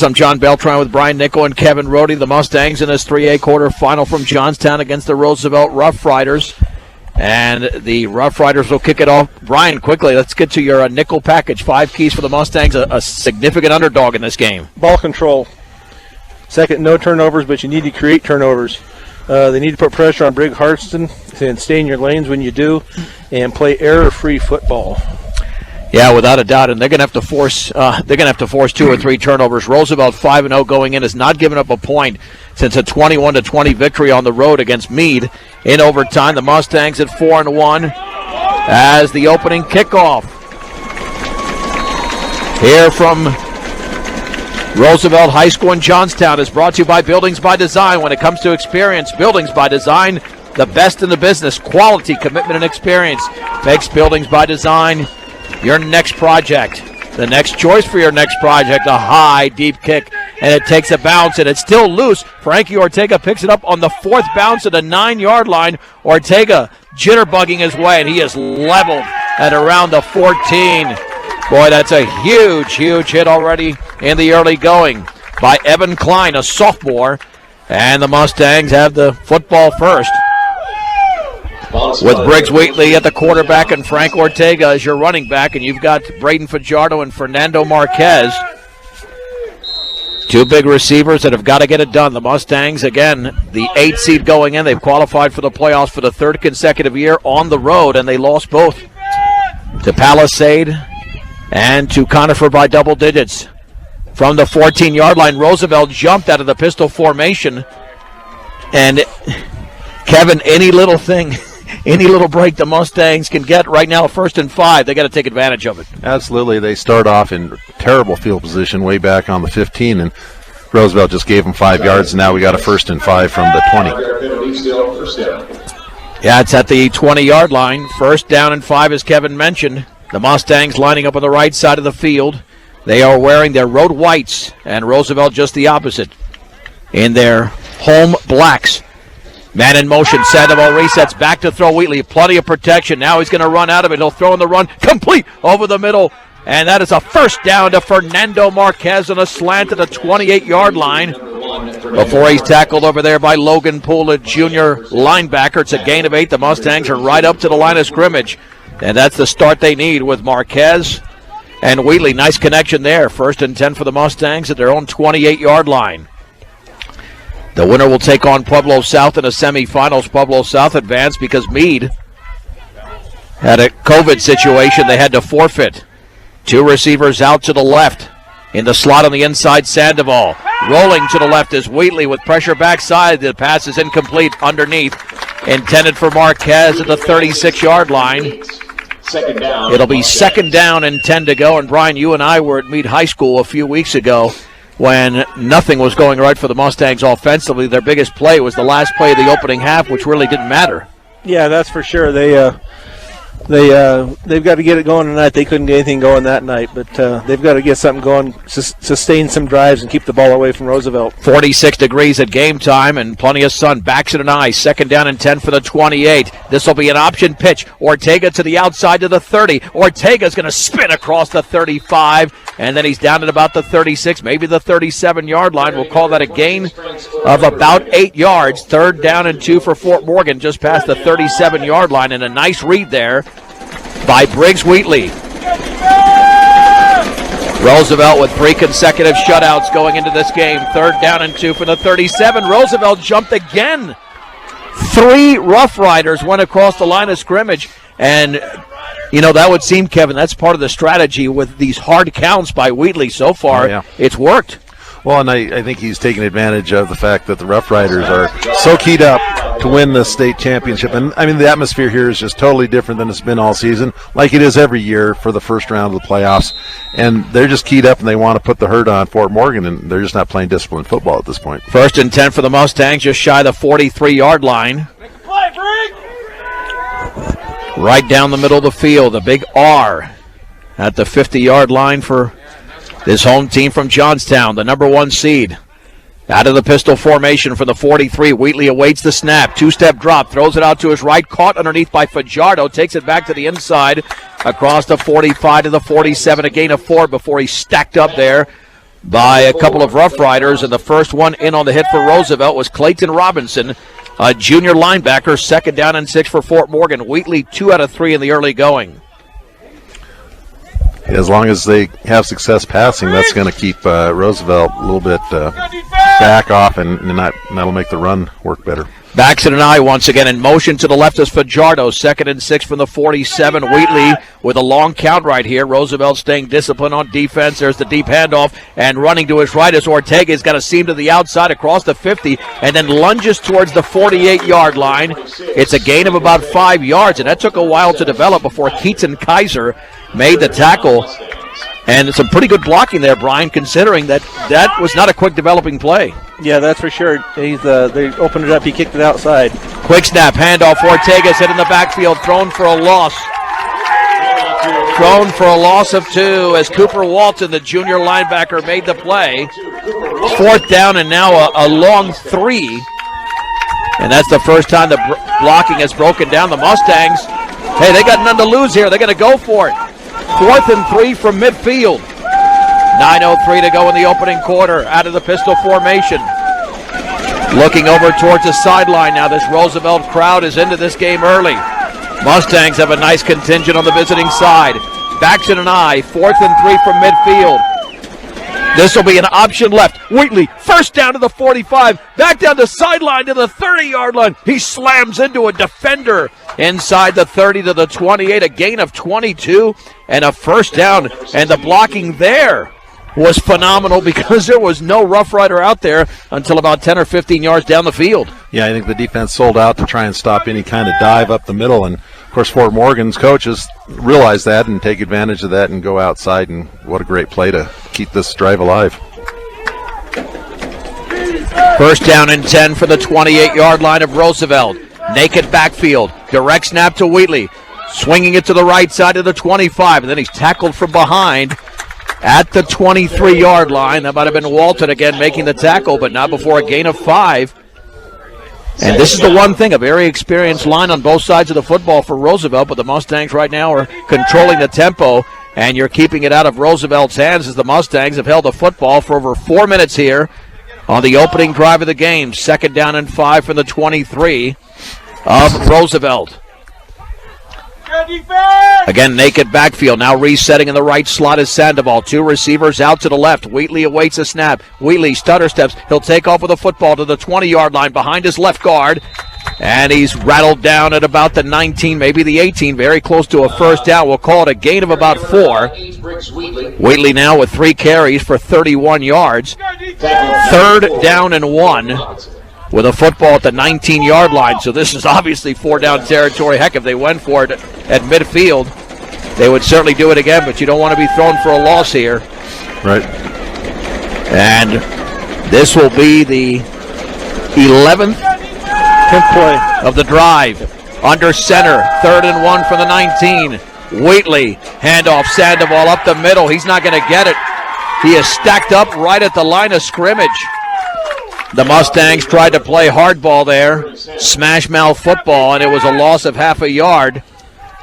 I'm John Beltran with Brian Nickel and Kevin Rohde. The Mustangs in this 3A quarterfinal from Johnstown against the Roosevelt Rough Riders. And the Rough Riders will kick it off. Brian, quickly, let's get to your nickel package. 5 keys for the Mustangs, a significant underdog in this game. Ball control. Second, no turnovers, but you need to create turnovers. They need to put pressure on Brig Harston and stay in your lanes when you do, and play error-free football. Yeah, without a doubt, and they're going to have to force. 2 or 3 turnovers. Roosevelt 5-0 going in, has not given up a point since a 21-20 victory on the road against Meade in overtime. The Mustangs at 4-1 as the opening kickoff here from Roosevelt High School in Johnstown is brought to you by Buildings by Design. When it comes to experience, Buildings by Design, the best in the business. Quality, commitment, and experience makes Buildings by Design your next project. The next choice for your next project, a high, deep kick, and it takes a bounce, and it's still loose. Frankie Ortega picks it up on the 4th bounce at the 9-yard line. Ortega jitterbugging his way, and he is leveled at around the 14. Boy, that's a huge, huge hit already in the early going by Evan Klein, a sophomore, and the Mustangs have the football first, with Briggs Wheatley at the quarterback and Frank Ortega as your running back, and you've got Braden Fajardo and Fernando Marquez. 2 big receivers that have got to get it done. The Mustangs, again, the 8th seed going in. They've qualified for the playoffs for the 3rd consecutive year on the road, and they lost both to Palisade and to Conifer by double digits. From the 14-yard line, Roosevelt jumped out of the pistol formation, and Kevin, any little thing, any little break the Mustangs can get right now, 1st and 5, they got to take advantage of it. Absolutely. They start off in terrible field position way back on the 15, and Roosevelt just gave them 5 yards, and now we got a 1st and 5 from the 20. Yeah, it's at the 20-yard line. 1st down and 5, as Kevin mentioned. The Mustangs lining up on the right side of the field. They are wearing their road whites, and Roosevelt just the opposite in their home blacks. Man in motion. Sandoval resets back to throw. Wheatley, plenty of protection. Now he's going to run out of it. He'll throw in the run. Complete over the middle. And that is a 1st down to Fernando Marquez on a slant at the 28-yard line before he's tackled over there by Logan Poole, a junior linebacker. It's a gain of 8. The Mustangs are right up to the line of scrimmage. And that's the start they need with Marquez and Wheatley. Nice connection there. 1st and 10 for the Mustangs at their own 28-yard line. The winner will take on Pueblo South in the semifinals. Pueblo South advanced because Meade had a COVID situation. They had to forfeit. 2 receivers out to the left. In the slot on the inside, Sandoval. Rolling to the left is Wheatley with pressure backside. The pass is incomplete underneath. Intended for Marquez at the 36-yard line. It'll be 2nd down and 10 to go. And Brian, you and I were at Meade High School a few weeks ago when nothing was going right for the Mustangs offensively. Their biggest play was the last play of the opening half, which really didn't matter. Yeah, that's for sure. They've got to get it going tonight. They couldn't get anything going that night, but they've got to get something going, sustain some drives, and keep the ball away from Roosevelt. 46 degrees at game time and plenty of sun. Backs it an eye. 2nd down and 10 for the 28. This will be an option pitch. Ortega to the outside to the 30. Ortega's going to spin across the 35, and then he's down at about the 36, maybe the 37-yard line. We'll call that a gain of about 8 yards. 3rd down and 2 for Fort Morgan, just past the 37-yard line, and a nice read there by Briggs Wheatley. Roosevelt with 3 consecutive shutouts going into this game. 3rd down and 2 for the 37. Roosevelt jumped again. 3 Rough Riders went across the line of scrimmage. And, you know, that would seem, Kevin, that's part of the strategy with these hard counts by Wheatley so far. Yeah. It's worked. Well, and I think he's taking advantage of the fact that the Rough Riders are so keyed up to win the state championship. And, I mean, the atmosphere here is just totally different than it's been all season, like it is every year for the first round of the playoffs. And they're just keyed up, and they want to put the hurt on Fort Morgan, and they're just not playing disciplined football at this point. 1st and 10 for the Mustangs, just shy of the 43-yard line. Make a play, Brig! Right down the middle of the field, a big R at the 50-yard line for this home team from Johnstown, the number 1 seed. Out of the pistol formation for the 43. Wheatley awaits the snap. 2-step drop. Throws it out to his right. Caught underneath by Fajardo. Takes it back to the inside. Across the 45 to the 47. A gain of 4 before he stacked up there by a couple of Rough Riders, and the first one in on the hit for Roosevelt was Clayton Robinson, a junior linebacker. 2nd down and 6 for Fort Morgan. Wheatley 2 out of 3 in the early going. As long as they have success passing, that's going to keep Roosevelt a little bit back off, and that'll make the run work better. Baxton and I once again in motion to the left is Fajardo. 2nd and 6 from the 47. Wheatley with a long count right here. Roosevelt staying disciplined on defense. There's the deep handoff, and running to his right is Ortega. He's got a seam to the outside across the 50 and then lunges towards the 48-yard line. It's a gain of about 5 yards, and that took a while to develop before Keaton Kaiser made the tackle. And some pretty good blocking there, Brian, considering that was not a quick developing play. Yeah, that's for sure. They opened it up. He kicked it outside. Quick snap, handoff. Ortega's hit in the backfield, thrown for a loss. Thrown for a loss of 2 as Cooper Walton, the junior linebacker, made the play. 4th down and now a long 3. And that's the first time the blocking has broken down. The Mustangs, hey, they got none to lose here. They're going to go for it. 4th and 3 from midfield. 9:03 to go in the opening quarter out of the pistol formation. Looking over towards the sideline now. This Roosevelt crowd is into this game early. Mustangs have a nice contingent on the visiting side. Baxton and I, 4th and 3 from midfield. This will be an option left. Wheatley, first down to the 45, back down the sideline to the 30-yard line. He slams into a defender inside the 30 to the 28, a gain of 22 and a first down. And the blocking there was phenomenal because there was no Rough Rider out there until about 10 or 15 yards down the field. Yeah, I think the defense sold out to try and stop any kind of dive up the middle, and of course Fort Morgan's coaches realize that and take advantage of that and go outside, and what a great play to keep this drive alive. First down and 10 for the 28-yard line of Roosevelt. Naked backfield, direct snap to Wheatley, swinging it to the right side of the 25, and then he's tackled from behind at the 23-yard line. That might have been Walton again making the tackle, but not before a gain of 5. And this is the one thing, a very experienced line on both sides of the football for Roosevelt, but the Mustangs right now are controlling the tempo, and you're keeping it out of Roosevelt's hands as the Mustangs have held the football for over 4 minutes here on the opening drive of the game. 2nd down and 5 from the 23 of Roosevelt. Again, naked backfield. Now resetting in the right slot is Sandoval. 2 receivers out to the left. Wheatley awaits a snap. Wheatley stutter steps. He'll take off with the football to the 20-yard line behind his left guard. And he's rattled down at about the 19, maybe the 18, very close to a first down. We'll call it a gain of about 4. Wheatley now with 3 carries for 31 yards. 3rd down and 1. With a football at the 19-yard line. So this is obviously 4-down territory. Heck, if they went for it at midfield, they would certainly do it again, but you don't want to be thrown for a loss here. Right. And this will be the 11th play of the drive. Under center, 3rd and 1 from the 19. Wheatley, handoff, Sandoval up the middle. He's not going to get it. He is stacked up right at the line of scrimmage. The Mustangs tried to play hardball there, smash mouth football, and it was a loss of half a yard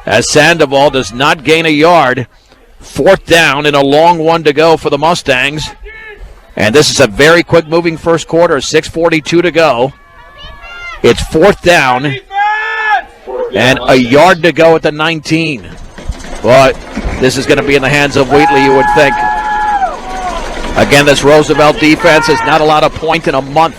as Sandoval does not gain a yard. 4th down and a long one to go for the Mustangs. And this is a very quick moving first quarter, 6:42 to go. It's 4th down and a yard to go at the 19. But this is going to be in the hands of Wheatley, you would think. Again, this Roosevelt defense has not allowed a point in a month.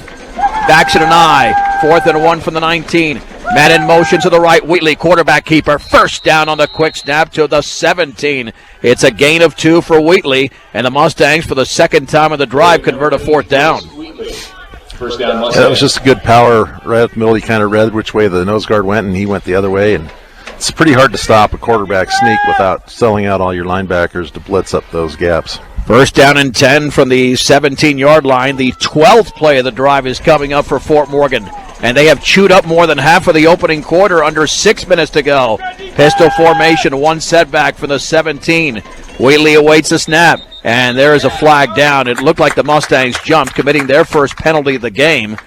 Baxton and I, 4th and 1 from the 19. Man in motion to the right. Wheatley, quarterback keeper. First down on the quick snap to the 17. It's a gain of 2 for Wheatley, and the Mustangs, for the second time of the drive, convert a 4th down. Yeah, that was just a good power right up the middle. He kind of read which way the nose guard went, and he went the other way. And it's pretty hard to stop a quarterback sneak without selling out all your linebackers to blitz up those gaps. First down and 10 from the 17-yard line. The 12th play of the drive is coming up for Fort Morgan. And they have chewed up more than half of the opening quarter under 6 minutes to go. Pistol formation, 1 setback for the 17. Wheatley awaits the snap. And there is a flag down. It looked like the Mustangs jumped, committing their first penalty of the game.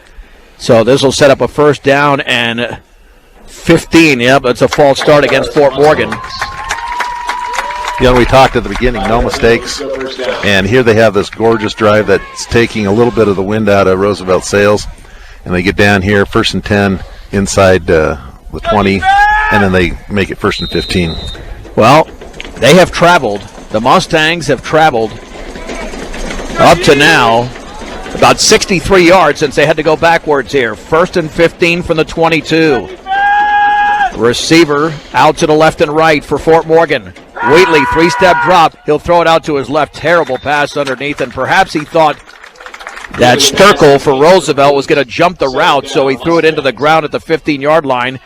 So this will set up a first down and 15. Yep, it's a false start against Fort Morgan. We talked at the beginning, no mistakes. And here they have this gorgeous drive that's taking a little bit of the wind out of Roosevelt's sails. And they get down here, 1st and 10, inside the 20, and then they make it 1st and 15. Well, they have traveled. The Mustangs have traveled up to now about 63 yards since they had to go backwards here. 1st and 15 from the 22. Receiver out to the left and right for Fort Morgan. Wheatley, 3-step drop. He'll throw it out to his left. Terrible pass underneath, and perhaps he thought that Sturkle for Roosevelt was going to jump the route, so he threw it into the ground at the 15-yard line.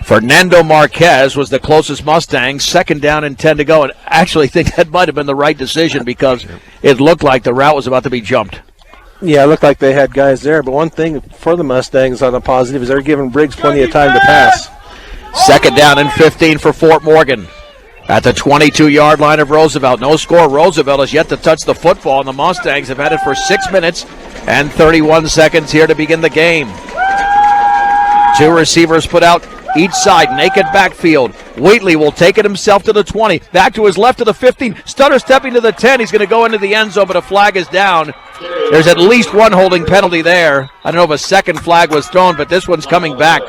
Fernando Marquez was the closest Mustang, 2nd down and 10 to go, and I actually think that might have been the right decision because it looked like the route was about to be jumped. Yeah, it looked like they had guys there, but one thing for the Mustangs on the positive is they're giving Briggs plenty of time to pass. 2nd down and 15 for Fort Morgan. At the 22-yard line of Roosevelt. No score. Roosevelt has yet to touch the football, and the Mustangs have had it for 6 minutes and 31 seconds here to begin the game. 2 receivers put out each side. Naked backfield. Wheatley will take it himself to the 20. Back to his left to the 15. Stutter stepping to the 10. He's going to go into the end zone, but a flag is down. There's at least one holding penalty there. I don't know if a second flag was thrown, but this one's coming back.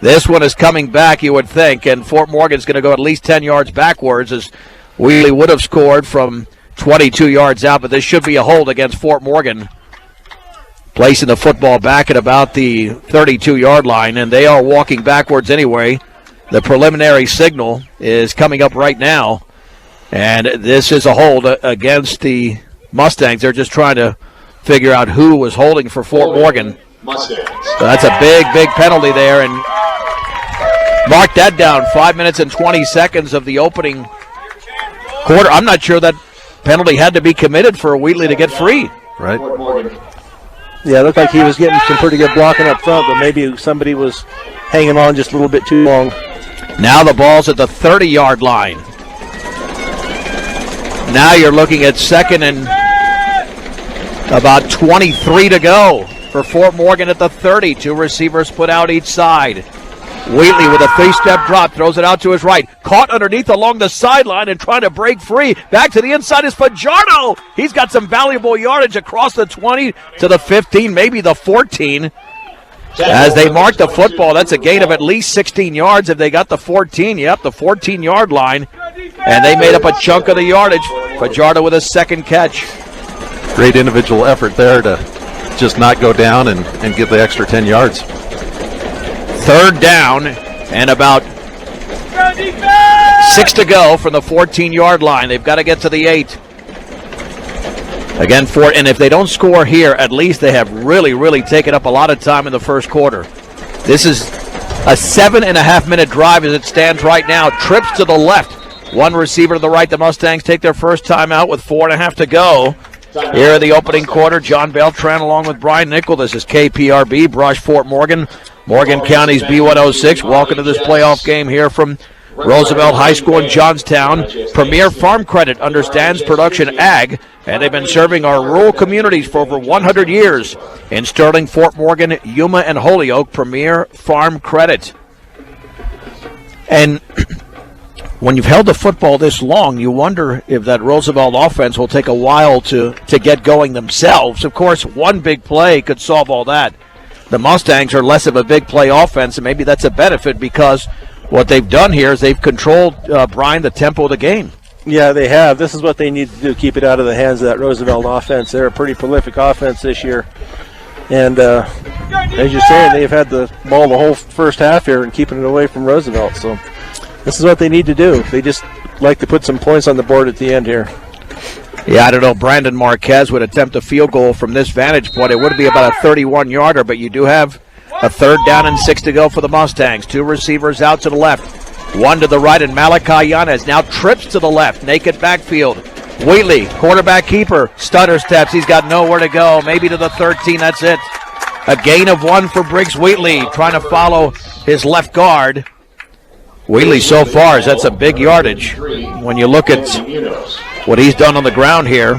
This one is coming back, you would think, and Fort Morgan's going to go at least 10 yards backwards as Wheatley would have scored from 22 yards out, but this should be a hold against Fort Morgan, placing the football back at about the 32-yard line, and they are walking backwards anyway. The preliminary signal is coming up right now, and this is a hold against the Mustangs. They're just trying to figure out who was holding for Fort Morgan. So that's a big penalty there, and mark that down. 5 minutes and 20 seconds of the opening quarter. I'm not sure that penalty had to be committed for Wheatley to get free. Right. Yeah, it looked like he was getting some pretty good blocking up front, but maybe somebody was hanging on just a little bit too long. Now the ball's at the 30-yard line. Now you're looking at 2nd and about 23 to go for Fort Morgan at the 30. 2 receivers put out each side. Wheatley with a 3-step drop, throws it out to his right. Caught underneath along the sideline and trying to break free. Back to the inside is Fajardo. He's got some valuable yardage across the 20 to the 15, maybe the 14. As they mark the football, that's a gain of at least 16 yards. If they got the 14, yep, the 14-yard line. And they made up a chunk of the yardage. Fajardo with a 2nd catch. Great individual effort there to just not go down and get the extra 10 yards. 3rd down and about 6 to go from the 14-yard line. They've got to get to the 8. Again, and if they don't score here, at least they have really taken up a lot of time in the first quarter. This is a 7.5-minute drive as it stands right now. Trips to the left. 1 receiver to the right. The Mustangs take their first time out with 4.5 to go. Here in the opening quarter, John Beltran along with Brian Nickel. This is KPRB, Brush Fort Morgan. Morgan County's B106. Welcome to this playoff game here from Roosevelt High School in Johnstown. Premier Farm Credit understands production ag, and they've been serving our rural communities for over 100 years. In Sterling, Fort Morgan, Yuma, and Holyoke, Premier Farm Credit. And when you've held the football this long, you wonder if that Roosevelt offense will take a while to get going themselves. Of course, one big play could solve all that. The Mustangs are less of a big play offense, and maybe that's a benefit because what they've done here is they've controlled, Brian, the tempo of the game. Yeah, they have. This is what they need to do, keep it out of the hands of that Roosevelt offense. They're a pretty prolific offense this year. And as you're saying, they've had the ball the whole first half here and keeping it away from Roosevelt. So this is what they need to do. They just like to put some points on the board at the end here. Yeah, I don't know. Brandon Marquez would attempt a field goal from this vantage point. It would be about a 31-yarder, but you do have a 3rd down and 6 to go for the Mustangs. 2 receivers out to the left, 1 to the right, and Malachi Yanez now trips to the left. Naked backfield. Wheatley, quarterback keeper, stutter steps. He's got nowhere to go. Maybe to the 13. That's it. A gain of 1 for Briggs Wheatley, trying to follow his left guard. Wheatley so far, that's a big yardage when you look at what he's done on the ground here.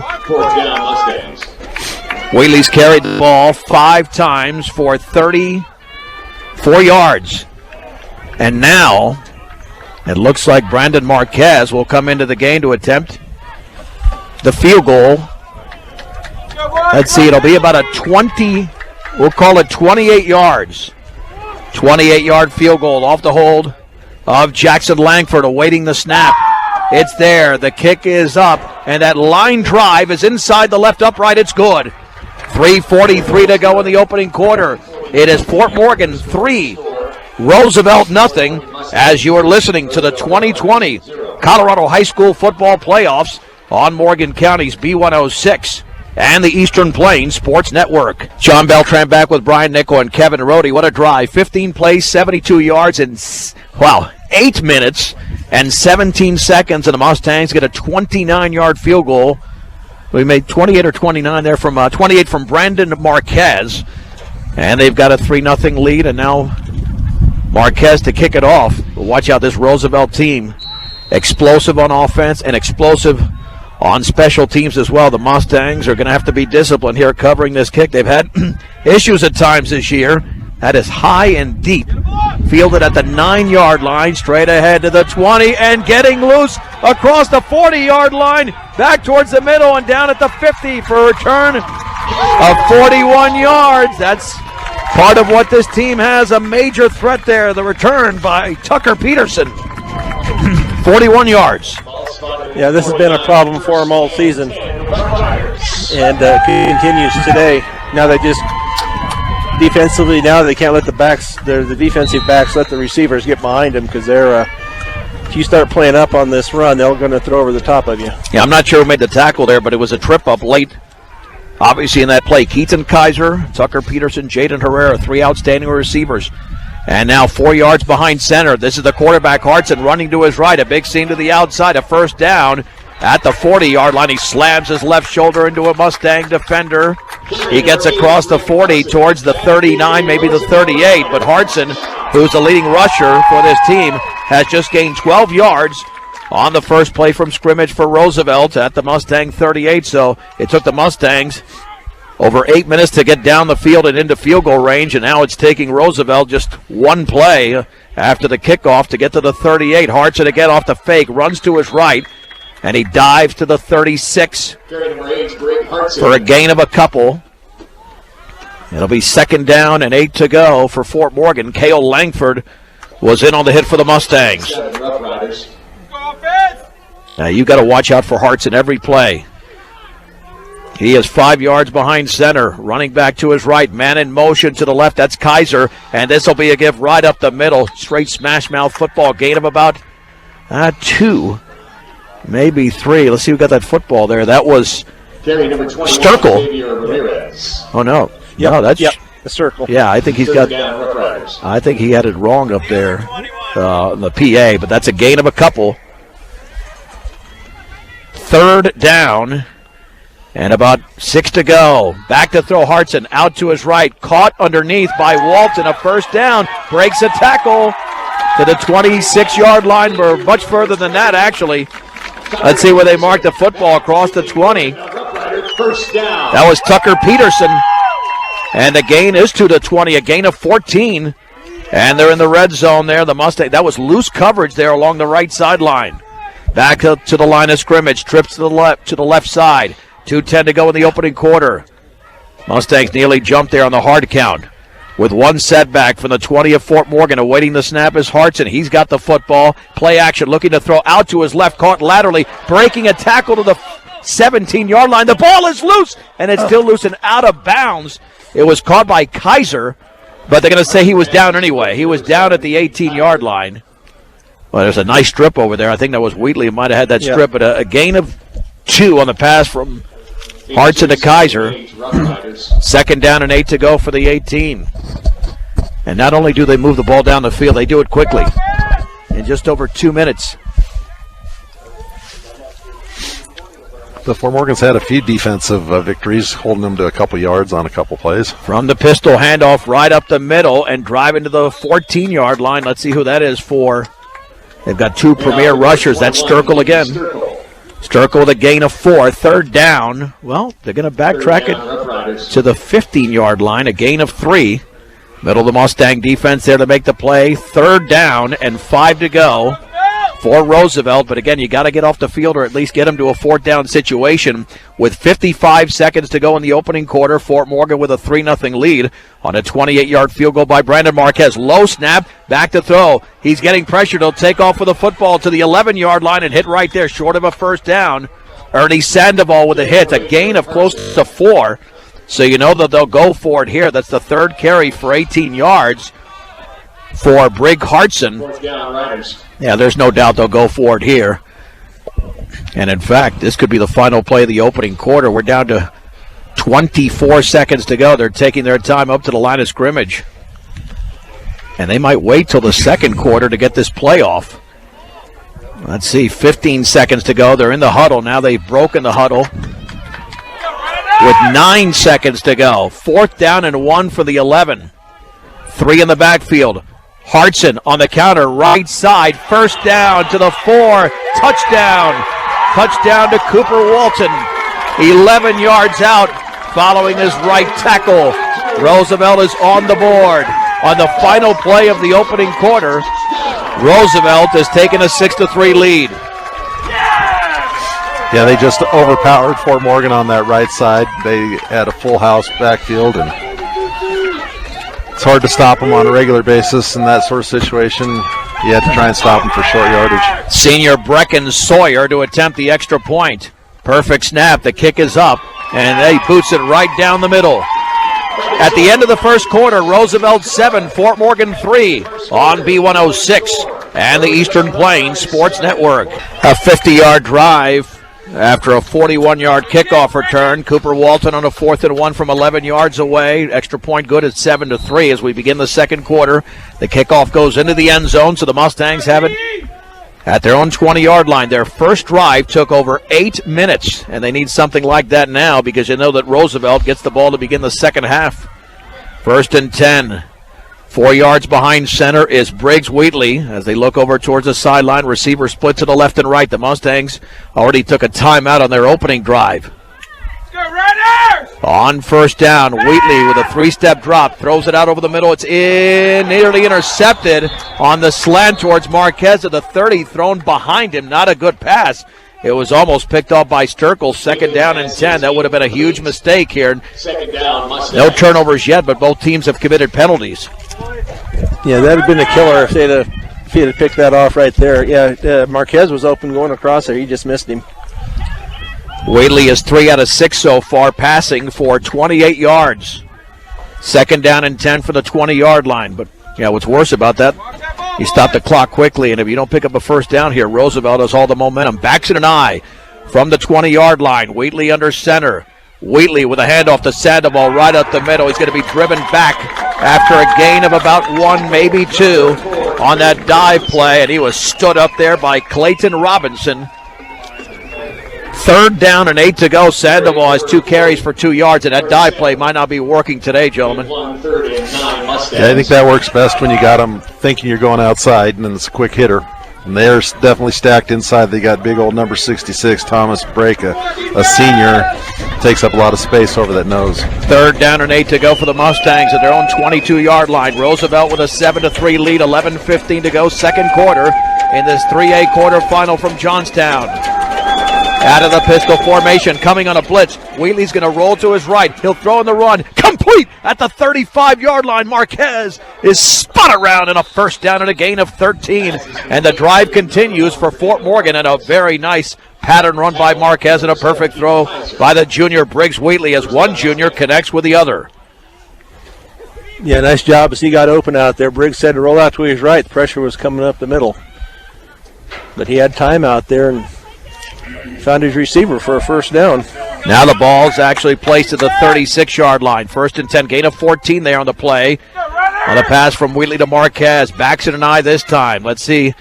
Wheatley's carried the ball 5 times for 34 yards. And now It looks like Brandon Marquez will come into the game to attempt the field goal. Let's see, it'll be about a 20, we'll call it 28 yards. 28-yard field goal off the hold of Jackson Langford awaiting the snap. It's there. The kick is up, and that line drive is inside the left upright. It's good. 3:43 to go in the opening quarter. It is Fort Morgan 3, Roosevelt nothing, as you are listening to the 2020 Colorado High School Football Playoffs on Morgan County's B106 and the Eastern Plains Sports Network. John Beltran back with Brian Nickel and Kevin Rohde. What a drive. 15 plays, 72 yards in, 8 minutes and 17 seconds, and the Mustangs get a 29-yard field goal. We made 28 or 29 there from 28 from Brandon Marquez, and they've got a 3-0 lead, and now Marquez to kick it off. But watch out, this Roosevelt team, explosive on offense and explosive on special teams as well. The Mustangs are going to have to be disciplined here covering this kick. They've had issues at times this year. That is high and deep. Fielded at the 9-yard line, straight ahead to the 20, and getting loose across the 40-yard line, back towards the middle and down at the 50 for a return of 41 yards. That's part of what this team has, a major threat there. The return by Tucker Peterson. 41 yards. Yeah, this has been a problem for them all season, and continues today. Now they just defensively, now they can't let the defensive backs let the receivers get behind them, because they're if you start playing up on this run, they're going to throw over the top of you. Yeah, I'm not sure who made the tackle there, but it was a trip up late. Obviously in that play, Keaton Kaiser, Tucker Peterson, Jaden Herrera, 3 outstanding receivers. And now 4 yards behind center. This is the quarterback, Hartson, running to his right. A big seam to the outside, a first down at the 40-yard line. He slams his left shoulder into a Mustang defender. He gets across the 40 towards the 39, maybe the 38. But Hartson, who's the leading rusher for this team, has just gained 12 yards on the first play from scrimmage for Roosevelt at the Mustang 38. So it took the Mustangs over 8 minutes to get down the field and into field goal range, and now it's taking Roosevelt just one play after the kickoff to get to the 38. Hartson again off the fake, runs to his right, and he dives to the 36 for a gain of a couple. It'll be 2nd down and 8 to go for Fort Morgan. Cale Langford was in on the hit for the Mustangs. Now you got to watch out for Hartson every play. He is 5 yards behind center, running back to his right, man in motion to the left. That's Kaiser, and this will be a give right up the middle. Straight smash mouth football, gain of about 2, maybe 3. Let's see who got that football there. That was Sturkle. Oh no, yep, no, that's the Sturkle. Yeah, I think he's got. I think he had it wrong up there, the PA, but that's a gain of a couple. 3rd down. And about 6 to go. Back to throw, Hartson out to his right. Caught underneath by Walton. A first down. Breaks a tackle to the 26-yard line. Or much further than that, actually. Let's see where they mark the football across the 20. That was Tucker Peterson. And the gain is to the 20. A gain of 14. And they're in the red zone there. The Mustang. That was loose coverage there along the right sideline. Back up to the line of scrimmage. Trips to the left side. 2:10 to go in the opening quarter. Mustangs nearly jumped there on the hard count. With one setback from the 20 of Fort Morgan. Awaiting the snap is Hartson. He's got the football. Play action, looking to throw out to his left. Caught laterally. Breaking a tackle to the 17-yard line. The ball is loose, and it's still loose and out of bounds. It was caught by Kaiser, but they're going to say he was down anyway. He was down at the 18-yard line. Well, there's a nice strip over there. I think that was Wheatley who might have had that strip, but a gain of 2 on the pass from Hartson to Kaiser. 2nd down and 8 to go for the 18. And not only do they move the ball down the field, they do it quickly in just over 2 minutes. The Fort Morgan's had a few defensive victories, holding them to a couple yards on a couple plays. From the pistol handoff right up the middle and driving to the 14-yard line. Let's see who that is for. They've got 2 premier rushers. That's Sturkle again. Sturkle with a gain of 4. 3rd down. Well, they're going to backtrack it to the 15-yard line. A gain of 3. Middle of the Mustang defense there to make the play. 3rd down and 5 to go. for Roosevelt. But again, you got to get off the field or at least get them to a fourth down situation. With 55 seconds to go in the opening quarter, Fort Morgan with a 3-0 lead on a 28-yard field goal by Brandon Marquez. Low snap, back to throw. He's getting pressured. He'll take off with the football to the 11-yard line and hit right there, short of a first down. Ernie Sandoval with a hit, a gain of close to 4. So you know that they'll go for it here. That's the third carry for 18 yards for Brig Hartson. Yeah, there's no doubt they'll go for it here. And in fact, this could be the final play of the opening quarter. We're down to 24 seconds to go. They're taking their time up to the line of scrimmage. And they might wait till the second quarter to get this play off. Let's see, 15 seconds to go. They're in the huddle. Now they've broken the huddle with 9 seconds to go. 4th down and 1 for the 11. 3 in the backfield. Hartson on the counter, right side, first down to the 4, touchdown. Touchdown to Cooper Walton. 11 yards out following his right tackle. Roosevelt is on the board. On the final play of the opening quarter, Roosevelt has taken a 6-3 lead. Yeah, they just overpowered Fort Morgan on that right side. They had a full house backfield, and it's hard to stop them on a regular basis in that sort of situation. You have to try and stop them for short yardage. Senior Brecken Sawyer to attempt the extra point. Perfect snap. The kick is up, and he boots it right down the middle. At the end of the first quarter, Roosevelt 7, Fort Morgan 3 on B106 and the Eastern Plains Sports Network. A 50-yard drive after a 41-yard kickoff return. Cooper Walton on a 4th and 1 from 11 yards away. Extra point good at 7-3 as we begin the second quarter. The kickoff goes into the end zone, so the Mustangs have it at their own 20-yard line. Their first drive took over 8 minutes, and they need something like that now because you know that Roosevelt gets the ball to begin the second half. 1st and 10. 4 yards behind center is Briggs Wheatley as they look over towards the sideline. Receiver split to the left and right. The Mustangs already took a timeout on their opening drive. On first down, Wheatley with a 3-step drop, throws it out over the middle. It's nearly intercepted on the slant towards Marquez at the 30, thrown behind him. Not a good pass. It was almost picked off by Sturkle. 2nd down and 10. That would have been a huge mistake here. No turnovers yet, but both teams have committed penalties. Yeah, that would have been a killer if he had picked that off right there. Yeah, Marquez was open going across there. He just missed him. Wheatley is 3 out of 6 so far, passing for 28 yards. 2nd down and 10 for the 20-yard line. But, yeah, what's worse about that, you stop the clock quickly, and if you don't pick up a first down here, Roosevelt has all the momentum. Backs it an eye from the 20-yard line. Wheatley under center. Wheatley with a handoff to Sandoval right up the middle. He's going to be driven back after a gain of about 1, maybe 2 on that dive play, and he was stood up there by Clayton Robinson. 3rd down and 8 to go. Sandoval has 2 carries for 2 yards, and that dive play might not be working today, gentlemen. Yeah, I think that works best when you got them thinking you're going outside, and then it's a quick hitter. And they're definitely stacked inside. They got big old number 66, Thomas Brake, a senior. Takes up a lot of space over that nose. 3rd down and 8 to go for the Mustangs at their own 22-yard line. Roosevelt with a 7-3 lead, 11:15 to go, second quarter in this 3A quarterfinal from Johnstown. Out of the pistol formation, coming on a blitz. Wheatley's going to roll to his right. He'll throw in the run. Complete at the 35-yard line. Marquez is spun around in a first down and a gain of 13. And the drive continues for Fort Morgan, and a very nice pattern run by Marquez and a perfect throw by the junior Briggs Wheatley as one junior connects with the other. Yeah, nice job as he got open out there. Briggs said to roll out to his right. The pressure was coming up the middle. But he had time out there and found his receiver for a first down. Now the ball's actually placed at the 36-yard line. 1st and 10, gain of 14 there on the play. On the pass from Wheatley to Marquez. Backs it an eye this time. Let's see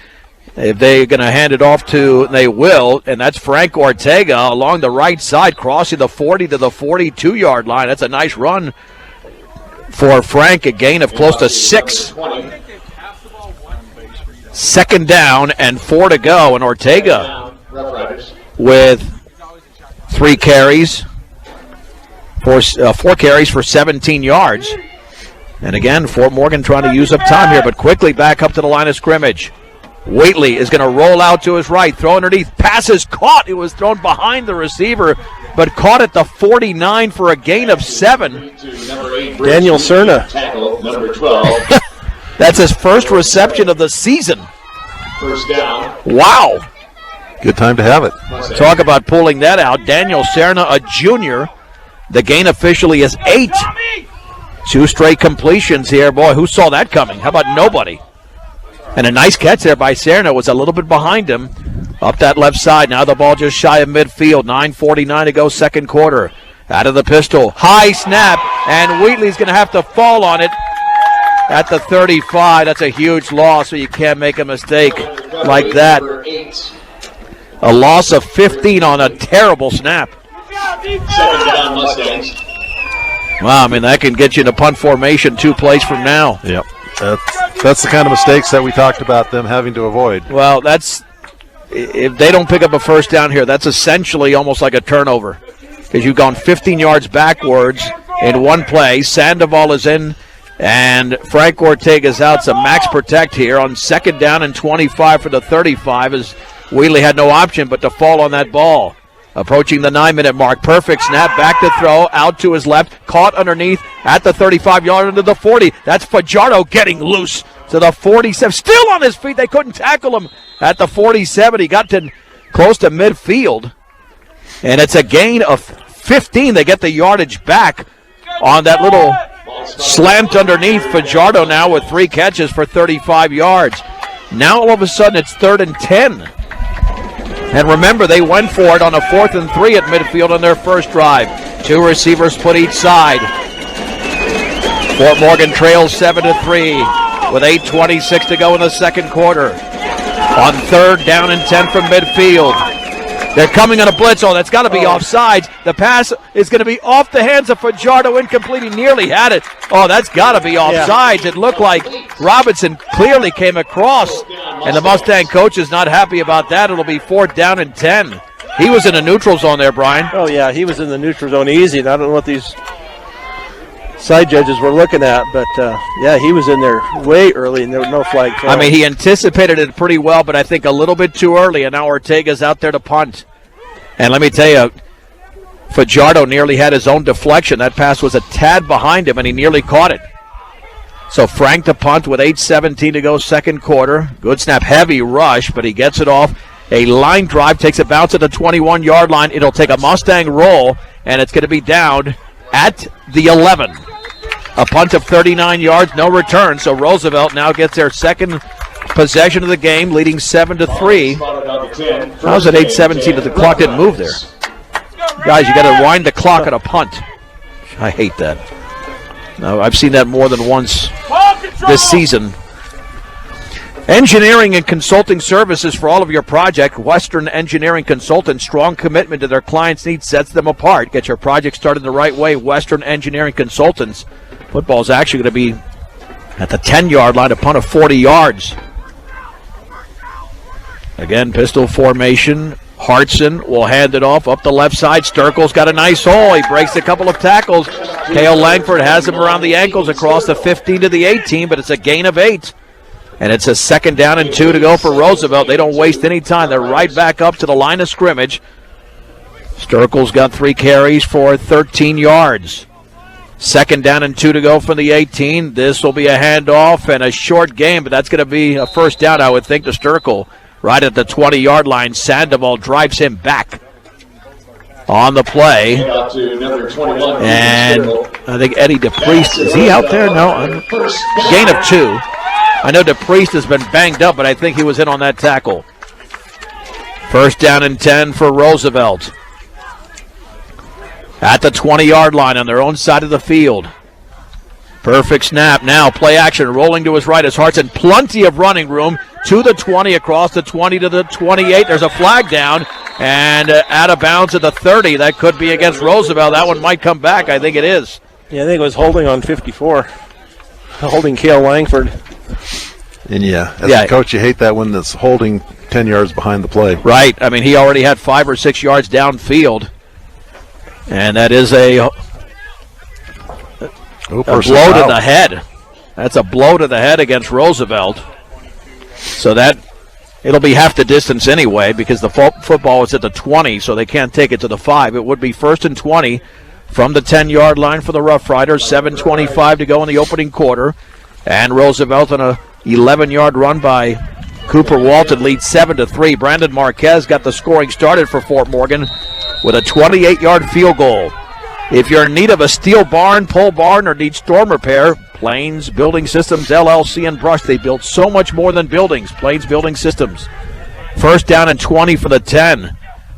if they're going to hand it off to, they will, and that's Frank Ortega along the right side, crossing the 40 to the 42-yard line. That's a nice run for Frank, a gain of close to 6. 2nd down and 4 to go, and Ortega with 4 carries for 17 yards. And again, Fort Morgan trying to use up time here, but quickly back up to the line of scrimmage. Whately is going to roll out to his right, throw underneath, pass is caught. It was thrown behind the receiver, but caught at the 49 for a gain of 7. Daniel Cerna. Tackle number 12. That's his first reception of the season. First down. Wow. Good time to have it. Talk about pulling that out. Daniel Cerna, a junior. The gain officially is 8. 2 straight completions here. Boy, who saw that coming? How about nobody? And a nice catch there by Cerna. Was a little bit behind him up that left side. Now the ball just shy of midfield. 9:49 to go, second quarter. Out of the pistol. High snap, and Wheatley's going to have to fall on it at the 35. That's a huge loss, so you can't make a mistake like that. A loss of 15 on a terrible snap. Second down, Mustangs. Wow, I mean, that can get you in a punt formation 2 plays from now. Yep. That's the kind of mistakes that we talked about them having to avoid. Well, that's if they don't pick up a first down here, that's essentially almost like a turnover because you've gone 15 yards backwards in one play. Sandoval is in, and Frank Ortega's out. So max protect here on second down and 25 for the 35 as Wheatley had no option but to fall on that ball. Approaching the 9-minute mark. Perfect snap. Back to throw. Out to his left. Caught underneath at the 35-yard into the 40. That's Fajardo getting loose to the 47. Still on his feet. They couldn't tackle him at the 47. He got to close to midfield. And it's a gain of 15. They get the yardage back on that little slant underneath. Fajardo now with 3 catches for 35 yards. Now all of a sudden it's 3rd and 10. And remember, they went for it on a 4th and 3 at midfield on their first drive. 2 receivers split each side. Fort Morgan trails 7-3 with 8:26 to go in the second quarter. On 3rd down and 10 from midfield. They're coming on a blitz. Oh, that's got to be offsides. The pass is going to be off the hands of Fajardo, incomplete. He nearly had it. Oh, that's got to be offsides. It looked like Robinson clearly came across, and the Mustang coach is not happy about that. It'll be 4th down and 10. He was in the neutral zone there, Brian. Oh, yeah, he was in the neutral zone easy, and I don't know what these side judges were looking at, but, yeah, he was in there way early, and there was no flag thrown. I mean, he anticipated it pretty well, but I think a little bit too early, and now Ortega's out there to punt. And let me tell you, Fajardo nearly had his own deflection. That pass was a tad behind him, and he nearly caught it. So Frank to punt with 8:17 to go, second quarter. Good snap, heavy rush, but he gets it off. A line drive, takes a bounce at the 21-yard line. It'll take a Mustang roll, and it's going to be down at the 11. A punt of 39 yards, no return. So Roosevelt now gets their second possession of the game, leading 7-3. How's it 8:17 that the clock didn't move there? Guys, you got to wind the clock on a punt. I hate that. No, I've seen that more than once this season. Engineering and consulting services for all of your project. Western Engineering Consultants, strong commitment to their clients' needs sets them apart. Get your project started the right way. Western Engineering Consultants. Football's actually going to be at the 10-yard line, a punt of 40 yards. Again, pistol formation. Hartson will hand it off up the left side. Sturkle's got a nice hole. He breaks a couple of tackles. Cale Langford has him around the ankles across the 15 to the 18, but it's a gain of 8. And it's a 2nd down and 2 to go for Roosevelt. They don't waste any time. They're right back up to the line of scrimmage. Sturkle's got 3 carries for 13 yards. 2nd down and 2 to go from the 18. This will be a handoff and a short game, but that's going to be a first down, I would think, to Sturkle. Right at the 20-yard line, Sandoval drives him back on the play. And I think Eddie DePriest, is he out there? No. Gain of 2. I know DePriest has been banged up, but I think he was in on that tackle. First down and 10 for Roosevelt. At the 20-yard line on their own side of the field. Perfect snap. Now play action. Rolling to his right is Hartson. Plenty of running room to the 20, across the 20 to the 28. There's a flag down and out of bounds at the 30. That could be against Roosevelt. That one might come back. I think it is. Yeah, I think it was holding on 54. Holding Cale Langford. And as a coach, you hate that one that's holding 10 yards behind the play. Right. I mean, he already had 5 or 6 yards downfield. And that is a blow to the head. That's a blow to the head against Roosevelt. So that It'll be half the distance anyway because the football is at the 20, so they can't take it to the 5. It would be 1st and 20 from the 10-yard line for the Rough Riders. 7:25 to go in the opening quarter. And Roosevelt on a 11-yard run by Cooper Walton leads 7-3. Brandon Marquez got the scoring started for Fort Morgan with a 28-yard field goal. If you're in need of a steel barn, pole barn, or need storm repair, Plains Building Systems LLC in Brush. They build so much more than buildings. Plains Building Systems. 1st down and 20 for the 10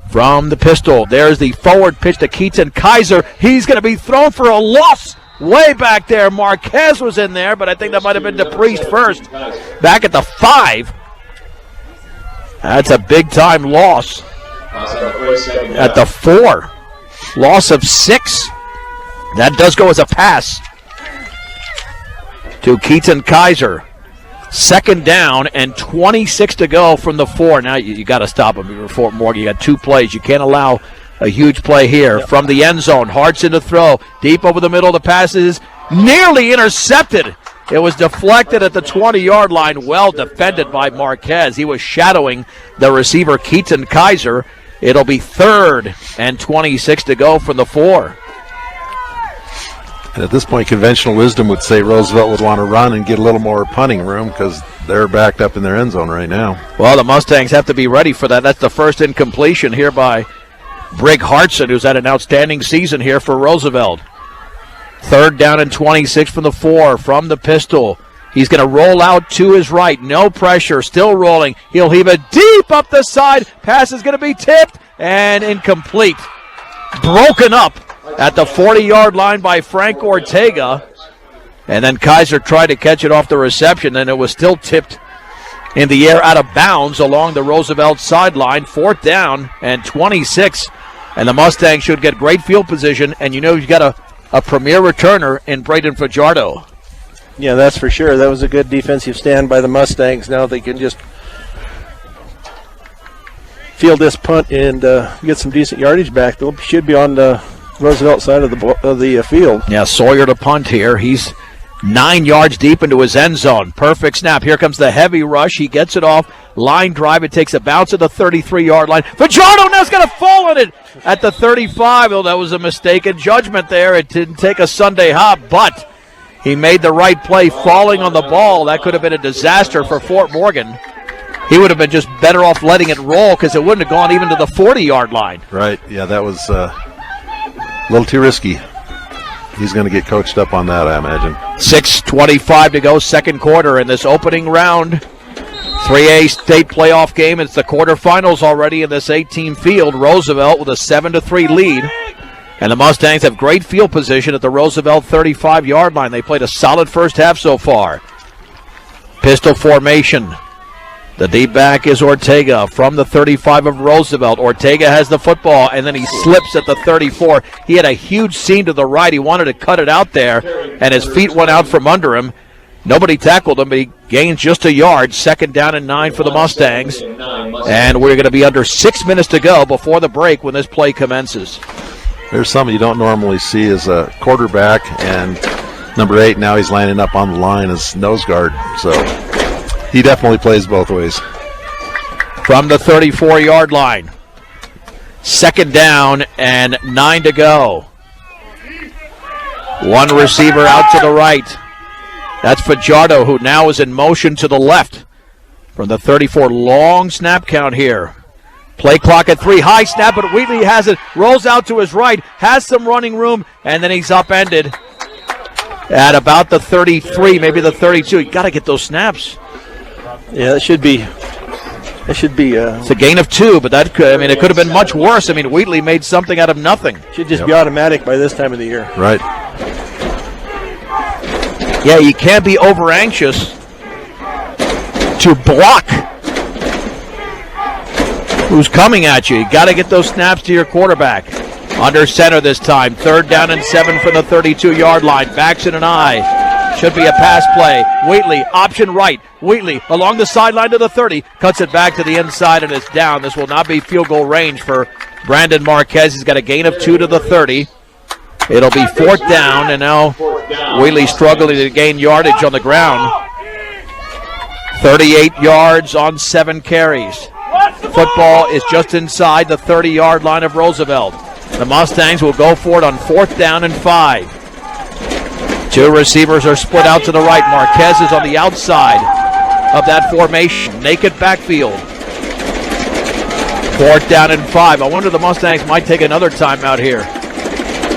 from the pistol. There's the forward pitch to Keaton Kaiser. He's going to be thrown for a loss way back there. Marquez was in there, but I think that might have been DePriest first. Back at the 5. That's a big-time loss. At the 4. Loss of 6. That does go as a pass to Keaton Kaiser. 2nd down and 26 to go from the 4. Now you got to stop him. You're Fort Morgan. You got 2 plays. You can't allow a huge play here. From the end zone. Hartson to throw. Deep over the middle. The pass is nearly intercepted. It was deflected at the 20-yard line. Well defended by Marquez. He was shadowing the receiver Keaton Kaiser. It'll be 3rd and 26 to go from the 4. And at this point, conventional wisdom would say Roosevelt would want to run and get a little more punting room because they're backed up in their end zone right now. Well, the Mustangs have to be ready for that. That's the first incompletion here by Brig Hartson, who's had an outstanding season here for Roosevelt. 3rd down and 26 from the 4 from the pistol. He's going to roll out to his right. No pressure. Still rolling. He'll heave it deep up the side. Pass is going to be tipped and incomplete. Broken up at the 40-yard line by Frank Ortega. And then Kaiser tried to catch it off the reception, and it was still tipped in the air out of bounds along the Roosevelt sideline. 4th down and 26. And the Mustangs should get great field position. And you know you've got a premier returner in Braden Fajardo. Yeah, that's for sure. That was a good defensive stand by the Mustangs. Now they can just field this punt and get some decent yardage back. They should be on the Roosevelt side of the field. Yeah, Sawyer to punt here. He's 9 yards deep into his end zone. Perfect snap. Here comes the heavy rush. He gets it off. Line drive. It takes a bounce at the 33-yard line. Fajardo now's going to fall on it at the 35. Oh, that was a mistaken judgment there. It didn't take a Sunday hop, but he made the right play falling on the ball. That could have been a disaster for Fort Morgan. He would have been just better off letting it roll because it wouldn't have gone even to the 40-yard line. Right. Yeah, that was a little too risky. He's going to get coached up on that, I imagine. 6:25 to go, 2nd quarter in this opening round. 3A state playoff game. It's the quarterfinals already in this 8-team field. Roosevelt with a 7-3 lead. And the Mustangs have great field position at the Roosevelt 35-yard line. They played a solid first half so far. Pistol formation. The deep back is Ortega from the 35 of Roosevelt. Ortega has the football, and then he slips at the 34. He had a huge seam to the right. He wanted to cut it out there, and his feet went out from under him. Nobody tackled him, but he gains just a yard. 2nd down and 9 for the Mustangs. And we're going to be under 6 minutes to go before the break when this play commences. There's something you don't normally see as a quarterback, and number 8, now he's lining up on the line as nose guard. So he definitely plays both ways. From the 34-yard line. 2nd down and 9 to go. One receiver out to the right. That's Fajardo, who now is in motion to the left. From the 34, long snap count here. Play clock at 3. High snap, but Wheatley has it. Rolls out to his right. Has some running room, and then he's upended at about the 33, maybe the 32. You got to get those snaps. Yeah, it should be. It's a gain of 2, but that could. I mean, it could have been much worse. I mean, Wheatley made something out of nothing. Should just be automatic by this time of the year. Right. Yeah, you can't be over anxious to block who's coming at you. You got to get those snaps to your quarterback. Under center this time. 3rd down and 7 from the 32-yard line. Backs in an eye. Should be a pass play. Wheatley, option right. Wheatley along the sideline to the 30. Cuts it back to the inside and it's down. This will not be field goal range for Brandon Marquez. He's got a gain of 2 to the 30. It'll be 4th down, and now Wheatley struggling to gain yardage on the ground. 38 yards on 7 carries. Football is just inside the 30-yard line of Roosevelt. The Mustangs will go for it on 4th down and 5. 2 receivers are split out to the right. Marquez is on the outside of that formation. Naked backfield. 4th down and 5. I wonder if the Mustangs might take another timeout here.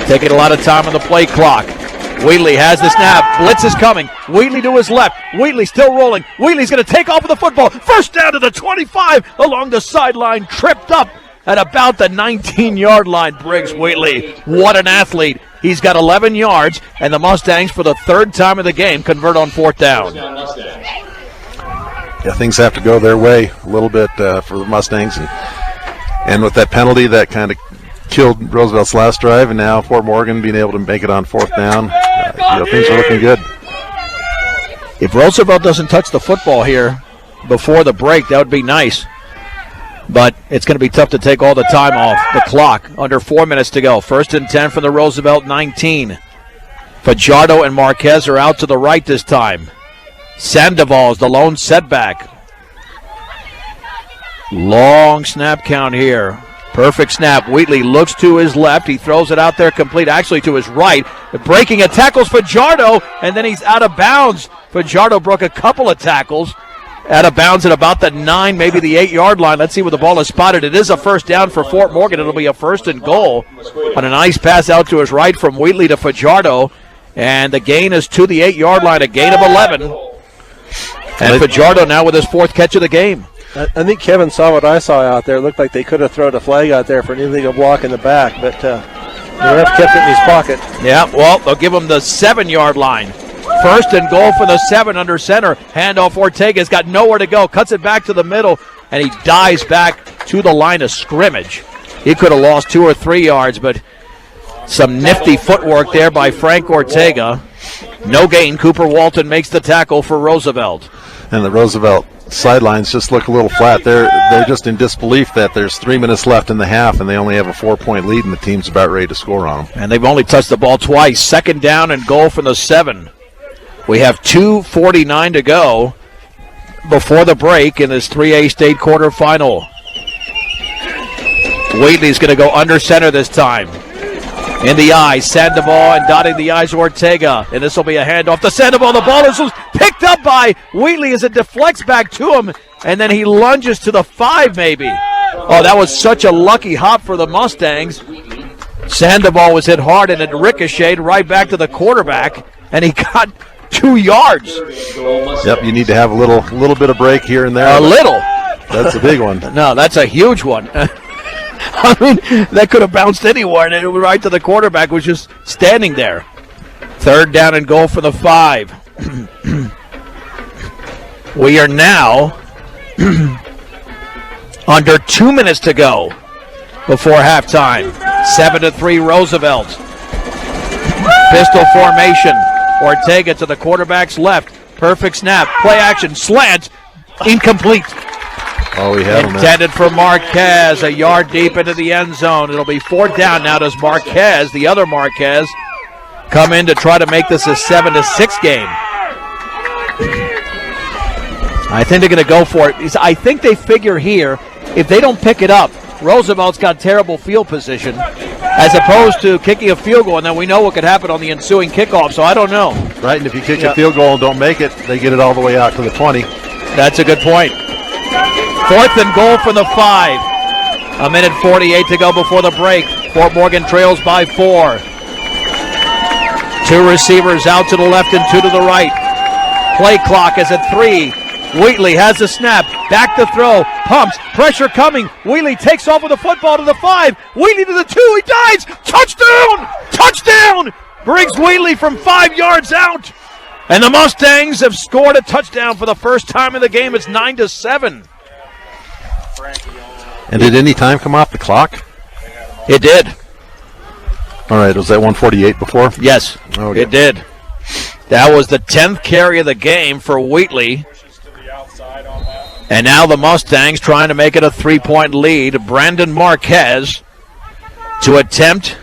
Taking a lot of time on the play clock. Wheatley has the snap. Blitz is coming. Wheatley to his left. Wheatley still rolling. Wheatley's going to take off with the football. First down to the 25 along the sideline. Tripped up at about the 19-yard line. Briggs Wheatley. What an athlete. He's got 11 yards, and the Mustangs, for the 3rd time of the game, convert on 4th down. Yeah, things have to go their way a little bit for the Mustangs. And with that penalty, that kind of killed Roosevelt's last drive, and now Fort Morgan being able to make it on 4th down. Things are looking good. If Roosevelt doesn't touch the football here before the break, that would be nice. But it's going to be tough to take all the time off the clock. Under 4 minutes to go. 1st and 10 from the Roosevelt 19. Fajardo and Marquez are out to the right this time. Sandoval is the lone setback. Long snap count here. Perfect snap. Wheatley looks to his left. He throws it out there complete, actually to his right. Breaking a tackles Fajardo, and then he's out of bounds. Fajardo broke a couple of tackles. Out of bounds at about the 9, maybe the 8-yard line. Let's see where the ball is spotted. It is a first down for Fort Morgan. It'll be a 1st and goal on a nice pass out to his right from Wheatley to Fajardo. And the gain is to the 8-yard line, a gain of 11. And Fajardo now with his 4th catch of the game. I think Kevin saw what I saw out there. It looked like they could have thrown a flag out there for an illegal block in the back, but the ref kept it in his pocket. Yeah, well, they'll give him the 7-yard line. 1st and goal for the 7 under center. Handoff Ortega's got nowhere to go. Cuts it back to the middle, and he dives back to the line of scrimmage. He could have lost 2 or 3 yards, but some nifty footwork there by Frank Ortega. No gain. Cooper Walton makes the tackle for Roosevelt. And the Roosevelt sidelines just look a little flat. They're just in disbelief that there's 3 minutes left in the half, and they only have a 4-point lead, and the team's about ready to score on them. And they've only touched the ball twice. 2nd down and goal from the 7. We have 2:49 to go before the break in this 3A state quarterfinal. Wheatley's going to go under center this time. In the eye, Sandoval, and dotting the eyes, Ortega. And this will be a handoff to Sandoval. The ball is picked up by Wheatley as it deflects back to him, and then he lunges to the 5 maybe. Oh, that was such a lucky hop for the Mustangs. Sandoval was hit hard, and it ricocheted right back to the quarterback, and he got 2 yards. Yep, you need to have a little bit of break here and there. A little. That's a big one. No, that's a huge one. I mean, that could have bounced anywhere, and it was right to the quarterback, who was just standing there. 3rd down and goal for the 5. We are now under 2 minutes to go before halftime. 7-3 Roosevelt. Pistol formation. Ortega to the quarterback's left. Perfect snap. Play action. Slant. Incomplete. Oh, we have intended for Marquez, a yard deep into the end zone. It'll be 4th down now. Does Marquez, the other Marquez, come in to try to make this a 7-6 game? I think they're going to go for it. I think they figure here, if they don't pick it up, Roosevelt's got terrible field position, as opposed to kicking a field goal, and then we know what could happen on the ensuing kickoff, so I don't know. Right, and if you kick a field goal and don't make it, they get it all the way out to the 20. That's a good point. 4th and goal from the 5. 1:48 to go before the break. Fort Morgan trails by 4. 2 receivers out to the left and 2 to the right. Play clock is at 3. Wheatley has the snap. Back to throw. Pumps. Pressure coming. Wheatley takes off with the football to the 5. Wheatley to the 2. He dives. Touchdown! Touchdown! Briggs Wheatley from 5 yards out. And the Mustangs have scored a touchdown for the first time in the game. It's 9-7. And did any time come off the clock? It did. All right, was that 148 before? Yes, okay. It did. That was the 10th carry of the game for Wheatley. And now the Mustangs trying to make it a 3-point lead. Brandon Marquez to attempt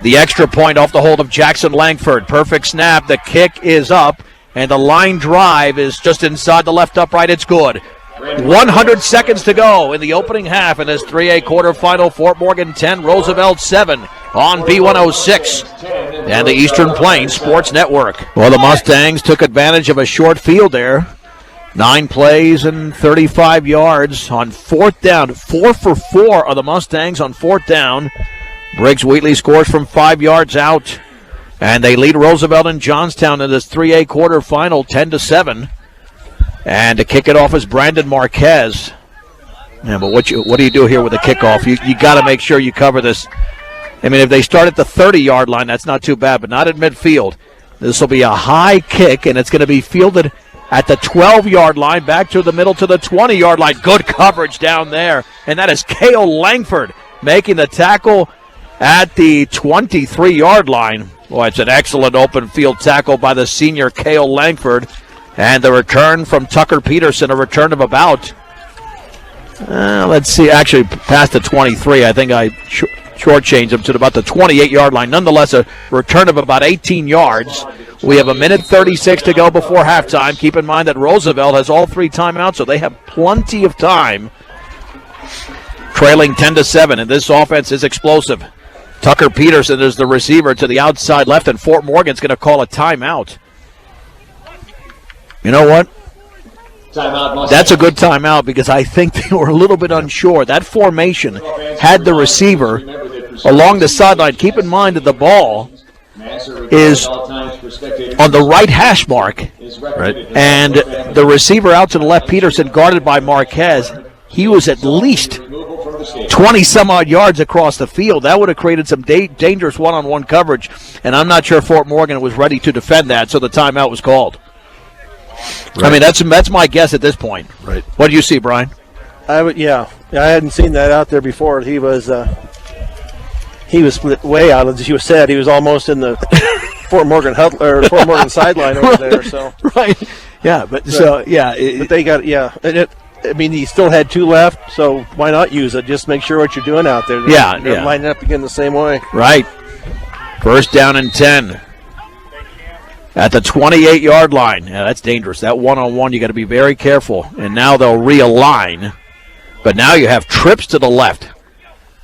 the extra point off the hold of Jackson Langford. Perfect snap. The kick is up, And the line drive is just inside the left upright. It's good. 100 seconds to go in the opening half in this 3A quarterfinal. Fort Morgan 10, Roosevelt 7 on B106 and the Eastern Plains Sports Network. Well, the Mustangs took advantage of a short field there. 9 plays and 35 yards on fourth down. 4 for 4 are the Mustangs on fourth down. Briggs Wheatley scores from 5 yards out. And they lead Roosevelt and Johnstown in this 3A quarterfinal 10-7. And to kick it off is Brandon Marquez. Yeah, but what do you do here with the kickoff? You got to make sure you cover this. I mean, if they start at the 30-yard line, that's not too bad, but not at midfield. This will be a high kick, and it's going to be fielded at the 12-yard line, back to the middle to the 20-yard line. Good coverage down there, and that is Cale Langford making the tackle at the 23-yard line. Boy, it's an excellent open field tackle by the senior Cale Langford. And the return from Tucker Peterson, a return of about, let's see, actually past the 23. I think I shortchanged him to about the 28-yard line. Nonetheless, a return of about 18 yards. We have 1:36 to go before halftime. Keep in mind that Roosevelt has all 3 timeouts, so they have plenty of time. Trailing 10-7, and this offense is explosive. Tucker Peterson is the receiver to the outside left, and Fort Morgan's going to call a timeout. You know what? That's a good timeout because I think they were a little bit unsure. That formation had the receiver along the sideline. Keep in mind that the ball is on the right hash mark. Right. And the receiver out to the left, Peterson, guarded by Marquez, he was at least 20-some-odd yards across the field. That would have created some dangerous one-on-one coverage, and I'm not sure Fort Morgan was ready to defend that, so the timeout was called. Right. I mean, that's my guess at this point. Right. What do you see, Brian? I hadn't seen that out there before. He was split way out, as you said. He was almost in the Fort Morgan sideline over there. So right, yeah, but but they got I mean, he still had 2 left, so why not use it? Just make sure what you're doing out there. They're lining up again the same way. Right. First down and 10. At the 28-yard line. Yeah, that's dangerous. That one-on-one, you got to be very careful. And now they'll realign. But now you have trips to the left.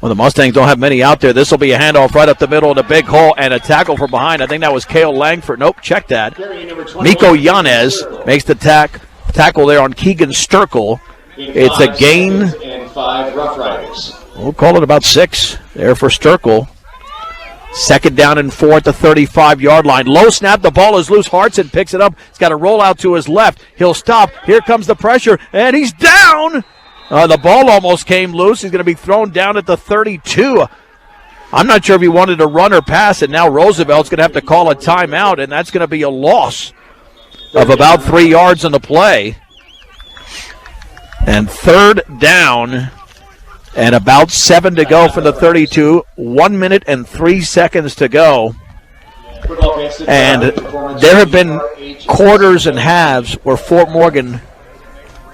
Well, the Mustangs don't have many out there. This will be a handoff right up the middle in a big hole and a tackle from behind. I think that was Cale Langford. Nope, check that. Miko Yanez makes the tackle there on Keegan Sturkle. It's a gain. And 5 Rough Riders. We'll call it about 6 there for Sturkle. Second down and 4 at the 35-yard line. Low snap. The ball is loose. Hartson picks it up. He's got to roll out to his left. He'll stop. Here comes the pressure, and he's down. The ball almost came loose. He's going to be thrown down at the 32. I'm not sure if he wanted to run or pass, and now Roosevelt's going to have to call a timeout, and that's going to be a loss of about 3 yards on the play. And third down and about 7 to go for the 32. 1 minute and 3 seconds to go. And there have been quarters and halves where Fort Morgan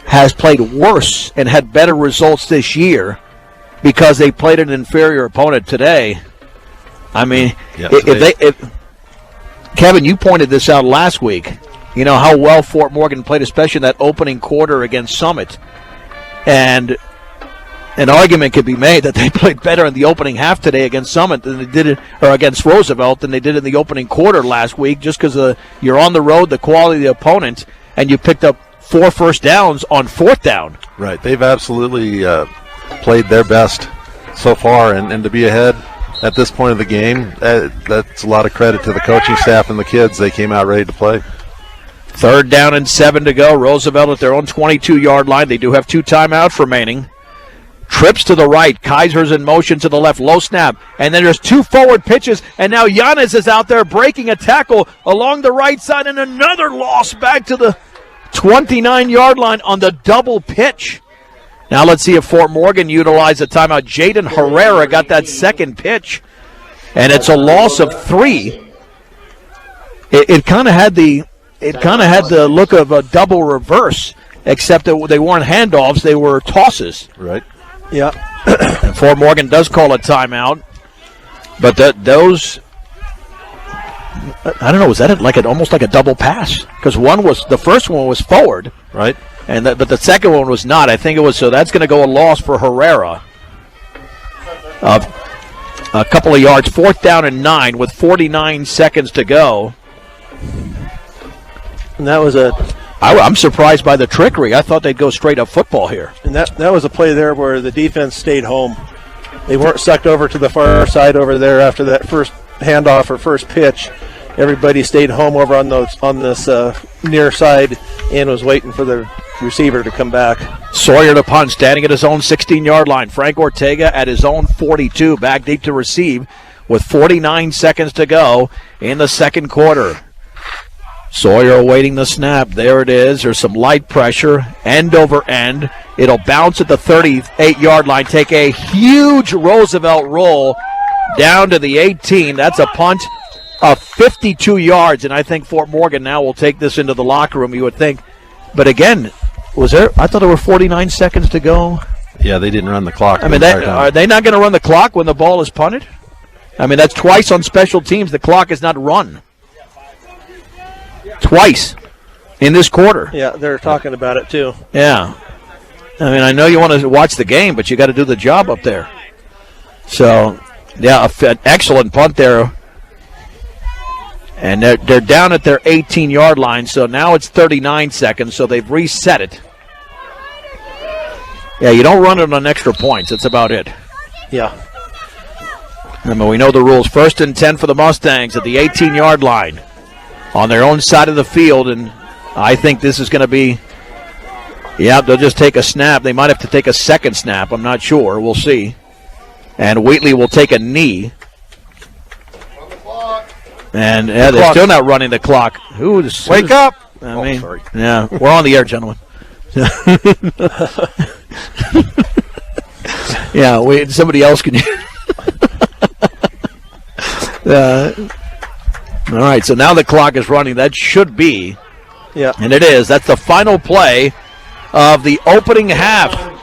has played worse and had better results this year because they played an inferior opponent today. I mean, if Kevin, you pointed this out last week. You know how well Fort Morgan played, especially in that opening quarter against Summit. And an argument could be made that they played better in the opening half today against Summit than they did or against Roosevelt than they did in the opening quarter last week, just because you're on the road, the quality of the opponent, and you picked up 4 first downs on fourth down. Right. They've absolutely played their best so far, and to be ahead at this point of the game, that's a lot of credit to the coaching staff and the kids. They came out ready to play. Third down and 7 to go. Roosevelt at their own 22-yard line. They do have 2 timeouts remaining. Trips to the right. Kaiser's in motion to the left. Low snap. And then there's 2 forward pitches. And now Yanez is out there breaking a tackle along the right side. And another loss back to the 29-yard line on the double pitch. Now let's see if Fort Morgan utilized the timeout. Jaden Herrera got that second pitch. And it's a loss of 3. It kind of had the look of a double reverse, except that they weren't handoffs, they were tosses. Right. Yeah. And Fort Morgan does call a timeout, but those I don't know, was that almost like a double pass? Because the first one was forward. Right. But the second one was not. I think it was, so that's going to go a loss for Herrera. A couple of yards, 4th down and 9 with 49 seconds to go. And that was I'm surprised by the trickery. I thought they'd go straight up football here. And that was a play there where the defense stayed home. They weren't sucked over to the far side over there after that first handoff or first pitch. Everybody stayed home over on this near side and was waiting for the receiver to come back. Sawyer to punt, standing at his own 16-yard line. Frank Ortega at his own 42, back deep to receive with 49 seconds to go in the second quarter. Sawyer awaiting the snap. There it is. There's some light pressure, end over end. It'll bounce at the 38-yard line, take a huge Roosevelt roll down to the 18. That's a punt of 52 yards, and I think Fort Morgan now will take this into the locker room, you would think. But again, I thought there were 49 seconds to go. Yeah, they didn't run the clock. I mean, are they not going to run the clock when the ball is punted? I mean, that's twice on special teams the clock is not run. Twice in this quarter. Yeah, they're talking about it too. Yeah. I mean, I know you want to watch the game, but you got to do the job up there. So, yeah, an excellent punt there. And they're down at their 18-yard line, so now it's 39 seconds, so they've reset it. Yeah, you don't run it on extra points. That's about it. Yeah. I mean, we know the rules. 1st and 10 for the Mustangs at the 18-yard line on their own side of the field, and I think this is going to be, yeah, they'll just take a snap. They might have to take a second snap. I'm not sure. We'll see. And Wheatley will take a knee. And yeah, they're still not running the clock. Wake up! I mean, sorry. Yeah, we're on the air, gentlemen. Yeah, somebody else can. All right, so now the clock is running. That should be, yeah, and it is. That's the final play of the opening half.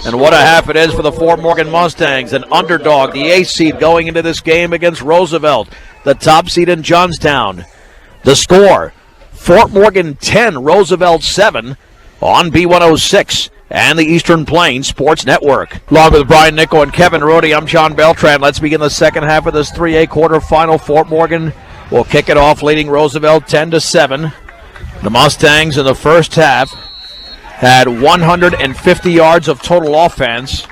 And what a half it is for the Fort Morgan Mustangs, an underdog, the 8th seed going into this game against Roosevelt, the top seed in Johnstown. The score, Fort Morgan 10, Roosevelt 7 on B106 and the Eastern Plains Sports Network. Along with Brian Nickel and Kevin Rohde, I'm John Beltran. Let's begin the second half of this 3A quarterfinal. Fort Morgan will kick it off, leading Roosevelt 10-7. The Mustangs in the first half had 150 yards of total offense,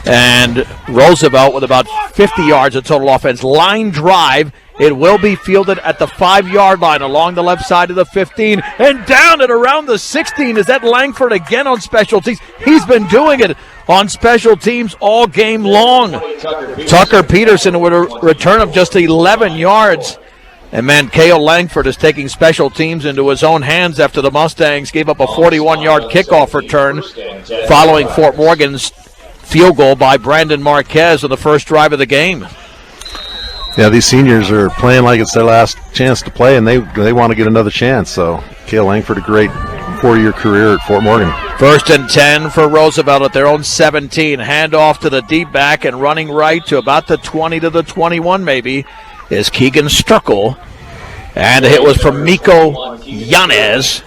and Roosevelt with about 50 yards of total offense. Line drive. It will be fielded at the 5-yard line along the left side of the 15 and down at around the 16. Is that Langford again on special teams? He's been doing it on special teams all game long. Tucker Peterson with a return of just 11 yards. And man, Cale Langford is taking special teams into his own hands after the Mustangs gave up a 41-yard kickoff return following Fort Morgan's field goal by Brandon Marquez on the first drive of the game. Yeah, these seniors are playing like it's their last chance to play, and they want to get another chance. So Cale Langford, a great 4-year career at Fort Morgan. 1st and 10 for Roosevelt at their own 17. Hand off to the deep back and running right to about the 20 to the 21 maybe is Keegan Struckle. And the hit was from Miko Yanez.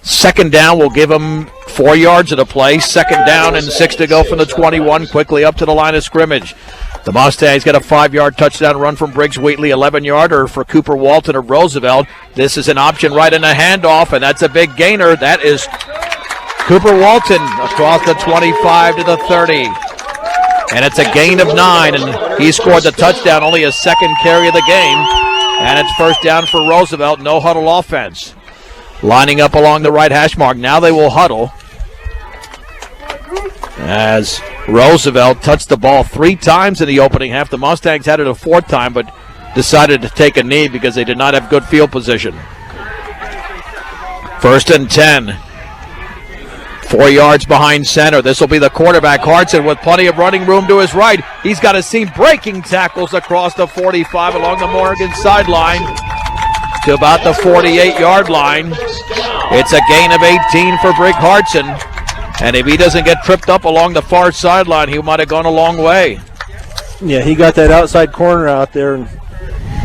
Second down will give him 4 yards of the play. Second down and 6 to go from the 21, quickly up to the line of scrimmage. The Mustangs got a 5-yard touchdown run from Briggs Wheatley, 11-yarder for Cooper Walton of Roosevelt. This is an option right in the handoff, and that's a big gainer. That is Cooper Walton across the 25 to the 30. And it's a gain of 9, and he scored the touchdown, only his second carry of the game. And it's first down for Roosevelt, no huddle offense. Lining up along the right hash mark. Now they will huddle as Roosevelt touched the ball 3 times in the opening half. The Mustangs had it a 4th time, but decided to take a knee because they did not have good field position. 1st and 10. 4 yards behind center. This will be the quarterback, Hartson, with plenty of running room to his right. He's got a seam breaking tackles across the 45 along the Morgan sideline to about the 48-yard line. It's a gain of 18 for Brig Hartson. And if he doesn't get tripped up along the far sideline, he might have gone a long way. Yeah, he got that outside corner out there, and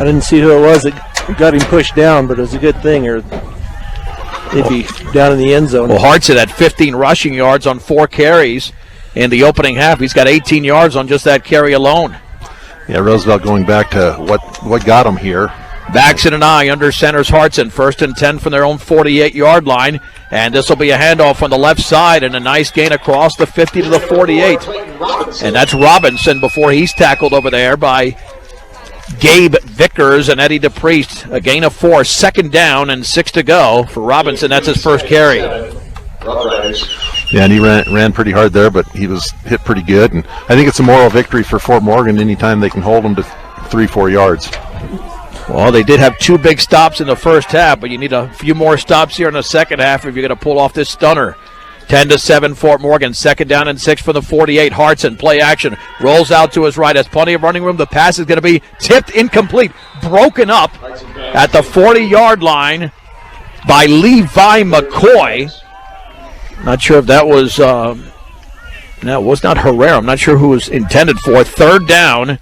I didn't see who it was that got him pushed down, but it was a good thing, or he'd be down in the end zone. Well, Hartson had 15 rushing yards on 4 carries in the opening half. He's got 18 yards on just that carry alone. Yeah, Roosevelt going back to what got him here. Baxton and I under center's Hartson. 1st and 10 from their own 48-yard line. And this will be a handoff on the left side and a nice gain across the 50 to the 48. And that's Robinson before he's tackled over there by Gabe Vickers and Eddie DePriest. A gain of 4, 2nd down and 6 to go for Robinson. That's his first carry. Yeah, and he ran pretty hard there, but he was hit pretty good. And I think it's a moral victory for Fort Morgan anytime they can hold him to 3-4 yards. Well, they did have 2 big stops in the first half, but you need a few more stops here in the second half if you're going to pull off this stunner. 10-7 Fort Morgan, 2nd down and 6 for the 48. Hartson, play action, rolls out to his right, has plenty of running room. The pass is going to be tipped incomplete, broken up at the 40-yard line by Levi McCoy. Not sure if that was, no, it was not Herrera. I'm not sure who was intended for. 3rd down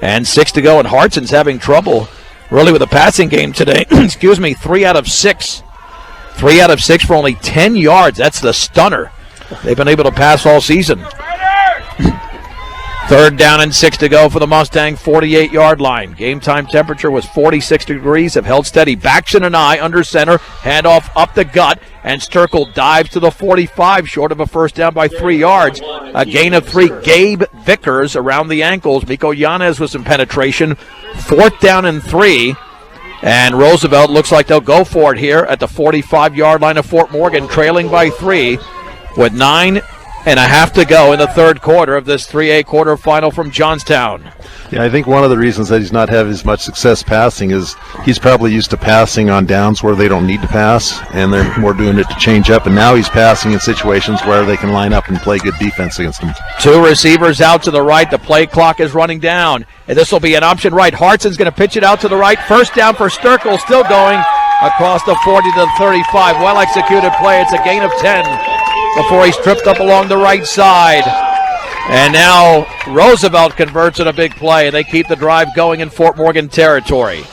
and 6 to go, and Hartson's having trouble really with the passing game today. Excuse me, 3 out of 6. 3 out of 6 for only 10 yards. That's the stunner. They've been able to pass all season. 3rd down and 6 to go for the Mustang 48-yard line. Game time temperature was 46 degrees. Have held steady. Baxton and I under center. Handoff up the gut. And Sturkle dives to the 45, short of a first down by 3 yards. A gain of 3. Gabe Vickers around the ankles. Miko Yanez with some penetration. 4th down and 3. And Roosevelt looks like they'll go for it here at the 45-yard line of Fort Morgan, trailing by 3 with 9.5 to go in the 3rd quarter of this 3A quarterfinal from Johnstown. Yeah, I think one of the reasons that he's not having as much success passing is he's probably used to passing on downs where they don't need to pass, and they're more doing it to change up, and now he's passing in situations where they can line up and play good defense against him. 2 receivers out to the right. The play clock is running down, and this will be an option right. Hartson's going to pitch it out to the right. First down for Sturkle, still going across the 40 to the 35. Well-executed play. It's a gain of 10 before he's tripped up along the right side. And now Roosevelt converts on a big play, and they keep the drive going in Fort Morgan territory.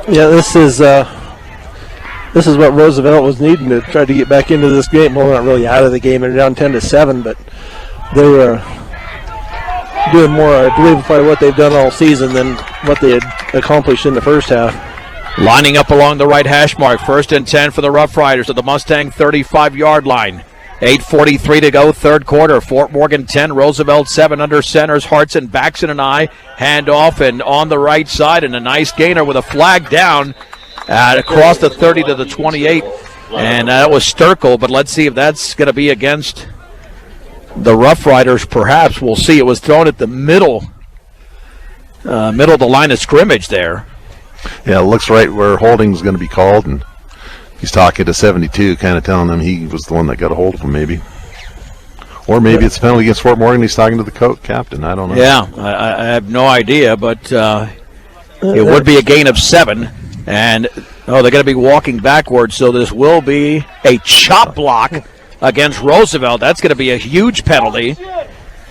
Yeah, this is what Roosevelt was needing to try to get back into this game. Well, not really out of the game. They're down 10-7, but they were doing more, I believe, by what they've done all season than what they had accomplished in the first half. Lining up along the right hash mark. 1st and 10 for the Rough Riders at the Mustang 35-yard line. 8:43 to go, 3rd quarter. Fort Morgan 10, Roosevelt 7 under centers. Hartson, Baxton, and I hand off and on the right side, and a nice gainer with a flag down across the 30 to the 28. And that was Sturkle, but let's see if that's going to be against the Rough Riders. Perhaps we'll see. It was thrown at the middle of the line of scrimmage there. Yeah, it looks right where holding's going to be called, and he's talking to 72, kind of telling them he was the one that got a hold of him, maybe. Or maybe it's a penalty against Fort Morgan. He's talking to the captain. I don't know. Yeah, I have no idea, but it would be a gain of 7. And, they're going to be walking backwards, so this will be a chop block against Roosevelt. That's going to be a huge penalty.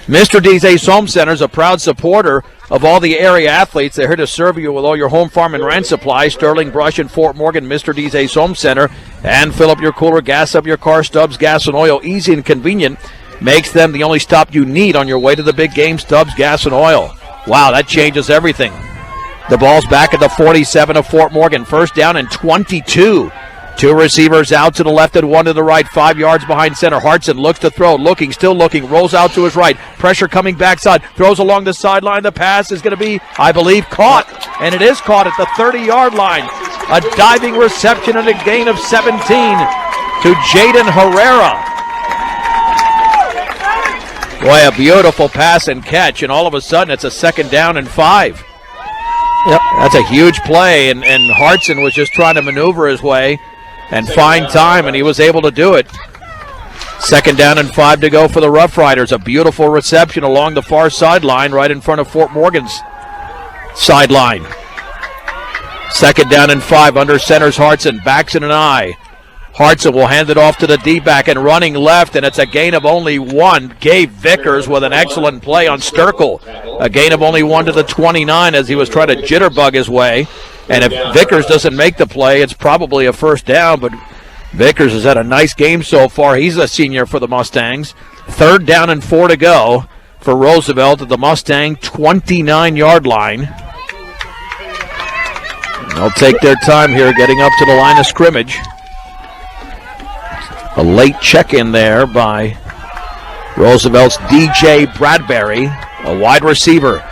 Mr. D's Home Center is a proud supporter of all the area athletes. They're here to serve you with all your home, farm, and ranch supplies. Sterling Brush in Fort Morgan, Mr. D's Home Center. And fill up your cooler, gas up your car. Stubbs Gas and Oil, easy and convenient. Makes them the only stop you need on your way to the big game. Stubbs Gas and Oil. Wow, that changes everything. The ball's back at the 47 of Fort Morgan. 1st down and 22. 2 receivers out to the left and 1 to the right. 5 yards behind center. Hartson looks to throw. Still looking. Rolls out to his right. Pressure coming backside. Throws along the sideline. The pass is going to be, I believe, caught. And it is caught at the 30-yard line. A diving reception and a gain of 17 to Jaden Herrera. Boy, a beautiful pass and catch. And all of a sudden, it's a 2nd down and 5. Yep, that's a huge play. And Hartson was just trying to maneuver his way and find time, and he was able to do it. 2nd down and 5 to go for the Rough Riders. A beautiful reception along the far sideline right in front of Fort Morgan's sideline. 2nd down and 5 under centers Hartson, Baxton and I. Hartson will hand it off to the D-back and running left, and it's a gain of only 1. Gabe Vickers with an excellent play on Sturkle. A gain of only 1 to the 29 as he was trying to jitterbug his way. And if Vickers doesn't make the play, it's probably a first down, but Vickers has had a nice game so far. He's a senior for the Mustangs. 3rd down and 4 to go for Roosevelt at the Mustang 29-yard line. They'll take their time here getting up to the line of scrimmage. A late check-in there by Roosevelt's DJ Bradbury, a wide receiver.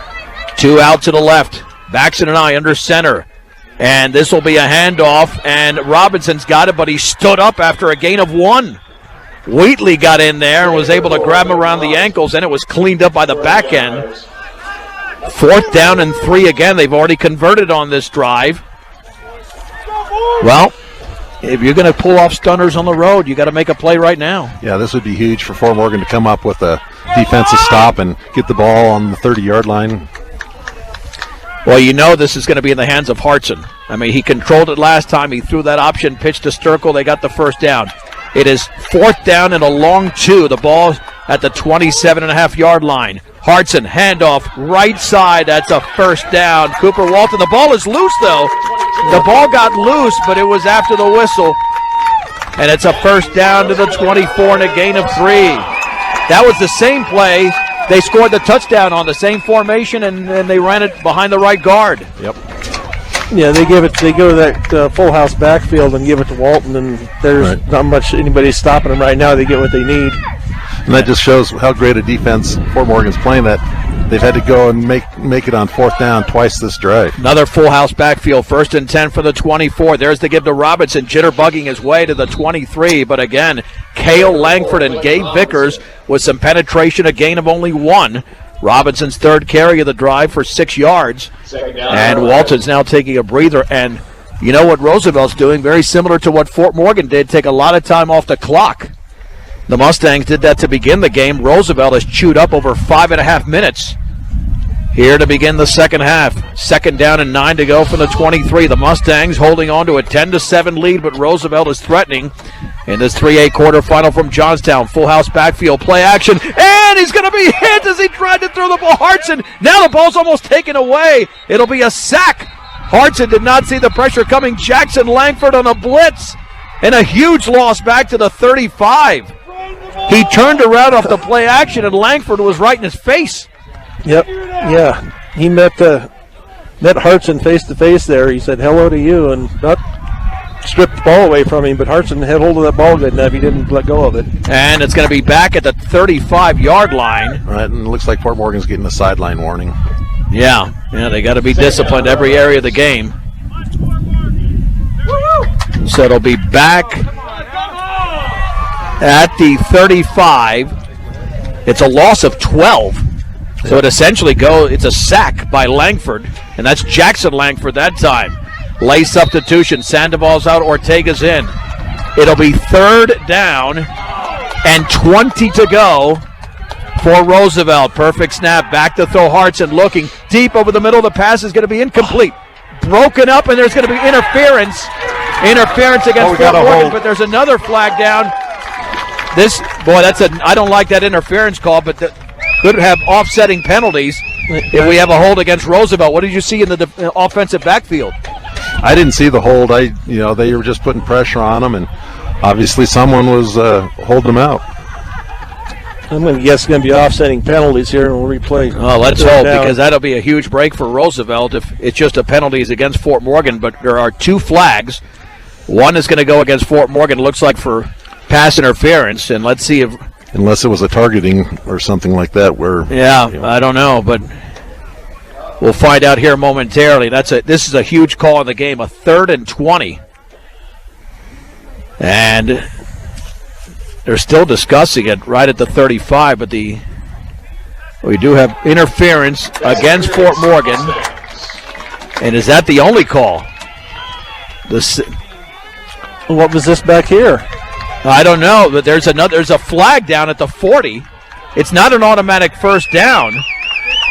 2 out to the left. Baxton and I under center. And this will be a handoff, and Robinson's got it, but he stood up after a gain of 1. Wheatley got in there and was able to grab him around the ankles, and it was cleaned up by the back end. 4th down and 3 again. They've already converted on this drive. Well, if you're going to pull off stunners on the road, you got to make a play right now. Yeah, this would be huge for Fort Morgan to come up with a defensive stop and get the ball on the 30-yard line. Well, you know this is going to be in the hands of Hartson. I mean, he controlled it last time. He threw that option pitch to Sturkle. They got the first down. It is 4th down and a long 2. The ball at the 27.5-yard line. Hartson, handoff, right side. That's a first down. Cooper Walton. The ball is loose, though. The ball got loose, but it was after the whistle. And it's a first down to the 24 and a gain of 3. That was the same play. They scored the touchdown on the same formation, and they ran it behind the right guard. Yep. Yeah, they go to that full house backfield and give it to Walton, and there's not much anybody stopping them right now. They get what they need. And that just shows how great a defense Fort Morgan's playing, that they've had to go and make it on 4th down twice this drive. Another full house backfield, 1st and 10 for the 24. There's the give to Robinson, jitterbugging his way to the 23. But again, Cale Langford and Gabe Vickers with some penetration, a gain of only 1. Robinson's 3rd carry of the drive for 6 yards. And Walton's now taking a breather. And you know what Roosevelt's doing? Very similar to what Fort Morgan did, take a lot of time off the clock. The Mustangs did that to begin the game. Roosevelt has chewed up over 5.5 minutes here to begin the second half. 2nd down and 9 to go from the 23. The Mustangs holding on to a 10-7 lead, but Roosevelt is threatening in this 3A quarterfinal from Johnstown. Full house backfield, play action, and he's going to be hit as he tried to throw the ball. Hartson, now the ball's almost taken away. It'll be a sack. Hartson did not see the pressure coming. Jackson Langford on a blitz, and a huge loss back to the 35. He turned around off the play action, and Langford was right in his face. Yep, yeah. He met Hartson face-to-face there. He said hello to you and not stripped the ball away from him, but Hartson had hold of that ball good enough. He didn't let go of it. And it's going to be back at the 35-yard line. Right, and it looks like Fort Morgan's getting a sideline warning. Yeah, they got to be disciplined every area of the game. So it'll be back at the 35. It's a loss of 12. So it essentially it's a sack by Langford, and that's Jackson Langford that time. Lay substitution, Sandoval's out, Ortega's in. It'll be 3rd down and 20 to go for Roosevelt. Perfect snap, back to throw. Hartson looking deep over the middle. The pass is going to be incomplete. Broken up, and there's going to be interference. Interference against Fort Morgan, but there's another flag down. I don't like that interference call, but could have offsetting penalties if we have a hold against Roosevelt. What did you see in the offensive backfield? I didn't see the hold. They were just putting pressure on them, and obviously someone was holding them out. I'm going to guess it's going to be offsetting penalties here, and we'll replay. Well, let's hope, because that'll be a huge break for Roosevelt if it's just a penalties against Fort Morgan. But there are 2 flags. One is going to go against Fort Morgan, looks like for pass interference, and let's see if... Unless it was a targeting or something like that where... Yeah, I don't know, but we'll find out here momentarily. This is a huge call in the game, a 3rd and 20. And they're still discussing it right at the 35, but we do have interference against Fort Morgan. And is that the only call? What was this back here? I don't know, but there's a flag down at the 40. It's not an automatic first down,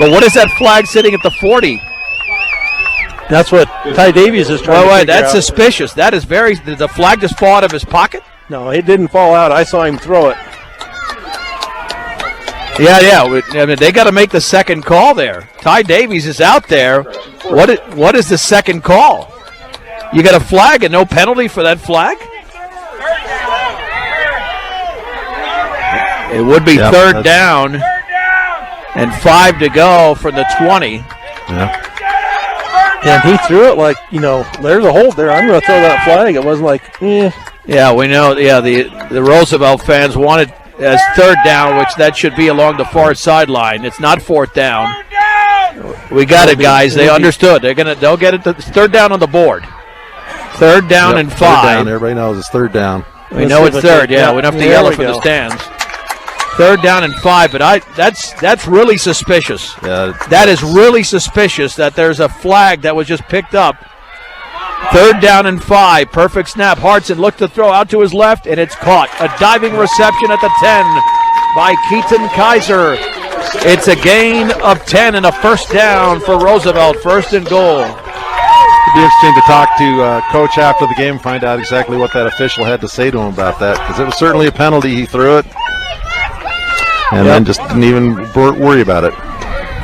but what is that flag sitting at the 40? That's what Ty Davies is trying to figure that's out. suspicious. That is very. Did the flag just fall out of his pocket? No, it didn't fall out. I saw him throw it. Yeah. I mean, they got to make the second call there. Ty Davies is out there. What is the second call? You got a flag and no penalty for that flag? It would be third down and 5 to go from the 20. Yeah. And he threw it like, there's a hold there. I'm going to throw that flag. It wasn't like, Yeah, we know. Yeah, the Roosevelt fans wanted as third down, which that should be along the far sideline. It's not fourth down. We got it, guys. They understood. They'll get it. It's third down on the board. Third down and 5. Third down. Everybody knows it's third down. We know it's third. Yeah, we don't have to yell it from the stands. Third down and 5, but that's really suspicious. Yeah, that is really suspicious that there's a flag that was just picked up. Third down and 5, perfect snap. Hartson looked to throw out to his left, and it's caught. A diving reception at the 10 by Keaton Kaiser. It's a gain of 10 and a first down for Roosevelt, first and goal. It'd be interesting to talk to Coach after the game and find out exactly what that official had to say to him about that, because it was certainly a penalty. He threw it. And then just didn't even worry about it.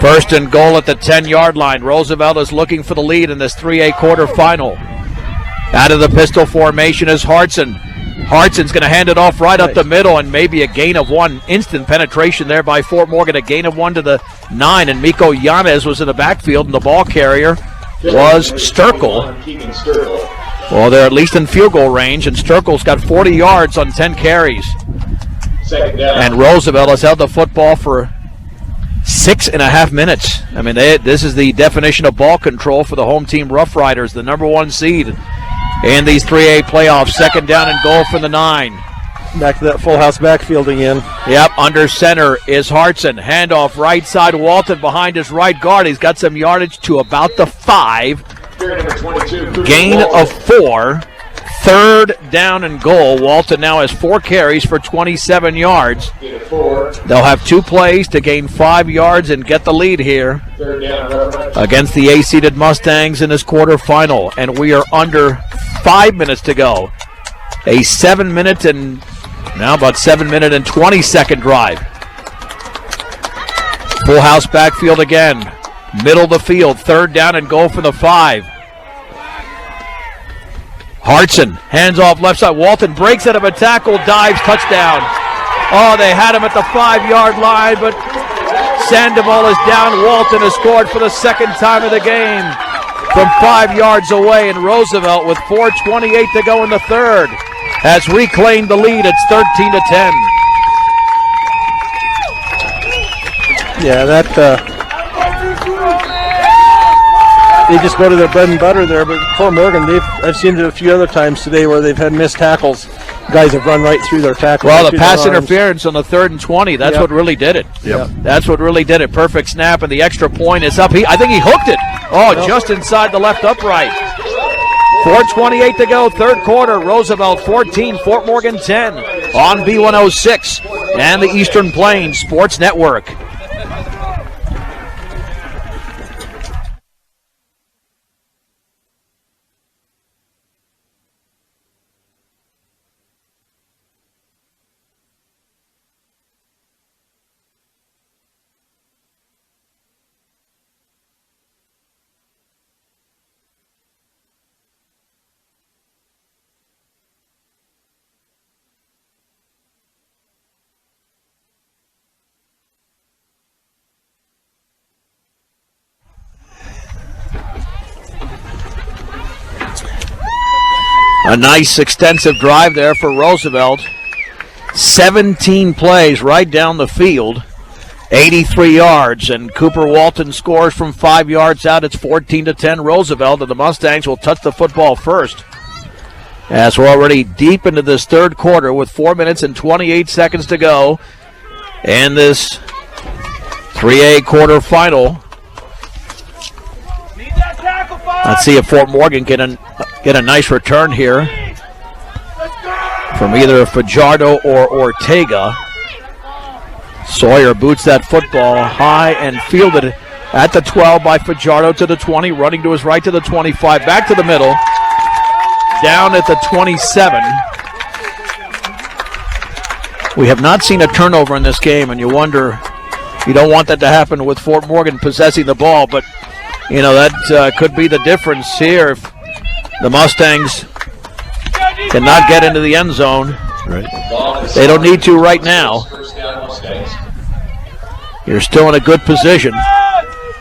First and goal at the 10-yard line. Roosevelt is looking for the lead in this 3A quarterfinal. Out of the pistol formation is Hartson. Hartson's going to hand it off right up the middle, and maybe a gain of 1. Instant penetration there by Fort Morgan. A gain of 1 to the 9, and Miko Yanez was in the backfield, and the ball carrier was Sturkle. Well, they're at least in field goal range, and Sturkle's got 40 yards on 10 carries. And Roosevelt has held the football for 6.5 minutes. I mean, this is the definition of ball control for the home team Rough Riders, the number 1 seed in these 3A playoffs. Second down and goal for the 9. Back to that full house backfield again. Yep, under center is Hartson. Handoff right side, Walton behind his right guard. He's got some yardage to about the 5. Gain of 4. Third down and goal. Walton now has 4 carries for 27 yards. They'll have 2 plays to gain 5 yards and get the lead here against the A-seeded Mustangs in this quarterfinal. And we are under 5 minutes to go. A 7-minute and now about 7-minute and 20-second drive. Full house backfield again. Middle of the field. Third down and goal for the 5. Hartson hands off left side. Walton breaks out of a tackle, dives, touchdown. Oh, they had him at the 5-yard line, but Sandoval is down. Walton has scored for the second time of the game from 5 yards away, and Roosevelt, with 4:28 to go in the third, has reclaimed the lead. It's 13 to 10. Yeah, they just go to their bread and butter there. But Fort Morgan, I've seen it a few other times today where they've had missed tackles. Guys have run right through their tackle. Well, the pass interference on the 3rd and 20, that's what really did it. Yep. That's what really did it. Perfect snap, and the extra point is up. I think he hooked it. Oh, just inside the left upright. 4:28 to go, third quarter. Roosevelt 14, Fort Morgan 10 on B106 and the Eastern Plains Sports Network. A nice extensive drive there for Roosevelt. 17 plays right down the field. 83 yards, and Cooper Walton scores from 5 yards out. It's 14 to 10 Roosevelt, and the Mustangs will touch the football first. As we're already deep into this third quarter with 4 minutes and 28 seconds to go in this 3A quarterfinal. Let's see if Fort Morgan can get a nice return here from either Fajardo or Ortega. Sawyer boots that football high and fielded At the 12 by Fajardo to the 20, running to his right to the 25, back to the middle, down at the 27. We have not seen a turnover in this game, and you wonder, you don't want that to happen with Fort Morgan possessing the ball, but that could be the difference here if the Mustangs cannot get into the end zone. Right. They don't need to right now. You're still in a good position.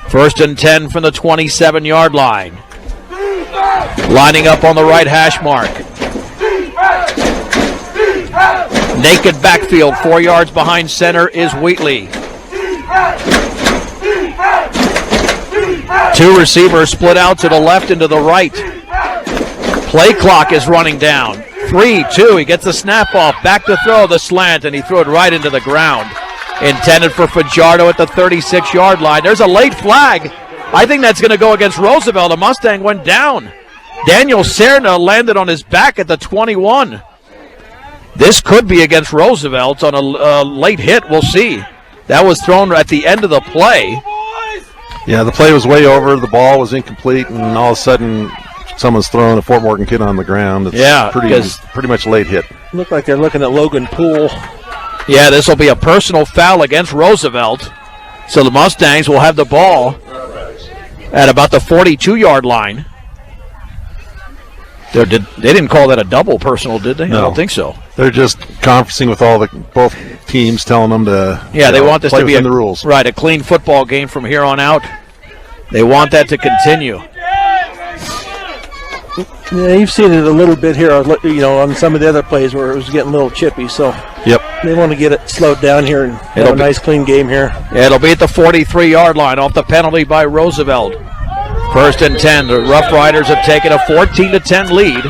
1st and 10 from the 27-yard line. Lining up on the right hash mark. Naked backfield, 4 yards behind center is Wheatley. 2 receivers split out to the left and to the right. Play clock is running down. 3-2, he gets the snap off, back to throw the slant, and he threw it right into the ground. Intended for Fajardo at the 36-yard line. There's a late flag. I think that's going to go against Roosevelt. A Mustang went down. Daniel Serna landed on his back at the 21. This could be against Roosevelt on a late hit. We'll see. That was thrown at the end of the play. Yeah, the play was way over. The ball was incomplete, and all of a sudden someone's throwing a Fort Morgan kid on the ground. It's pretty much a late hit. Looked like they're looking at Logan Poole. Yeah, this will be a personal foul against Roosevelt. So the Mustangs will have the ball at about the 42-yard line. They didn't call that a double personal, did they? No. I don't think so. They're just conferencing with both teams, telling them to they want this play to be within the rules. Right, a clean football game from here on out. They want that to continue. Yeah, you've seen it a little bit here, on some of the other plays where it was getting a little chippy. So they want to get it slowed down here and have a nice clean game here. Yeah, it'll be at the 43-yard line off the penalty by Roosevelt. 1st and 10. The Rough Riders have taken a 14-10 lead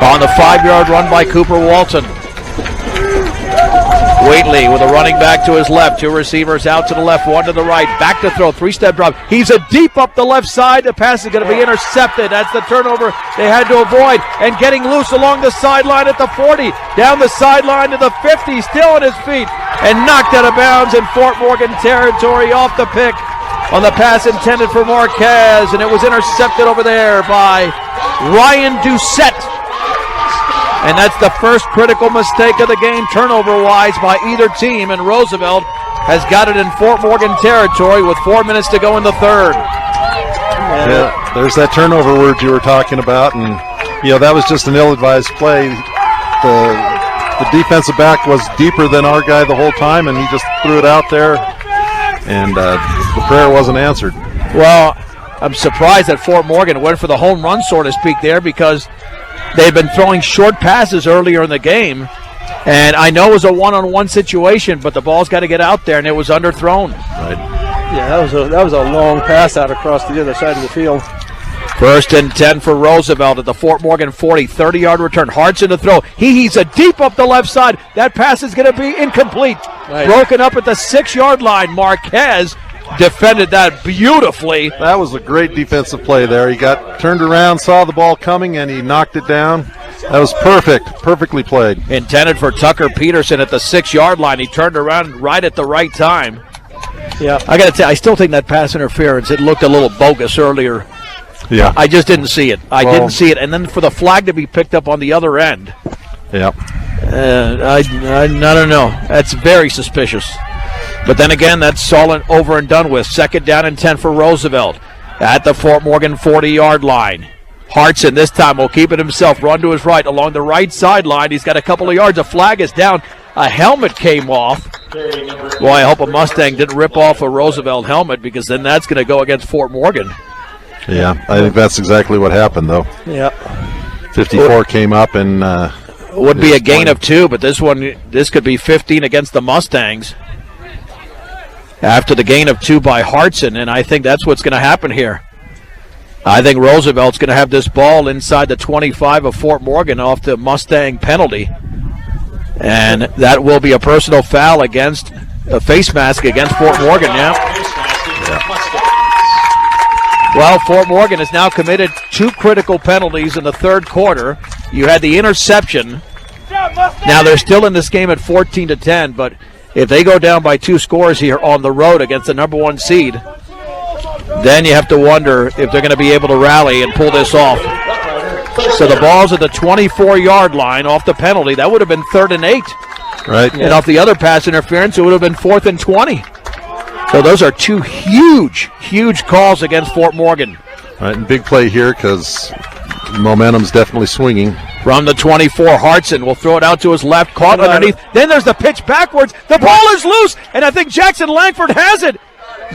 on the 5-yard run by Cooper Walton. Waitley with a running back to his left. 2 receivers out to the left, 1 to the right. Back to throw, 3-step drop. He's a deep up the left side. The pass is going to be intercepted. That's the turnover they had to avoid. And getting loose along the sideline at the 40. Down the sideline to the 50. Still on his feet. And knocked out of bounds in Fort Morgan territory off the pick on the pass intended for Marquez. And it was intercepted over there by Ryan Doucette. And that's the first critical mistake of the game, turnover-wise, by either team. And Roosevelt has got it in Fort Morgan territory with 4 minutes to go in the third. Yeah, there's that turnover word you were talking about. And, that was just an ill-advised play. The defensive back was deeper than our guy the whole time, and he just threw it out there. And the prayer wasn't answered. Well, I'm surprised that Fort Morgan went for the home run, so to speak, there, because they've been throwing short passes earlier in the game, and I know it was a one-on-one situation, but the ball's got to get out there, and it was underthrown. Right. Yeah, that was a long pass out across the other side of the field. 1st and 10 for Roosevelt at the Fort Morgan 40, 30-yard return. Hartson to throw. He's a deep up the left side. That pass is going to be incomplete. Right. Broken up at the 6-yard line. Marquez defended that beautifully. That was a great defensive play there. He got turned around, saw the ball coming, and he knocked it down. That was perfectly played. Intended for Tucker Peterson at the 6-yard line. He turned around right at the right time. Yeah, I got to tell you, I still think that pass interference, it looked a little bogus earlier. Yeah. I just didn't see it. I didn't see it. And then for the flag to be picked up on the other end. Yep. I don't know. That's very suspicious. But then again, that's all over and done with. 2nd down and 10 for Roosevelt at the Fort Morgan 40-yard line. Hartson this time will keep it himself. Run to his right along the right sideline. He's got a couple of yards. A flag is down. A helmet came off. Boy, I hope a Mustang didn't rip off a Roosevelt helmet, because then that's going to go against Fort Morgan. Yeah, I think that's exactly what happened, though. Yeah. 54 came up and would be a gain of 2, but this could be 15 against the Mustangs after the gain of 2 by Hartson, and I think that's what's going to happen here. I think Roosevelt's going to have this ball inside the 25 of Fort Morgan off the Mustang penalty, and that will be a personal foul against a face mask against Fort Morgan. Yeah. Well, Fort Morgan has now committed 2 critical penalties in the third quarter. You had the interception. Now they're still in this game at 14-10, but if they go down by 2 scores here on the road against the number 1 seed, then you have to wonder if they're going to be able to rally and pull this off. So the ball's at the 24-yard line off the penalty. That would have been 3rd and 8. Right. And off the other pass interference, it would have been 4th and 20. So those are two huge, huge calls against Fort Morgan. Right, and big play here because momentum's definitely swinging. From the 24, Hartson will throw it out to his left, caught underneath. Then there's the pitch backwards. The ball is loose, and I think Jackson Langford has it.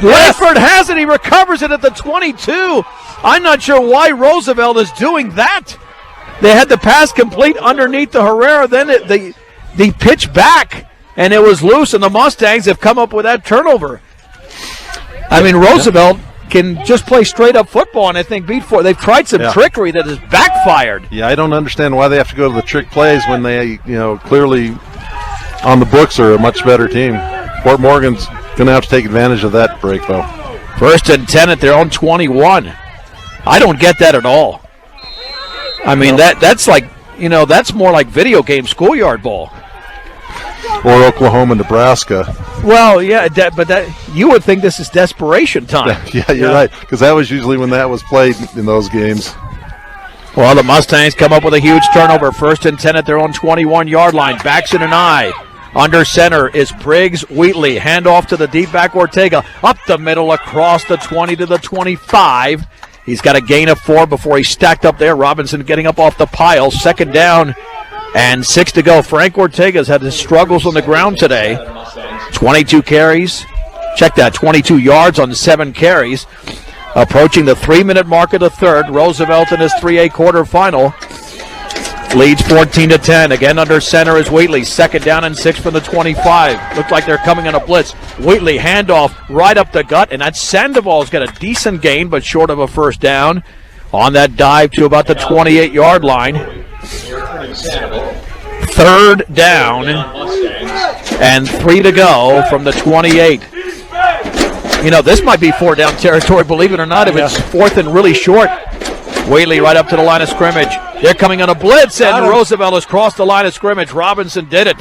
Langford has it. He recovers it at the 22. I'm not sure why Roosevelt is doing that. They had the pass complete underneath the Herrera. Then the pitch back, and it was loose, and the Mustangs have come up with that turnover. I mean, Roosevelt can just play straight-up football, and I think beat Fort. They've tried some trickery that has backfired. Yeah, I don't understand why they have to go to the trick plays when they, clearly on the books are a much better team. Fort Morgan's going to have to take advantage of that break, though. 1st and 10 at their own 21. I don't get that at all. I mean, that's like, that's more like video game schoolyard ball. Or Oklahoma, Nebraska. Well, yeah, but you would think this is desperation time. Yeah, you're right, because that was usually when that was played in those games. Well, the Mustangs come up with a huge turnover. 1st and 10 at their own 21-yard line. Baxton and I. Under center is Briggs Wheatley. Hand off to the deep back Ortega. Up the middle across the 20 to the 25. He's got a gain of 4 before he's stacked up there. Robinson getting up off the pile. 2nd down and 6 to go. Frank Ortega's had his struggles on the ground today. 22 carries. Check that, 22 yards on 7 carries. Approaching the 3-minute mark of the third. Roosevelt in his 3A quarterfinal leads 14-10. Again under center is Wheatley. 2nd down and 6 from the 25. Looks like they're coming on a blitz. Wheatley handoff right up the gut, and that Sandoval's got a decent gain, but short of a 1st down on that dive to about the 28-yard line. 3rd down and 3 to go from the 28. This might be 4-down territory, believe it or not, if it's 4th and really short. Wheatley right up to the line of scrimmage. They're coming on a blitz, and Roosevelt has crossed the line of scrimmage. Robinson did it.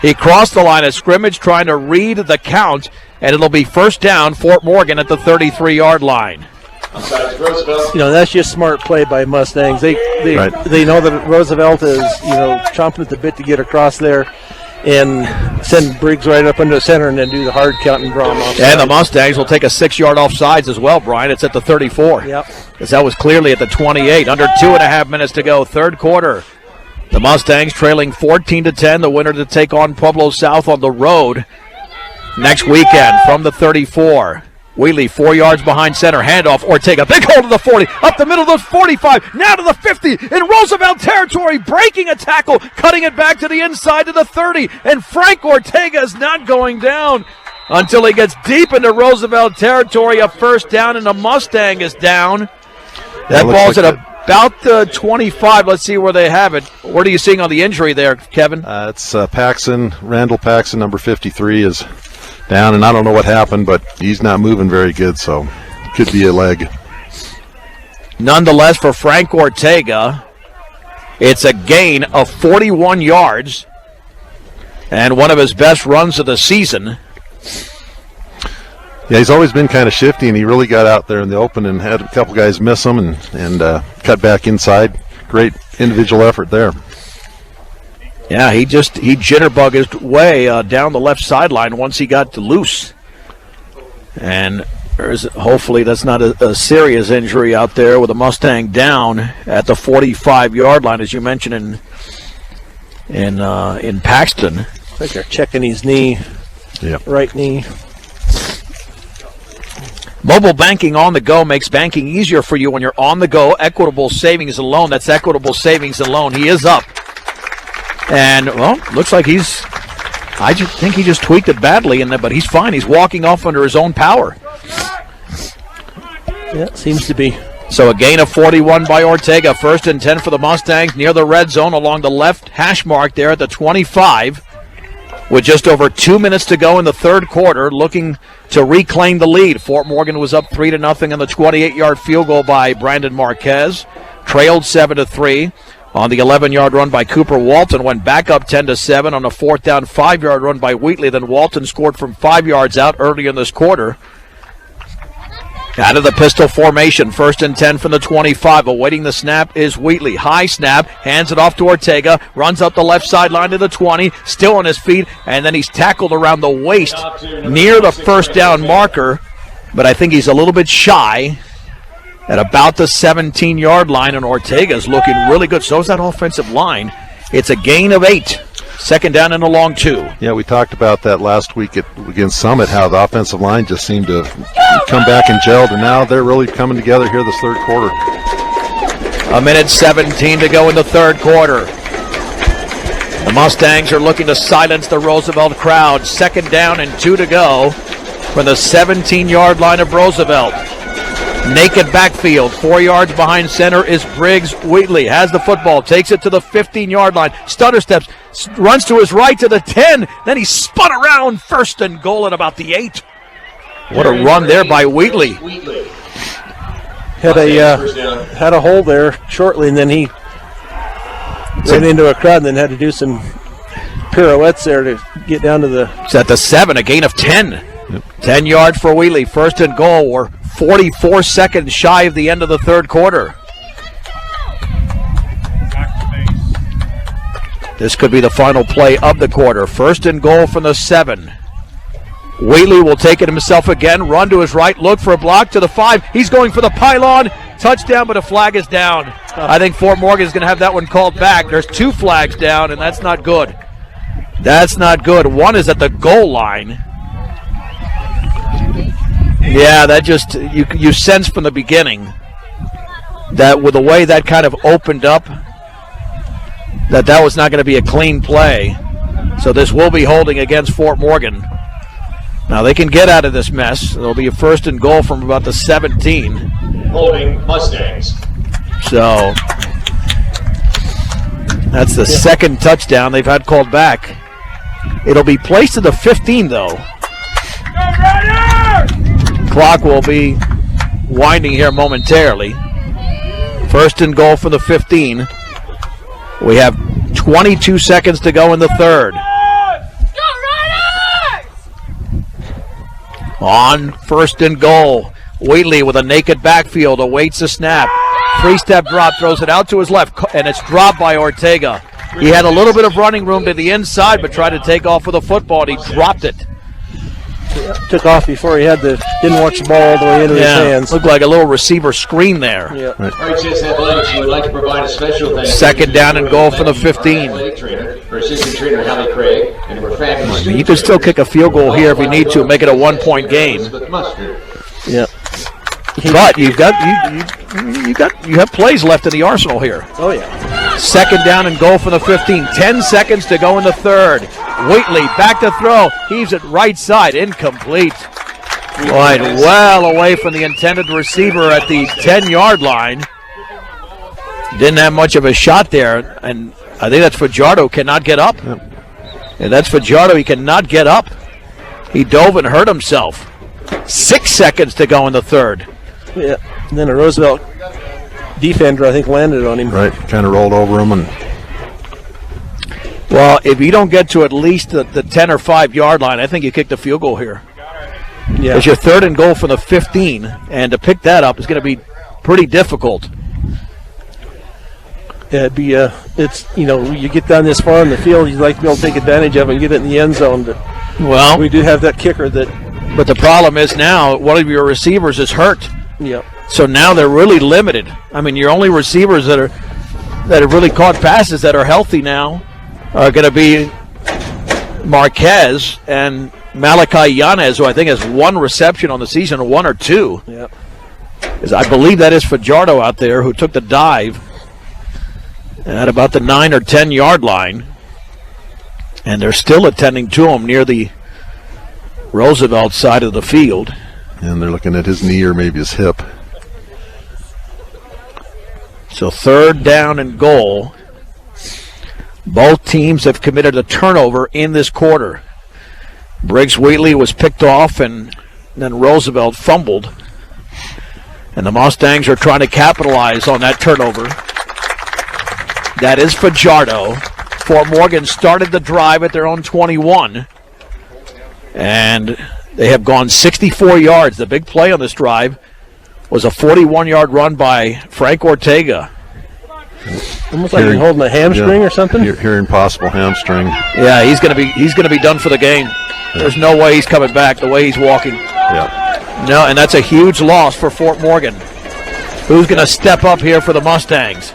He crossed the line of scrimmage trying to read the count, and it'll be 1st down, Fort Morgan at the 33-yard line. That's just smart play by Mustangs. They know that Roosevelt is, chomping at the bit to get across there and send Briggs right up into the center and then do the hard count and draw him off. And the Mustangs will take a 6-yard offsides as well, Brian. It's at the 34. Yep. Because that was clearly at the 28. Under 2.5 minutes to go, 3rd quarter. The Mustangs trailing 14-10. The winner to take on Pueblo South on the road next weekend from the 34. Wheatley 4 yards behind center. Handoff. Ortega. Big hold of the 40. Up the middle of the 45. Now to the 50. In Roosevelt territory. Breaking a tackle. Cutting it back to the inside to the 30. And Frank Ortega is not going down until he gets deep into Roosevelt territory. A 1st down, and the Mustang is down. That ball's at about the 25. Let's see where they have it. What are you seeing on the injury there, Kevin? It's Paxson. Randall Paxson, number 53, is down, and I don't know what happened, but he's not moving very good, so could be a leg. Nonetheless, for Frank Ortega, it's a gain of 41 yards and one of his best runs of the season. Yeah, he's always been kind of shifty, and he really got out there in the open and had a couple guys miss him and cut back inside. Great individual effort there. Yeah, he jitterbugged his way down the left sideline once he got loose. And hopefully that's not a serious injury out there with a Mustang down at the 45-yard line, as you mentioned in Paxton. I think they're checking his knee, right knee. Mobile banking on the go makes banking easier for you when you're on the go. Equitable Savings and Loan. That's Equitable Savings and Loan. He is up. And, looks like I just think he just tweaked it badly, but he's fine. He's walking off under his own power. Yeah, seems to be. So a gain of 41 by Ortega. 1st and 10 for the Mustangs near the red zone along the left hash mark there at the 25. With just over 2 minutes to go in the 3rd quarter, looking to reclaim the lead. Fort Morgan was up 3-0 on the 28-yard field goal by Brandon Marquez. Trailed 7-3. On the 11-yard run by Cooper Walton, went back up 10-7 on a 4th down 5-yard run by Wheatley. Then Walton scored from 5 yards out early in this quarter. Out of the pistol formation, 1st and 10 from the 25. Awaiting the snap is Wheatley. High snap, hands it off to Ortega, runs up the left sideline to the 20, still on his feet, and then he's tackled around the waist near the first down marker, but I think he's a little bit shy at about the 17-yard line, and Ortega's looking really good. So is that offensive line. It's a gain of 8. 2nd down and a long 2. Yeah, we talked about that last week against Summit, how the offensive line just seemed to come back and gelled, and now they're really coming together here this third quarter. 1:17 to go in the third quarter. The Mustangs are looking to silence the Roosevelt crowd. 2nd down and 2 to go from the 17-yard line of Roosevelt. Naked backfield, 4 yards behind center is Briggs. Wheatley has the football, takes it to the 15-yard line, stutter steps, runs to his right to the 10, then he spun around, 1st and goal at about the 8. What a run there by Wheatley. Had a hole there shortly, and then he ran into a crowd and then had to do some pirouettes there to get down to the... It's at the 7, a gain of 10. 10 yards for Wheatley, 1st and goal. We're 44 seconds shy of the end of the third quarter. This could be the final play of the quarter. 1st and goal from the 7. Wheatley will take it himself again, run to his right, look for a block to the 5. He's going for the pylon. Touchdown, but a flag is down. I think Fort Morgan is going to have that one called back. There's 2 flags down, and that's not good. That's not good. One is at the goal line. Yeah, that just, you sense from the beginning that with the way that kind of opened up, that was not going to be a clean play. So this will be holding against Fort Morgan. Now they can get out of this mess. It'll be a 1st and goal from about the 17. Holding Mustangs. So that's the 2nd touchdown they've had called back. It'll be placed to the 15, though. Clock will be winding here momentarily. 1st and goal for the 15. We have 22 seconds to go in the third. On 1st and goal, Wheatley with a naked backfield awaits the snap. 3-step drop, throws it out to his left, and it's dropped by Ortega. He had a little bit of running room to the inside, but tried to take off with the football, and he dropped it. Took off before he didn't watch the ball all the way into his hands. Looked like a little receiver screen there. Yeah. Right. RHS Athletics would like to provide a special thanks. 2nd down and goal for the 15. Our assistant trainer, Hallie Craig, and we're fabulous. You can still kick a field goal here if you need to, make it a 1-point game. Yeah. But you have plays left in the arsenal here. Oh yeah. 2nd down and goal for the 15. 10 seconds to go in the third. Wheatley back to throw. Heaves it right side. Incomplete. Right, well away from the intended receiver at the 10-yard line. Didn't have much of a shot there, and I think that's Fajardo cannot get up. And that's Fajardo. He cannot get up. He dove and hurt himself. 6 seconds to go in the third. Yeah. And then a Roosevelt defender, I think, landed on him. Right, kind of rolled over him. Well, if you don't get to at least the 10 or 5-yard line, I think you kick the field goal here. Yeah. It's your 3rd and goal from the 15, and to pick that up is going to be pretty difficult. Yeah, it'd be you get down this far in the field, you'd like to be able to take advantage of it and get it in the end zone. But well, we do have that kicker that. But the problem is now one of your receivers is hurt. Yeah. So now they're really limited. I mean, your only receivers that have really caught passes that are healthy now are going to be Marquez and Malachi Yanez, who I think has 1 reception on the season, 1 or 2. Yeah. I believe that is Fajardo out there who took the dive at about the 9 or 10-yard line. And they're still attending to him near the Roosevelt side of the field. And they're looking at his knee or maybe his hip. So 3rd down and goal. Both teams have committed a turnover in this quarter. Briggs Wheatley was picked off, and then Roosevelt fumbled. And the Mustangs are trying to capitalize on that turnover. That is Fajardo. Fort Morgan started the drive at their own 21. And they have gone 64 yards. The big play on this drive was a 41-yard run by Frank Ortega. Almost like he's holding a hamstring or something. Hearing possible hamstring. Yeah, he's gonna be done for the game. There's no way he's coming back the way he's walking. Yeah. No, and that's a huge loss for Fort Morgan. Who's gonna step up here for the Mustangs?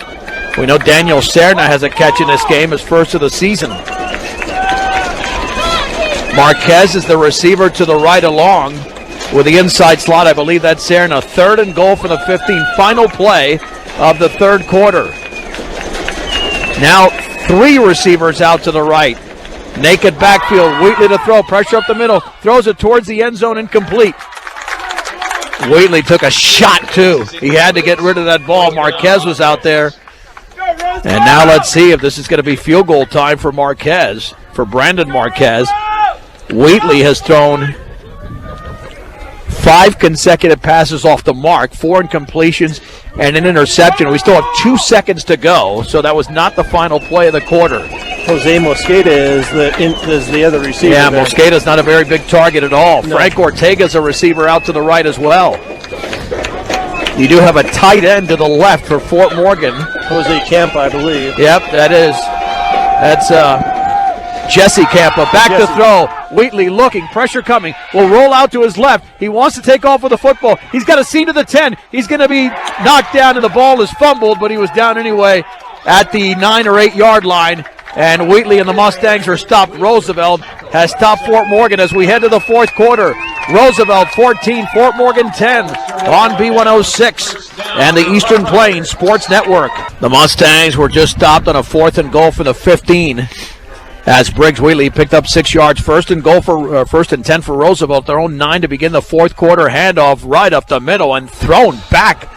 We know Daniel Serna has a catch in this game, his first of the season. Marquez is the receiver to the right along with the inside slot. I believe that's Serna. 3rd and goal for the 15. Final play of the third quarter. Now 3 receivers out to the right. Naked backfield. Wheatley to throw. Pressure up the middle. Throws it towards the end zone. Incomplete. Wheatley took a shot too. He had to get rid of that ball. Marquez was out there. And now let's see if this is going to be field goal time for Marquez, for Brandon Marquez. Wheatley has thrown 5 consecutive passes off the mark, 4 incompletions, and an interception. We still have 2 seconds to go, so that was not the final play of the quarter. Jose Mosqueda is the other receiver. Yeah, there. Mosqueda's not a very big target at all. No. Frank Ortega's a receiver out to the right as well. You do have a tight end to the left for Fort Morgan. Jose Campa, I believe. Yep, that's Jesse Campa. Back to throw. Wheatley looking, pressure coming. Will roll out to his left. He wants to take off with the football. He's got a seam to the 10. He's going to be knocked down and the ball is fumbled, but he was down anyway at the 9 or 8 yard line. And Wheatley and the Mustangs are stopped. Roosevelt has stopped Fort Morgan as we head to the fourth quarter. Roosevelt 14, Fort Morgan 10 on B106 and the Eastern Plains Sports Network. The Mustangs were just stopped on a 4th and goal for the 15 as Briggs Wheatley picked up 6 yards. 1st and 10 for Roosevelt. Their own 9 to begin the fourth quarter. Handoff right up the middle and thrown back.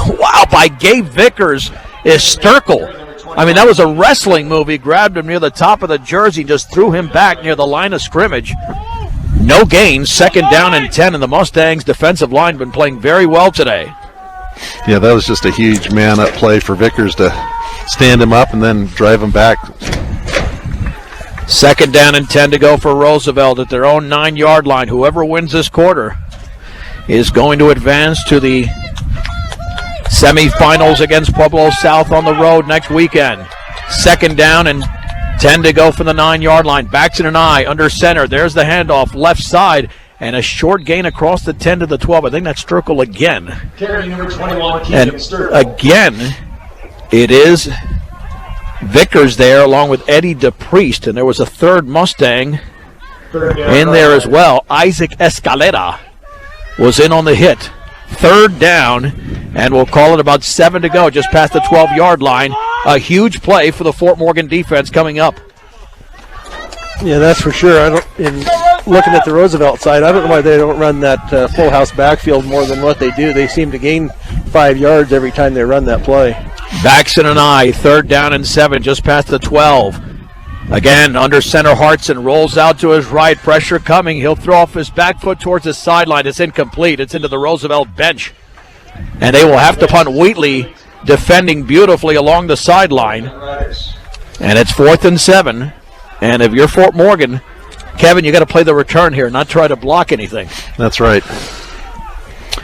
Wow, by Gabe Vickers is Sturkle. I mean, that was a wrestling move. He grabbed him near the top of the jersey, just threw him back near the line of scrimmage. No gains, 2nd down and 10, and the Mustangs' defensive line been playing very well today. Yeah, that was just a huge man-up play for Vickers to stand him up and then drive him back. 2nd down and 10 to go for Roosevelt at their own 9-yard line. Whoever wins this quarter is going to advance to the semifinals against Pueblo South on the road next weekend. 2nd down and 10 to go from the 9-yard line. Baxton and I under center. There's the handoff left side and a short gain across the 10 to the 12. I think that's Sturkle again. Carry number 21, And again, it is Vickers there along with Eddie DePriest. And there was a 3rd Mustang in there as well. Isaac Escalera was in on the hit. 3rd down, and we'll call it about 7 to go, just past the 12-yard line. A huge play for the Fort Morgan defense coming up. Yeah, that's for sure. Looking at the Roosevelt side, I don't know why they don't run that full house backfield more than what they do. They seem to gain 5 yards every time they run that play. Baxton and I, 3rd down and 7, just past the 12. Again, under center, Hartson rolls out to his right. Pressure coming. He'll throw off his back foot towards the sideline. It's incomplete. It's into the Roosevelt bench. And they will have to punt. Wheatley defending beautifully along the sideline. And it's 4th and 7. And if you're Fort Morgan, Kevin, you got to play the return here, not try to block anything. That's right.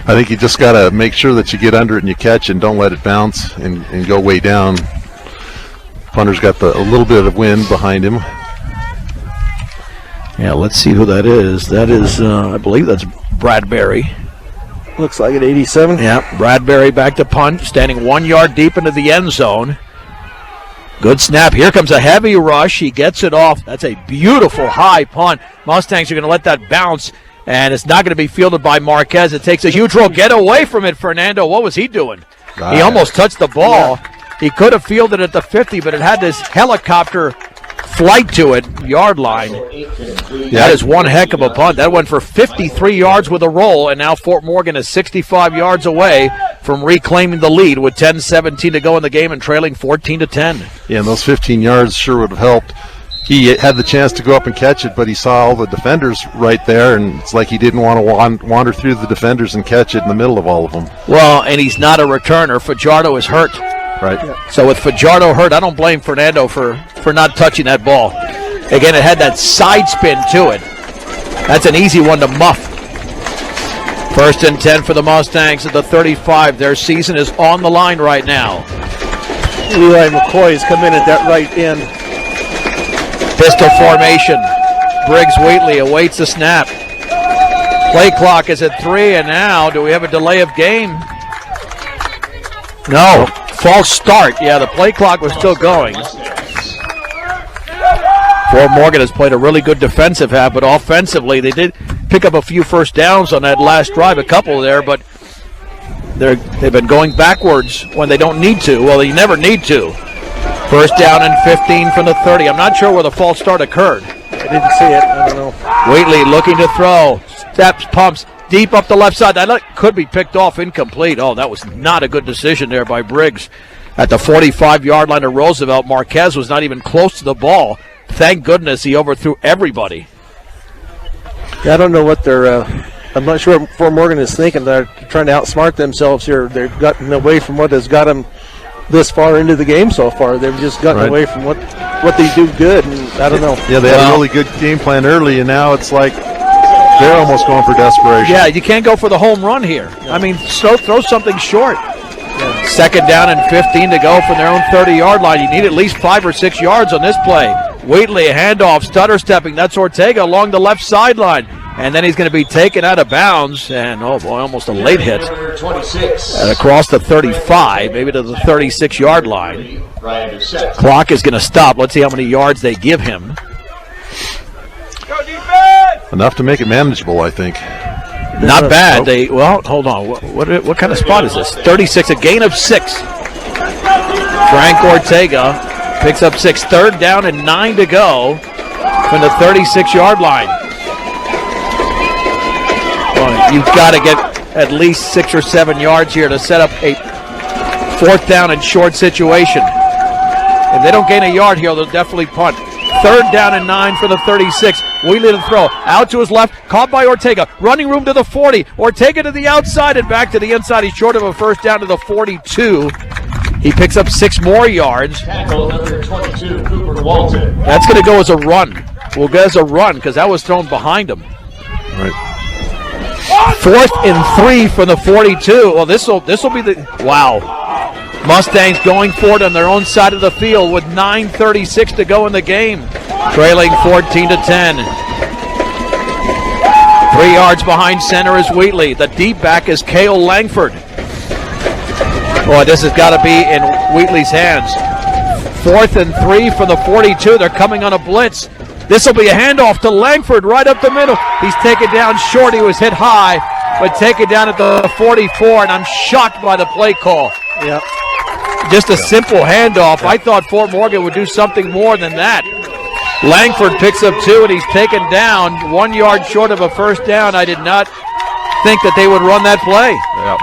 I think you just got to make sure that you get under it and you catch and don't let it bounce and go way down. Punter's got a little bit of wind behind him. Yeah, let's see who that is. That is, I believe that's Bradbury. Looks like it, 87. Yeah, Bradbury back to punt, standing 1 yard deep into the end zone. Good snap. Here comes a heavy rush. He gets it off. That's a beautiful high punt. Mustangs are going to let that bounce, and it's not going to be fielded by Marquez. It takes a huge roll. Get away from it, Fernando. What was he doing? He almost touched the ball. Yeah. He could have fielded at the 50, but it had this helicopter flight to it, yard line. That is one heck of a punt. That went for 53 yards with a roll, and now Fort Morgan is 65 yards away from reclaiming the lead with 10-17 to go in the game and trailing 14-10. Yeah, and those 15 yards sure would have helped. He had the chance to go up and catch it, but he saw all the defenders right there, and it's like he didn't want to wander through the defenders and catch it in the middle of all of them. Well, and he's not a returner. Fajardo is hurt. Right. So with Fajardo hurt, I don't blame Fernando for not touching that ball. Again, it had that side spin to it. That's an easy one to muff. First and 10 for the Mustangs at the 35. Their season is on the line right now. Eli McCoy's come in at that right end. Pistol formation. Briggs Wheatley awaits the snap. Play clock is at 3, and now do we have a delay of game? No. False start. Yeah, the play clock was still going. Fort Morgan has played a really good defensive half, but offensively they did pick up a few first downs on that last drive, a couple there, but they've been going backwards when they don't need to. Well, they never need to. First down and 15 from the 30. I'm not sure where the false start occurred. I didn't see it. I don't know. Wheatley looking to throw. Steps, pumps, deep up the left side. That could be picked off, incomplete. Oh, that was not a good decision there by Briggs. At the 45-yard line of Roosevelt, Marquez was not even close to the ball. Thank goodness he overthrew everybody. Yeah, I don't know what they're I'm not sure what Fort Morgan is thinking. They're trying to outsmart themselves here. They've gotten away from what has got them this far into the game so far. They've just gotten away from what they do good, and I don't know. Yeah, they had a really good game plan early, and now it's like they're almost going for desperation. Yeah, you can't go for the home run here. I mean, throw something short. Yeah. Second down and 15 to go from their own 30-yard line. You need at least 5 or 6 yards on this play. Wheatley, a handoff, stutter stepping. That's Ortega along the left sideline. And then he's going to be taken out of bounds. And, oh, boy, almost a late hit. And across the 35, maybe to the 36-yard line. Clock is going to stop. Let's see how many yards they give him. Enough to make it manageable, I think. Not bad. Hold on. What kind of spot is this? 36, a gain of 6. Frank Ortega picks up 6. Third down and 9 to go from the 36-yard line. Well, you've got to get at least 6 or 7 yards here to set up a fourth down and short situation. If they don't gain a yard here, they'll definitely punt. Third down and 9 for the 36. Wheatley to throw. Out to his left. Caught by Ortega. Running room to the 40. Ortega to the outside and back to the inside. He's short of a first down to the 42. He picks up 6 more yards. Tackle number 22, Cooper Walton. That's going to go as a run. We'll go as a run because that was thrown behind him. Right. Fourth and 3 from the 42. Well, this will be the wow. Mustangs going for it on their own side of the field with 9:36 to go in the game. Trailing 14-10. 3 yards behind center is Wheatley. The deep back is Cale Langford. Boy, this has got to be in Wheatley's hands. 4th and 3 from the 42. They're coming on a blitz. This will be a handoff to Langford right up the middle. He's taken down short. He was hit high, but taken down at the 44, and I'm shocked by the play call. Yep. Just a simple handoff. I thought Fort Morgan would do something more than that. Langford picks up 2, and he's taken down 1 yard short of a first down. I did not think that they would run that play. Yeah.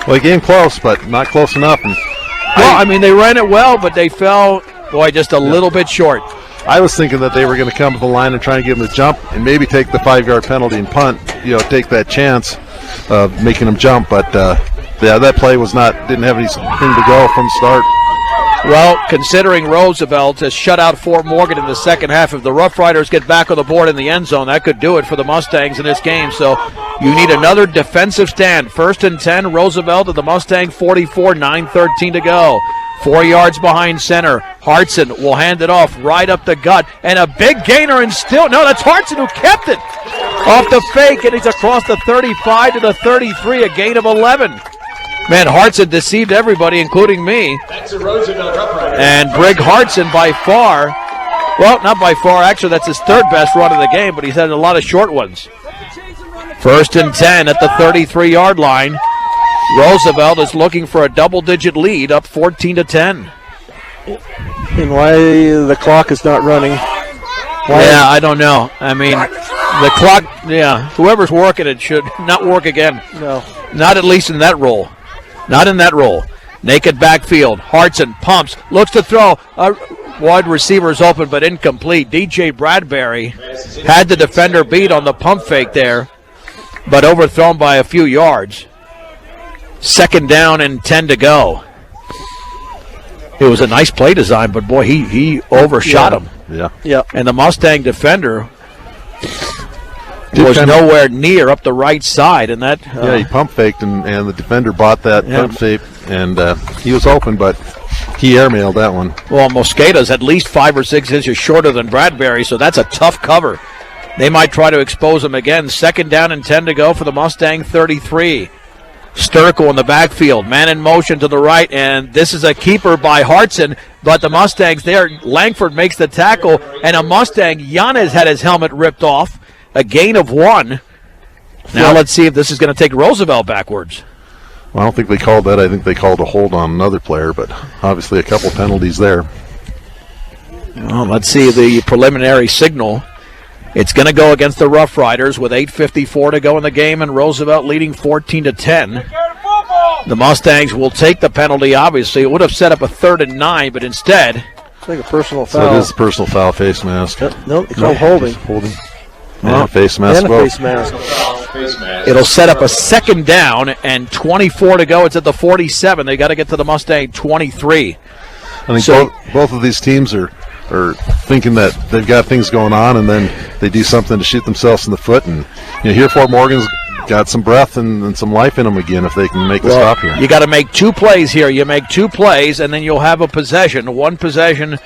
Well, he came close, but not close enough. And I mean, they ran it well, but they fell, just a little bit short. I was thinking that they were going to come to the line and try and give him the jump and maybe take the 5-yard penalty and punt, take that chance of making him jump. But, that play didn't have anything to go from start. Well, considering Roosevelt has shut out Fort Morgan in the second half, if the Rough Riders get back on the board in the end zone, that could do it for the Mustangs in this game. So you need another defensive stand. 1st and 10, Roosevelt at the Mustang 44, 9:13 to go. 4 yards behind center. Hartson will hand it off right up the gut. And a big gainer and that's Hartson who kept it. Off the fake, and he's across the 35 to the 33, a gain of 11. Man, Hartson deceived everybody, including me. That's a Roosevelt Rough Rider. And Brig Hartson by far, not by far, actually that's his 3rd best run of the game, but he's had a lot of short ones. 1st and 10 at the 33-yard line. Roosevelt is looking for a double-digit lead, up 14-10. And why the clock is not running? I don't know. I mean, the clock, whoever's working it should not work again. No. Not at least in that role. Not in that role. Naked backfield. Hartson pumps, looks to throw. Wide receiver's open but incomplete. DJ Bradbury had the defender beat on the pump fake there, but overthrown by a few yards. 2nd down and 10 to go. It was a nice play design, but boy, he overshot him. Yeah. And the Mustang defender was nowhere near up the right side, and that he pump faked, and the defender bought that pump fake, and he was open, but he airmailed that one. Well, Mosqueda's at least 5 or 6 inches shorter than Bradbury, so that's a tough cover. They might try to expose him again. 2nd down and 10 to go for the Mustang 33. Sturkel in the backfield, man in motion to the right, and this is a keeper by Hartson, but the Mustangs there, Langford makes the tackle, and a Mustang, Yanez had his helmet ripped off, a gain of 1. Now let's see if this is going to take Roosevelt backwards. Well, I don't think they called that. I think they called a hold on another player, but obviously a couple penalties there. Well, let's see the preliminary signal. It's going to go against the Rough Riders with 8:54 to go in the game, and Roosevelt leading 14-10. The Mustangs will take the penalty, obviously. It would have set up a 3rd and 9, but instead... It's like a personal foul. So it is a personal foul, face mask. No, it's called holding. Holding. And a face mask. And a face mask. It'll set up a 2nd down and 24 to go. It's at the 47. They got to get to the Mustang 23. I think both of these teams are thinking that they've got things going on, and then they do something to shoot themselves in the foot. And here Fort Morgan's got some breath and some life in them again if they can make a stop here. You got to make 2 plays here. You make 2 plays, and then you'll have a possession, 1 possession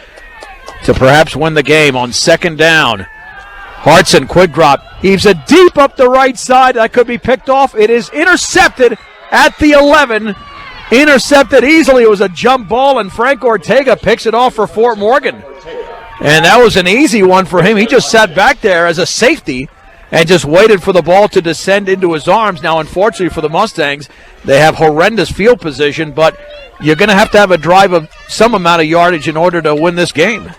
to perhaps win the game on 2nd down. Hartson, quick drop, heaves it deep up the right side. That could be picked off. It is intercepted at the 11. Intercepted easily. It was a jump ball, and Frank Ortega picks it off for Fort Morgan. And that was an easy one for him. He just sat back there as a safety and just waited for the ball to descend into his arms. Now, unfortunately for the Mustangs, they have horrendous field position, but you're going to have a drive of some amount of yardage in order to win this game.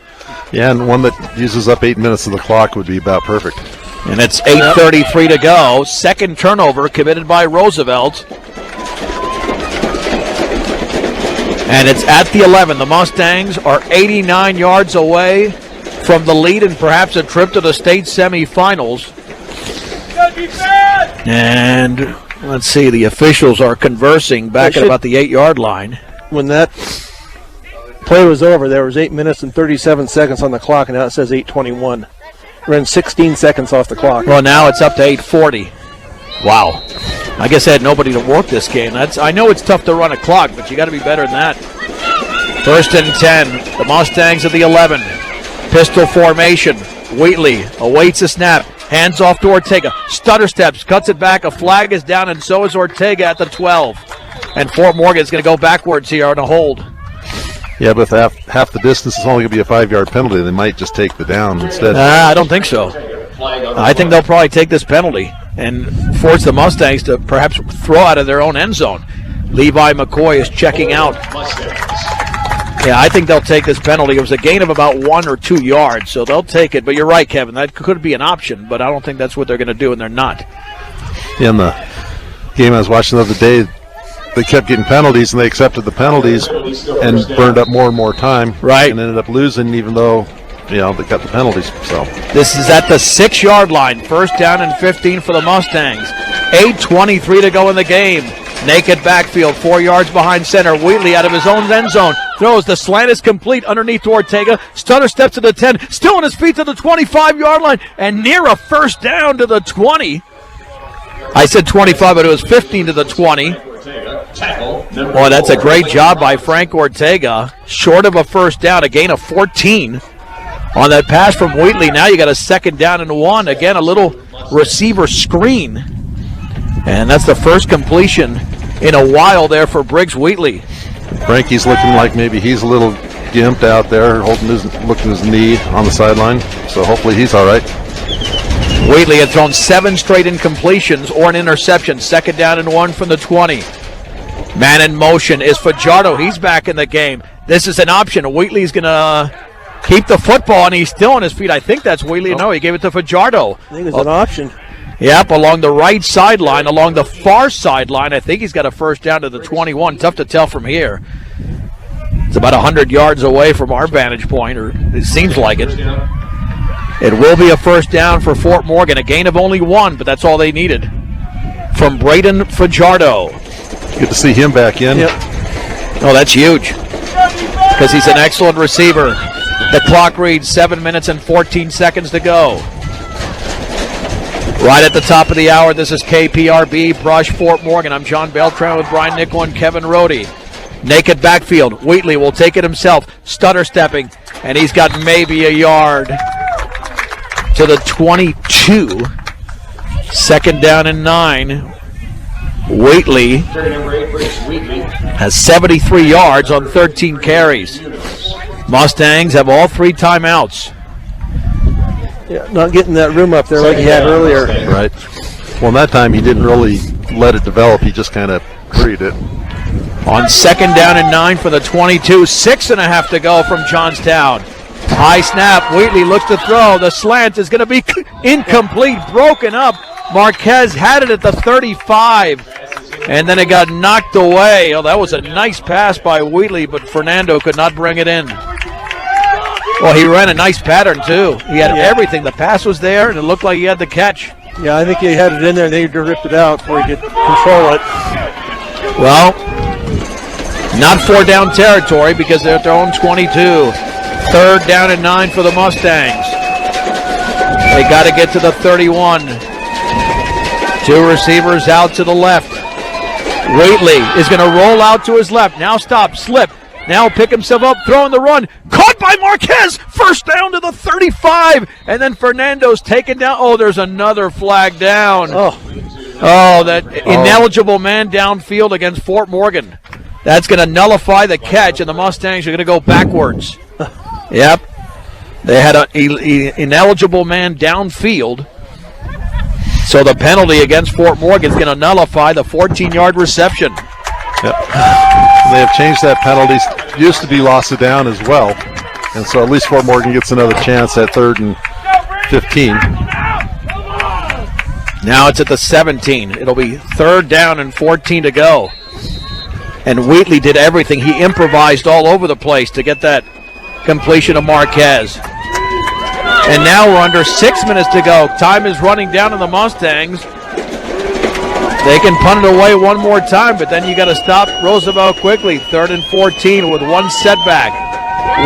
Yeah, and one that uses up 8 minutes of the clock would be about perfect. And it's 8:33 to go. 2nd turnover committed by Roosevelt. And it's at the 11. The Mustangs are 89 yards away from the lead and perhaps a trip to the state semifinals. And let's see, the officials are conversing back at about the 8-yard line. When that play was over, there was 8 minutes and 37 seconds on the clock, and now it says 8:21. We're in 16 seconds off the clock. Well, now it's up to 8:40. Wow. I guess they had nobody to work this game. I know it's tough to run a clock, but you got to be better than that. 1st and 10. The Mustangs at the 11. Pistol formation. Wheatley awaits a snap. Hands off to Ortega. Stutter steps. Cuts it back. A flag is down, and so is Ortega at the 12. And Fort Morgan is going to go backwards here on a hold. Yeah, but if half the distance is only going to be a 5-yard penalty, they might just take the down instead. I don't think so. I think they'll probably take this penalty and force the Mustangs to perhaps throw out of their own end zone. Levi McCoy is checking out. Yeah, I think they'll take this penalty. It was a gain of about 1 or 2 yards, so they'll take it. But you're right, Kevin. That could be an option, but I don't think that's what they're going to do, and they're not. In the game I was watching the other day, they kept getting penalties, and they accepted the penalties and burned up more and more time. Right. And ended up losing, even though they got the penalties. So this is at the 6-yard line. 1st down and 15 for the Mustangs. 8:23 to go in the game. Naked backfield, 4 yards behind center. Wheatley out of his own end zone. Throws. The slant is complete underneath to Ortega. Stutter steps to the 10. Still on his feet to the 25-yard line. And near a 1st down to the 20. I said 25, but it was 15 to the 20. Boy, that's a great job by Frank Ortega. Short of a 1st down, a gain of 14 on that pass from Wheatley. Now you got a 2nd down and 1. Again, a little receiver screen. And that's the first completion in a while there for Briggs Wheatley. Frankie's looking like maybe he's a little gimped out there, looking his knee on the sideline. So hopefully he's all right. Wheatley had thrown 7 straight incompletions or an interception. 2nd down and 1 from the 20. Man in motion is Fajardo. He's back in the game. This is an option. Wheatley's going to keep the football, and he's still on his feet. I think that's Wheatley. No, he gave it to Fajardo. I think it's an option. Yep, along the right sideline, along the far sideline. I think he's got a 1st down to the 21. Tough to tell from here. It's about 100 yards away from our vantage point, or it seems like it. It will be a 1st down for Fort Morgan. A gain of only 1, but that's all they needed. From Braden Fajardo. Good to see him back in. Yep. Oh, that's huge. Because he's an excellent receiver. The clock reads 7 minutes and 14 seconds to go. Right at the top of the hour, this is KPRB, Brush, Fort Morgan. I'm John Beltran with Brian Nickel and Kevin Rohde. Naked backfield. Wheatley will take it himself. Stutter stepping, and he's got maybe a yard to the 22. Second down and 9. Wheatley has 73 yards on 13 carries. Mustangs have all 3 timeouts. Yeah, not getting that room up there like he had earlier. Right. Well, in that time, he didn't really let it develop. He just kind of hurried it. On second down and 9 for the 22. 6.5 to go from Johnstown. High snap. Wheatley looks to throw. The slant is going to be incomplete, broken up. Marquez had it at the 35, and then it got knocked away. Oh, that was a nice pass by Wheatley, but Fernando could not bring it in. Well, he ran a nice pattern, too. He had everything. The pass was there, and it looked like he had the catch. Yeah, I think he had it in there, and they ripped it out before he could control it. Well, not 4 down territory because they're at their own 22. Third down and 9 for the Mustangs. They got to get to the 31. 2 receivers out to the left. Wheatley is going to roll out to his left. Now stop, slip. Now pick himself up, throwing the run. Caught by Marquez. First down to the 35. And then Fernando's taken down. Oh, there's another flag down. Oh, that ineligible man downfield against Fort Morgan. That's going to nullify the catch, and the Mustangs are going to go backwards. Yep. They had an ineligible man downfield. So the penalty against Fort Morgan is going to nullify the 14-yard reception. Yep. They have changed that penalty. Used to be loss of down as well. And so at least Fort Morgan gets another chance at 3rd and 15. Now it's at the 17. It'll be 3rd down and 14 to go. And Wheatley did everything. He improvised all over the place to get that completion of Marquez. And now we're under 6 minutes to go. Time is running down on the Mustangs. They can punt it away one more time, but then you got to stop Roosevelt quickly. 3rd and 14 with 1 setback.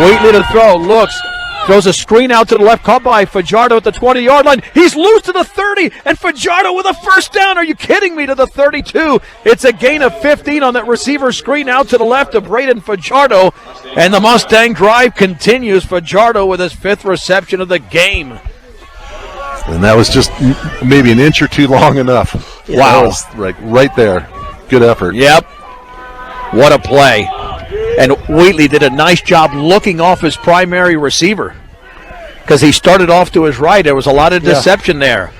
Wheatley to throw, looks, throws a screen out to the left, caught by Fajardo at the 20-yard line. He's loose to the 30, and Fajardo with a first down. Are you kidding me? To the 32. It's a gain of 15 on that receiver screen out to the left of Braden Fajardo, and the Mustang drive continues. Fajardo with his 5th reception of the game. And that was just maybe an inch or 2 long enough. Wow. That was right there. Good effort. Yep. What a play. And Wheatley did a nice job looking off his primary receiver because he started off to his right. There was a lot of deception there.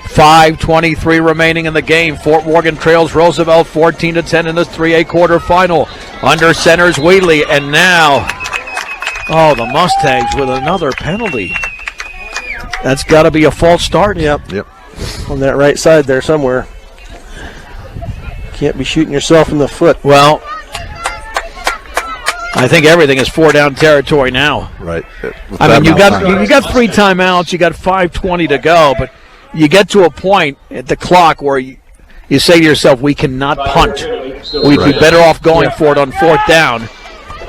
5:23 remaining in the game. Fort Morgan trails Roosevelt 14-10 in the 3A quarterfinal. Under centers Wheatley, and now, the Mustangs with another penalty. That's got to be a false start. Yep. On that right side there somewhere. Can't be shooting yourself in the foot. Well, I think everything is 4 down territory now. Right. I mean, you got 3 timeouts, you got 5:20 to go, but you get to a point at the clock where you say to yourself, we cannot punt. We'd be better off going for it on 4th down.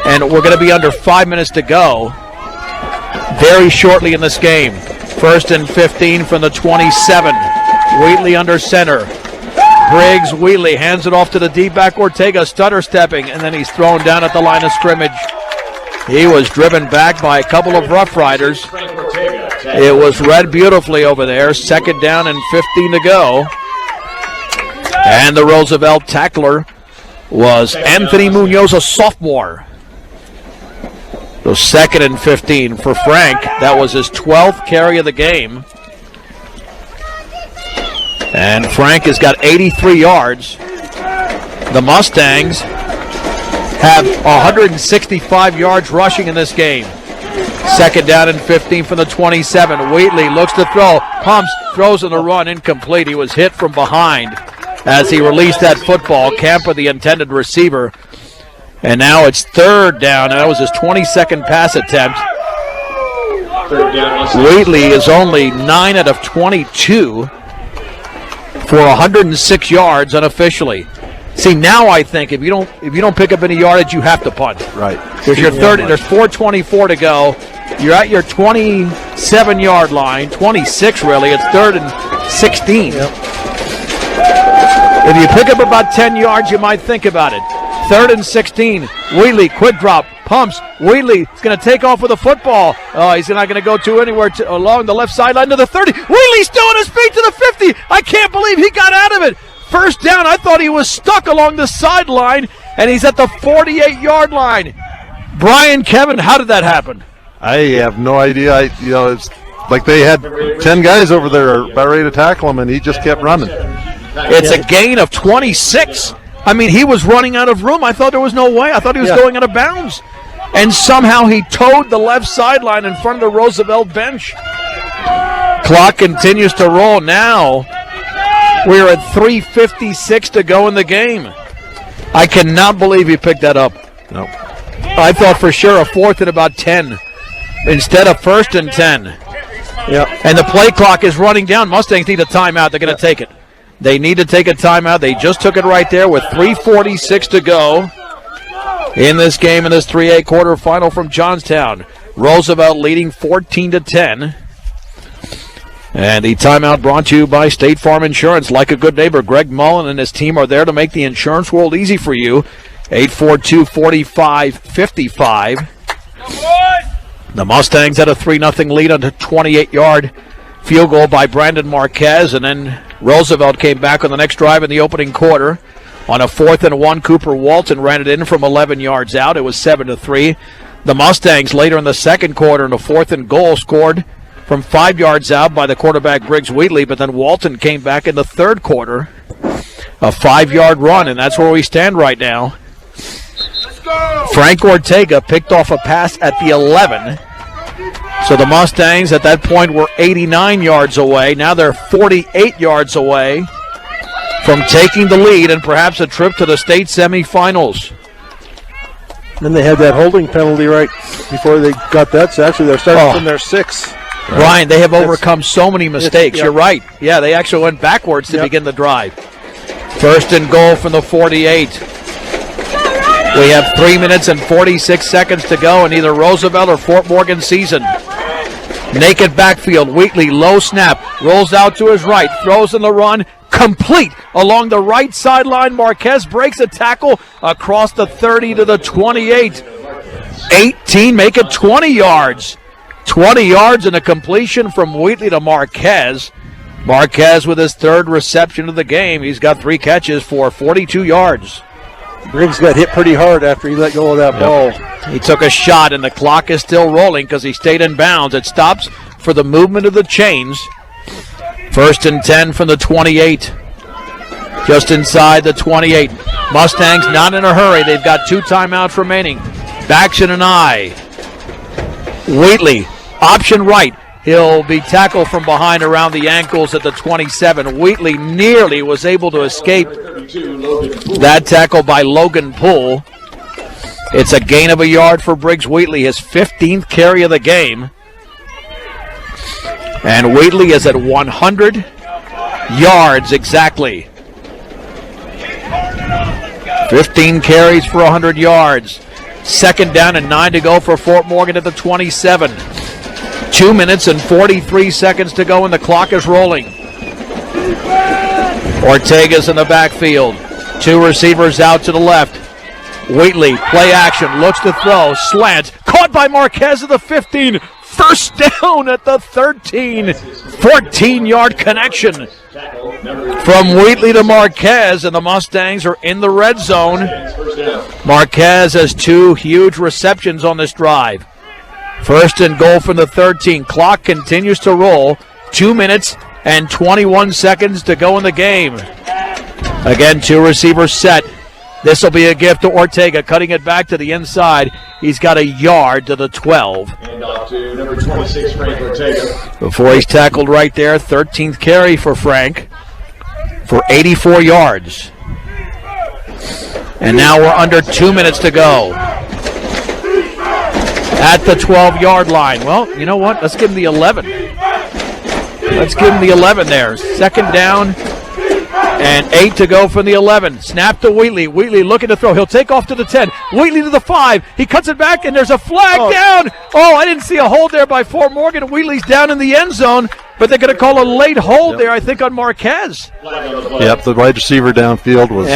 And we're going to be under 5 minutes to go very shortly in this game. 1st and 15 from the 27. Wheatley under center. Briggs, Wheatley hands it off to the D-back Ortega, stutter stepping, and then he's thrown down at the line of scrimmage. He was driven back by a couple of Rough Riders. It was read beautifully over there. 2nd down and 15 to go. And the Roosevelt tackler was Anthony Munoz, a sophomore. So 2nd and 15 for Frank. That was his 12th carry of the game. And Frank has got 83 yards. The Mustangs have 165 yards rushing in this game. 2nd down and 15 from the 27. Wheatley looks to throw. Pumps, throws in the run, incomplete. He was hit from behind as he released that football. Campa, the intended receiver. And now it's 3rd down. That was his 22nd pass attempt. Wheatley is only 9 out of 22 for 106 yards unofficially. See, now I think if you don't pick up any yardage, you have to punt. Right. There's your 30. There's 4:24 to go. You're at your 27-yard line, 26 really. It's 3rd and 16. Yep. If you pick up about 10 yards, you might think about it. 3rd and 16. Wheatley, quick drop, pumps. Wheatley is going to take off with the football. Oh, he's not going to go anywhere along the left sideline to the 30. Wheatley still on his feet to the 50. I can't believe he got out of it. First down. I thought he was stuck along the sideline, and he's at the 48-yard line. Brian, Kevin, how did that happen? I have no idea. It's like they had 10 guys over there about ready to tackle him, and he just kept running. It's a gain of 26. I mean, he was running out of room. I thought there was no way. I thought he was going out of bounds. And somehow he towed the left sideline in front of the Roosevelt bench. Clock continues to roll. Now we're at 3:56 to go in the game. I cannot believe he picked that up. No. I thought for sure a 4th and about 10 instead of 1st and 10. Yep. And the play clock is running down. Mustangs need a timeout. They're going to take it. They need to take a timeout. They just took it right there with 3:46 to go in this game, in this 3A quarterfinal from Johnstown. Roosevelt leading 14-10. And the timeout brought to you by State Farm Insurance. Like a good neighbor, Greg Mullen and his team are there to make the insurance world easy for you. 842-4555. The Mustangs had a 3-0 lead on a 28-yard field goal by Brandon Marquez, and then Roosevelt came back on the next drive in the opening quarter. On a 4th and 1, Cooper Walton ran it in from 11 yards out. It was 7-3. The Mustangs later in the second quarter in a 4th and goal scored from 5 yards out by the quarterback Briggs Wheatley, but then Walton came back in the third quarter. A 5-yard run, and that's where we stand right now. Frank Ortega picked off a pass at the 11. So the Mustangs at that point were 89 yards away. Now they're 48 yards away from taking the lead and perhaps a trip to the state semifinals. Then they had that holding penalty right before they got that. So actually they're starting from their 6. Right. Brian, they have overcome so many mistakes. You're right. Yeah, they actually went backwards to begin the drive. 1st and goal from the 48. We have 3 minutes and 46 seconds to go in either Roosevelt or Fort Morgan season. Naked backfield, Wheatley, low snap, rolls out to his right, throws in the run, complete along the right sideline. Marquez breaks a tackle across the 30 to the 28. 18, make it 20 yards. 20 yards and a completion from Wheatley to Marquez. Marquez with his 3rd reception of the game. He's got 3 catches for 42 yards. Briggs got hit pretty hard after he let go of that ball. He took a shot, and the clock is still rolling because he stayed in bounds. It stops for the movement of the chains. 1st and 10 from the 28. Just inside the 28. Mustangs not in a hurry. They've got 2 timeouts remaining. Baxton and I. Wheatley, option right. He'll be tackled from behind around the ankles at the 27. Wheatley nearly was able to escape that tackle by Logan Poole. It's a gain of a yard for Briggs Wheatley, his 15th carry of the game. And Wheatley is at 100 yards exactly. 15 carries for 100 yards. 2nd down and 9 to go for Fort Morgan at the 27. 2 minutes and 43 seconds to go, and the clock is rolling. Ortega's in the backfield. 2 receivers out to the left. Wheatley, play action, looks to throw, slant, caught by Marquez at the 15. 1st down at the 13. 14-yard connection from Wheatley to Marquez, and the Mustangs are in the red zone. Marquez has 2 huge receptions on this drive. 1st and goal from the 13. Clock continues to roll. 2 minutes and 21 seconds to go in the game. Again, 2 receivers set. This will be a gift to Ortega, cutting it back to the inside. He's got a yard to the 12. And off to number 26, Frank Ortega. Before he's tackled right there, 13th carry for Frank for 84 yards. And now we're under 2 minutes to go. At the 12-yard line. Well, you know what? Let's give him the 11. Let's give him the 11 there. 2nd down and 8 to go from the 11. Snap to Wheatley. Wheatley looking to throw. He'll take off to the 10. Wheatley to the 5. He cuts it back, and there's a flag down. Oh, I didn't see a hold there by Fort Morgan. Wheatley's down in the end zone. but they're going to call a late hold there, I think, on Marquez. Yep, the wide receiver downfield was.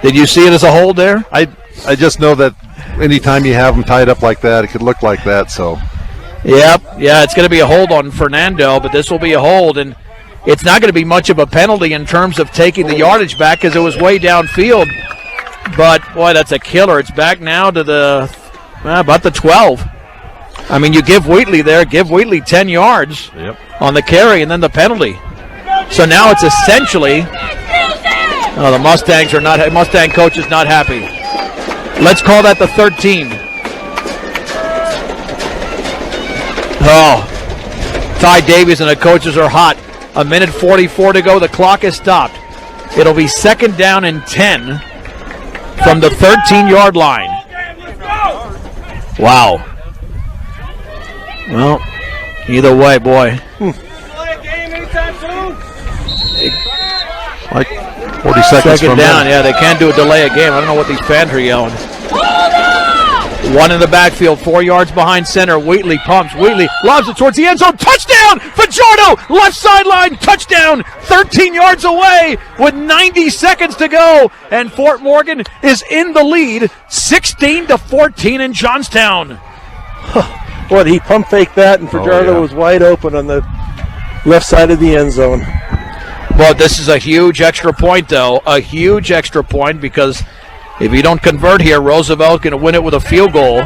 Did you see it as a hold there? I just know that anytime you have them tied up like that, it could look like that. So. Yep, yeah, it's going to be a hold on Fernando, but this will be a hold, and it's not going to be much of a penalty in terms of taking the yardage back because it was way downfield. But, boy, that's a killer. It's back now to about the 12. I mean, you give Wheatley 10 yards on the carry and then the penalty. So now it's essentially, the Mustang coach is not happy. Let's call that the 13. Oh, Ty Davies and the coaches are hot. 1:44 to go. The clock is stopped. It'll be 2nd down and 10 from the 13-yard line. Wow. Well, either way, boy. Like 40 seconds Second from down, then. yeah, they can't do a delay a game. I don't know what these fans are yelling. One in the backfield, 4 yards behind center. Wheatley pumps. Wheatley lobs it towards the end zone. Touchdown! Fajardo! Left sideline. Touchdown! 13 yards away with 90 seconds to go. And Fort Morgan is in the lead, 16-14 in Johnstown. Boy, he pump faked that, and Fajardo was wide open on the left side of the end zone. Well, this is a huge extra point, though. A huge extra point because if you don't convert here, Roosevelt going to win it with a field goal.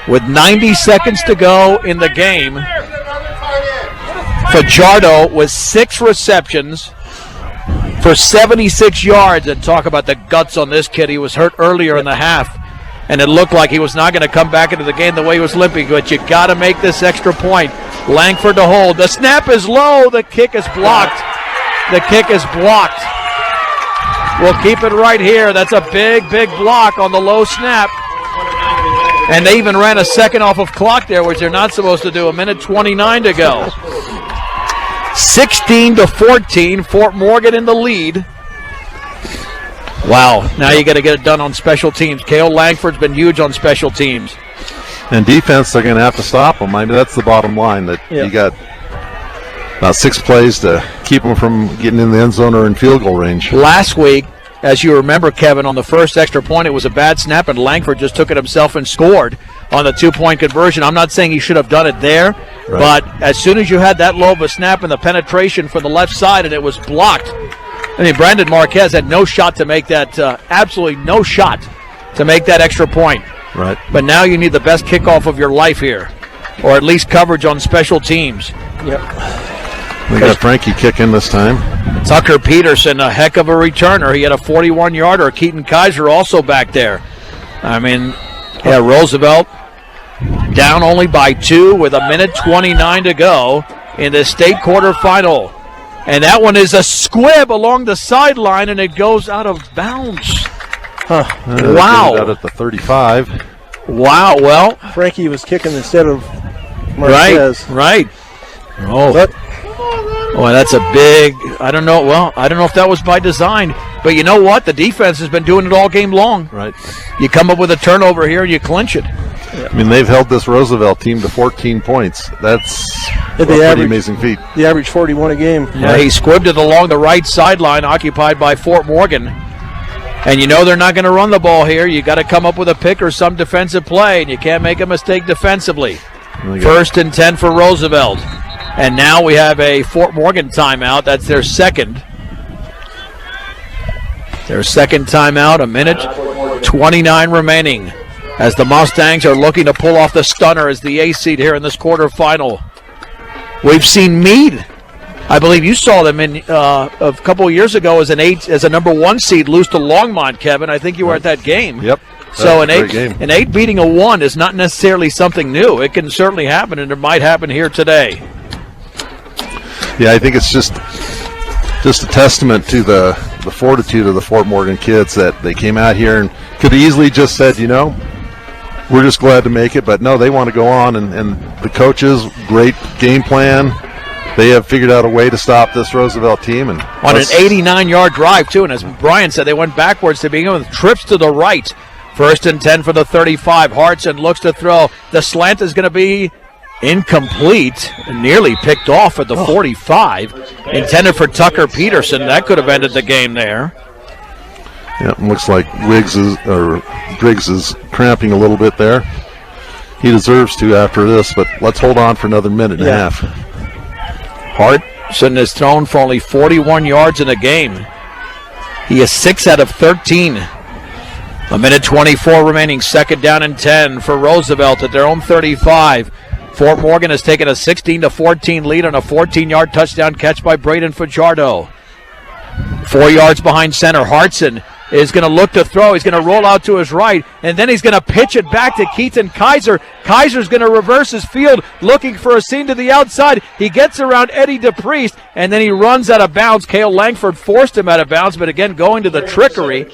With 90 seconds to go in the game, Fajardo with 6 receptions for 76 yards. And talk about the guts on this kid. He was hurt earlier in the half, and it looked like he was not going to come back into the game the way he was limping. But you got to make this extra point. Langford to hold. The snap is low. The kick is blocked. The kick is blocked. We'll keep it right here. That's a big, big block on the low snap. And they even ran a second off of clock there, which they're not supposed to do. 1:29 to go. 16-14, Fort Morgan in the lead. Wow, now you got to get it done on special teams. Cale Langford's been huge on special teams. And defense, they're going to have to stop them. I mean, that's the bottom line, that you got about 6 plays to keep them from getting in the end zone or in field goal range. Last week, as you remember, Kevin, on the first extra point, it was a bad snap, and Langford just took it himself and scored on the 2-point conversion. I'm not saying he should have done it there, but as soon as you had that low of a snap and the penetration for the left side and it was blocked, I mean, Brandon Marquez had no shot to make that, absolutely no shot to make that extra point. Right. But now you need the best kickoff of your life here, or at least coverage on special teams. Yep. We got Frankie kicking this time. Tucker Peterson, a heck of a returner. He had a 41-yarder. Keaton Kaiser also back there. I mean, Roosevelt down only by 2 with 1:29 to go in the state quarterfinal. And that one is a squib along the sideline, and it goes out of bounds. Wow. Out at the 35. Wow, well. Frankie was kicking instead of Marquez. Right. Oh. But Boy, that's a big, I don't know. Well, I don't know if that was by design. But you know what? The defense has been doing it all game long. Right. You come up with a turnover here and you clinch it. I mean, they've held this Roosevelt team to 14 points. That's a pretty amazing feat. The average 41 a game. Yeah, he squibbed it along the right sideline, occupied by Fort Morgan. And you know they're not going to run the ball here. You got to come up with a pick or some defensive play, and you can't make a mistake defensively. 1st and 10 for Roosevelt. And now we have a Fort Morgan timeout. That's their second. Their second timeout, 1:29 remaining, as the Mustangs are looking to pull off the stunner as the A seed here in this quarterfinal. We've seen Meade. I believe you saw them in a couple of years ago as a number 1 seed lose to Longmont, Kevin. I think you were at that game. Yep. So an 8 beating a 1 is not necessarily something new. It can certainly happen, and it might happen here today. Yeah, I think it's just a testament to the fortitude of the Fort Morgan kids that they came out here and could have easily just said, we're just glad to make it. But no, they want to go on, and the coaches, great game plan. They have figured out a way to stop this Roosevelt team. And on an 89-yard drive, too. And as Brian said, they went backwards to begin with trips to the right. 1st and 10 for the 35. Hartson looks to throw. The slant is going to be incomplete, nearly picked off at the 45. Intended for Tucker Peterson. That could have ended the game there. Yeah, looks like Briggs is cramping a little bit there. He deserves to after this, but let's hold on for another minute and a half. Hartson has thrown for only 41 yards in the game. He is 6 out of 13. A minute 24 remaining, second down and 10 for Roosevelt at their own 35. Fort Morgan has taken a 16-14 lead on a 14-yard touchdown catch by Braden Fajardo. 4 yards behind center. Hartson is going to look to throw. He's going to roll out to his right, and then he's going to pitch it back to Keaton Kaiser. Kaiser's going to reverse his field, looking for a seam to the outside. He gets around Eddie DePriest, and then he runs out of bounds. Cale Langford forced him out of bounds, but again, going to the trickery.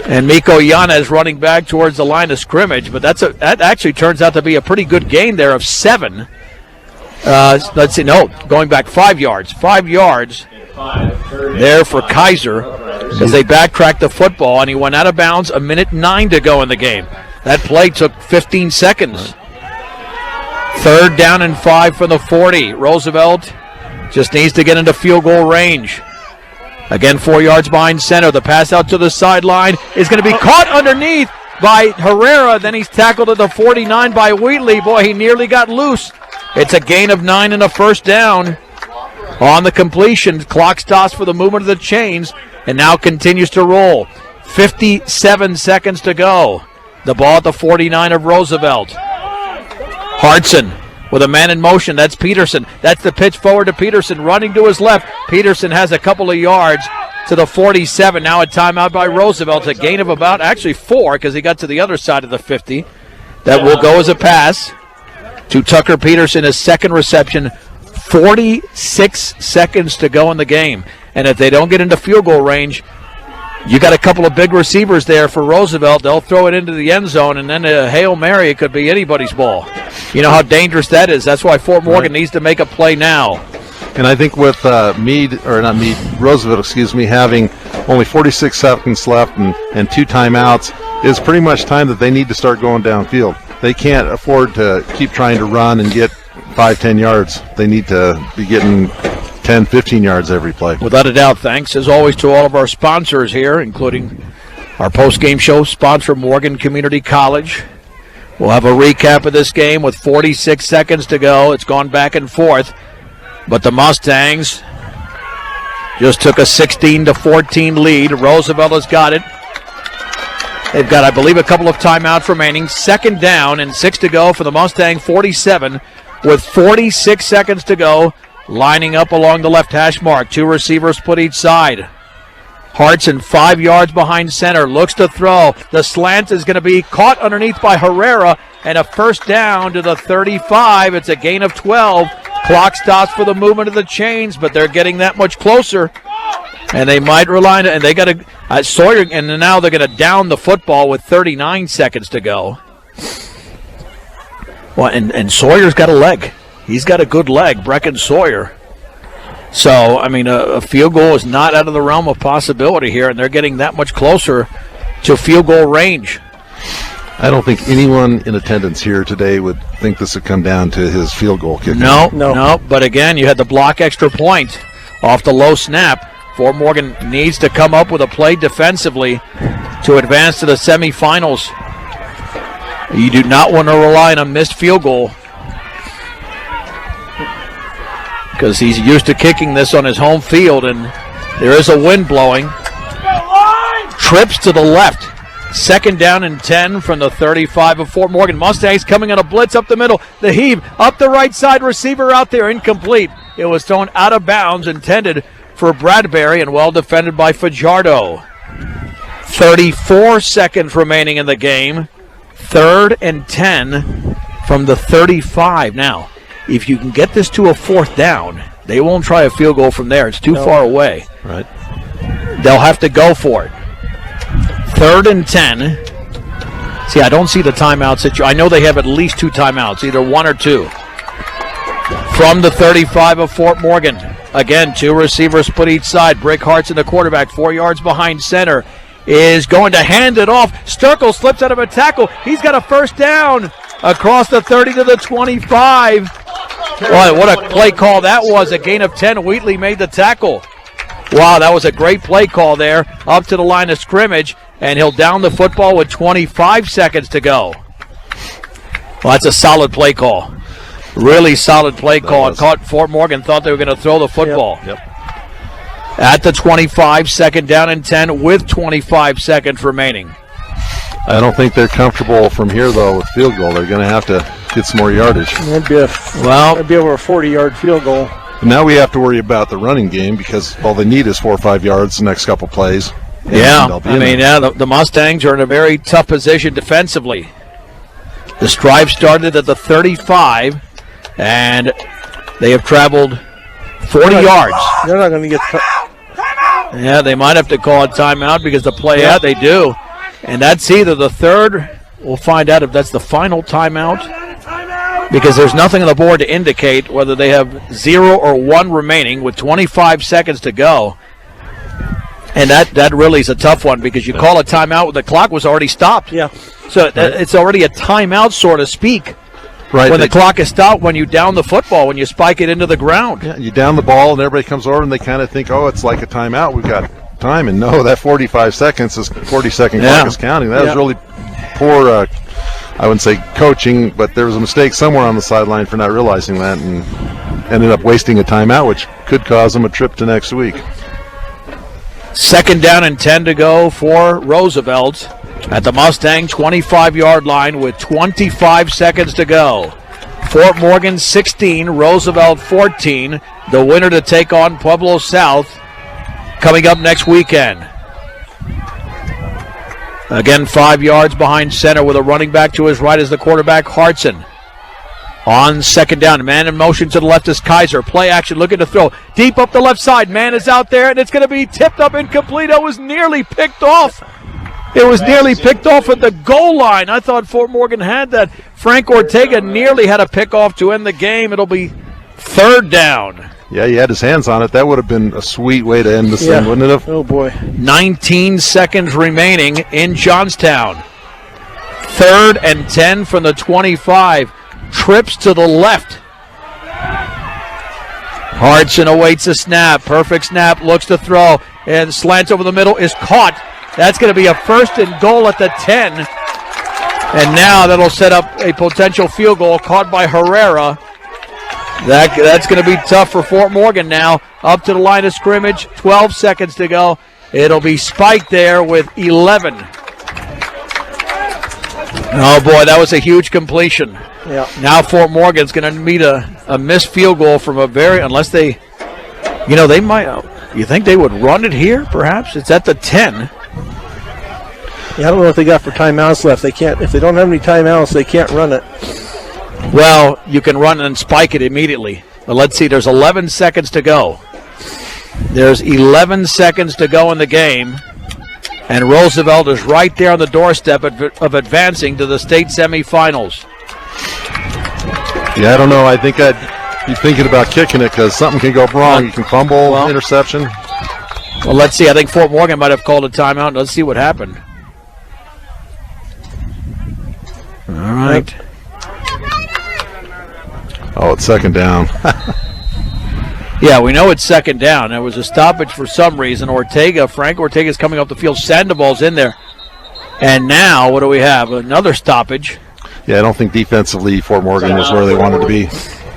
And Miko Yanez running back towards the line of scrimmage, but that actually turns out to be a pretty good gain there of 7. Let's see, no, going back 5 yards. 5 yards there for Kaiser as they backtracked the football, and he went out of bounds. A minute 9 to go in the game. That play took 15 seconds. Third down and 5 from the 40. Roosevelt just needs to get into field goal range. Again, 4 yards behind center. The pass out to the sideline is going to be caught underneath by Herrera. Then he's tackled at the 49 by Wheatley. Boy, he nearly got loose. It's a gain of 9 and a first down. On the completion, clock stops for the movement of the chains and now continues to roll. 57 seconds to go. The ball at the 49 of Roosevelt. Hartson with a man in motion. That's Peterson. That's the pitch forward to Peterson. Running to his left. Peterson has a couple of yards to the 47. Now a timeout by Roosevelt. A gain of about, actually 4, because he got to the other side of the 50. That will go as a pass to Tucker Peterson, his second reception. 46 seconds to go in the game. And if they don't get into field goal range, you got a couple of big receivers there for Roosevelt. They'll throw it into the end zone, and then a Hail Mary, it could be anybody's ball. You know how dangerous that is. That's why Fort Morgan needs to make a play now. And I think with Roosevelt, having only 46 seconds left and 2 timeouts, is pretty much time that they need to start going downfield. They can't afford to keep trying to run and get 5-10 yards. They need to be getting 10-15 yards every play. Without a doubt. Thanks as always to all of our sponsors here, including our post-game show sponsor, Morgan Community College. We'll have a recap of this game with 46 seconds to go. It's gone back and forth, but the Mustangs just took a 16-14 lead. Roosevelt has got it. They've got, I believe, a couple of timeouts remaining. Second down and 6 to go for the Mustang 47 with 46 seconds to go. Lining up along the left hash mark. 2 receivers put each side. Hartson 5 yards behind center. Looks to throw. The slant is going to be caught underneath by Herrera. And a first down to the 35. It's a gain of 12. Clock stops for the movement of the chains, but they're getting that much closer. And they might rely on it. And they got to Sawyer, and now they're going to down the football with 39 seconds to go. Well, and Sawyer's got a leg. He's got a good leg, Brecken Sawyer. So, I mean, a field goal is not out of the realm of possibility here, and they're getting that much closer to field goal range. I don't think anyone in attendance here today would think this would come down to his field goal kick. No. But again, you had the block extra point off the low snap. Fort Morgan needs to come up with a play defensively to advance to the semifinals. You do not want to rely on a missed field goal, because he's used to kicking this on his home field, and there is a wind blowing. Trips to the left. Second down and 10 from the 35 of Fort Morgan. Mustangs coming on a blitz up the middle. The heave up the right side, receiver out there, incomplete. It was thrown out of bounds, intended for Bradbury, and well defended by Fajardo. 34 seconds remaining in the game. 3rd and 10 from the 35 now. If you can get this to a 4th down, they won't try a field goal from there. It's too far away. Right. They'll have to go for it. 3rd and 10. See, I don't see the timeouts. I know they have at least 2 timeouts, either 1 or 2. From the 35 of Fort Morgan. Again, 2 receivers put each side. Brick Hartson, the quarterback, 4 yards behind center, is going to hand it off. Sturkle slips out of a tackle. He's got a first down. across the 30 to the 25. Boy, what a play call that was. A gain of 10. Wheatley made the tackle. Wow, that was a great play call there. Up to the line of scrimmage, and he'll down the football with 25 seconds to go. Well, that's a solid play call. Really solid play call. Caught Fort Morgan, thought they were going to throw the football. Yep. At the 25, second down and 10 with 25 seconds remaining. I don't think they're comfortable from here, though, with field goal. They're going to have to get some more yardage. It'd be over a 40-yard field goal. And now we have to worry about the running game because all they need is 4 or 5 yards the next couple plays. Yeah, the Mustangs are in a very tough position defensively. The drive started at the 35, and they have traveled 40 yards. They're not going to get Yeah, they might have to call a timeout because the play out, they do. And that's either the third. We'll find out if that's the final timeout because there's nothing on the board to indicate whether they have 0 or 1 remaining with 25 seconds to go. And that really is a tough one because you call a timeout when the clock was already stopped. Yeah. So it's already a timeout, so to speak. Right. When the clock is stopped, when you down the football, when you spike it into the ground. Yeah, you down the ball and everybody comes over and they kind of think, oh, it's like a timeout. We've got time. And no, that 45 seconds is 40-second clock is counting. That was really poor, I wouldn't say coaching, but there was a mistake somewhere on the sideline for not realizing that and ended up wasting a timeout, which could cause them a trip to next week. Second down and 10 to go for Roosevelt at the Mustang 25-yard line with 25 seconds to go. Fort Morgan 16, Roosevelt 14. The winner to take on Pueblo South coming up next weekend. Again, 5 yards behind center with a running back to his right as the quarterback, Hartson. On second down, man in motion to the left is Kaiser. Play action, looking to throw. Deep up the left side, man is out there, and it's going to be tipped up incomplete. It was nearly picked off. It was nearly picked off at the goal line. I thought Fort Morgan had that. Frank Ortega nearly had a pick off to end the game. It'll be third down. Yeah, he had his hands on it. That would have been a sweet way to end this thing, wouldn't it have? Oh, boy. 19 seconds remaining in Johnstown. Third and 10 from the 25. Trips to the left. Hartson awaits a snap. Perfect snap. Looks to throw. And slants over the middle. Is caught. That's going to be a first and goal at the 10. And now that'll set up a potential field goal caught by Herrera. That's going to be tough for Fort Morgan now. Up to the line of scrimmage. 12 seconds to go. It'll be spiked there with 11. Oh, boy, that was a huge completion. Yeah. Now Fort Morgan's going to meet a missed field goal from a very, unless they, they might, you think they would run it here, perhaps? It's at the 10. Yeah, I don't know what they got for timeouts left. They can't, if they don't have any timeouts, they can't run it. Well, you can run and spike it immediately. But let's see, there's 11 seconds to go. There's 11 seconds to go in the game. And Roosevelt is right there on the doorstep of advancing to the state semifinals. Yeah, I don't know. I think I'd be thinking about kicking it because something can go wrong. You can fumble, interception. Well, let's see. I think Fort Morgan might have called a timeout. Let's see what happened. All right. Oh, it's second down. Yeah, we know it's second down. There was a stoppage for some reason. Frank Ortega's coming up the field. Sandoval's in there. And now, what do we have? Another stoppage. Yeah, I don't think defensively Fort Morgan was where they wanted to be.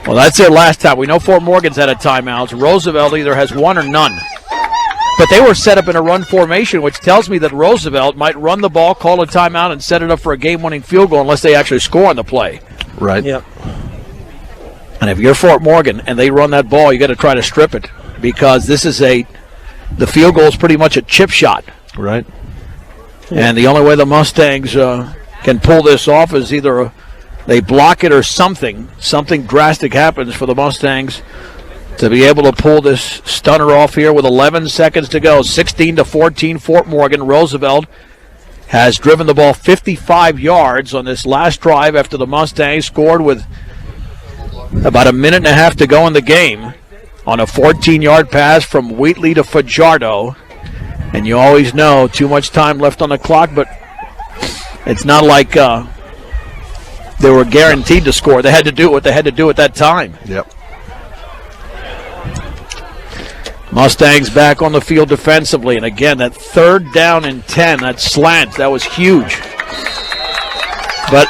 Well, that's their last time. We know Fort Morgan's had a timeout. Roosevelt either has one or none. But they were set up in a run formation, which tells me that Roosevelt might run the ball, call a timeout, and set it up for a game-winning field goal unless they actually score on the play. Right. Yep. And if you're Fort Morgan and they run that ball, you got to try to strip it because this is the field goal is pretty much a chip shot. Right. And the only way the Mustangs can pull this off is either they block it or something drastic happens for the Mustangs to be able to pull this stunner off here with 11 seconds to go. 16-14 Fort Morgan. Roosevelt has driven the ball 55 yards on this last drive after the Mustangs scored with about a minute and a half to go in the game on a 14-yard pass from Wheatley to Fajardo. And you always know too much time left on the clock, but it's not like they were guaranteed to score. They had to do what they had to do at that time. Yep. Mustangs back on the field defensively. And again, that 3rd down and 10, that slant, that was huge. But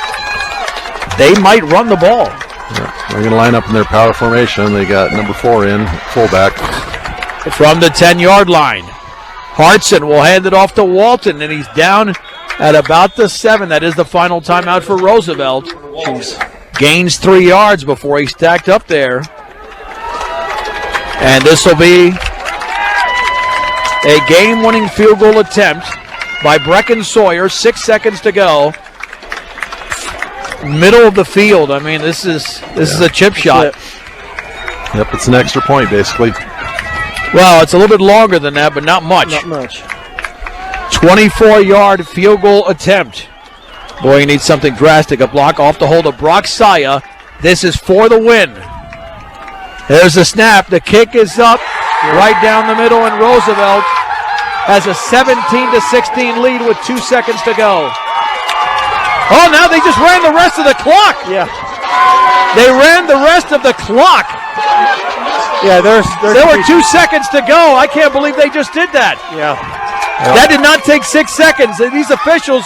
they might run the ball. Yeah. They're going to line up in their power formation. They got number 4 in, fullback. From the 10-yard line. Hartson will hand it off to Walton, and he's down at about the 7. That is the final timeout for Roosevelt. Gains 3 yards before he stacked up there. And this will be a game-winning field goal attempt by Brecken Sawyer. 6 seconds to go. Middle of the field. I mean, this is a chip shot. Yep, it's an extra point, basically. Well, it's a little bit longer than that, but not much. Not much. 24-yard field goal attempt. Boy, he needs something drastic. A block off the hold of Brock Saya. This is for the win. There's the snap. The kick is up right down the middle, and Roosevelt has a 17-16 lead with 2 seconds to go. Oh, now they just ran the rest of the clock. Yeah. They ran the rest of the clock. Yeah, there were 2 seconds to go. I can't believe they just did that. Yeah. That did not take 6 seconds. These officials,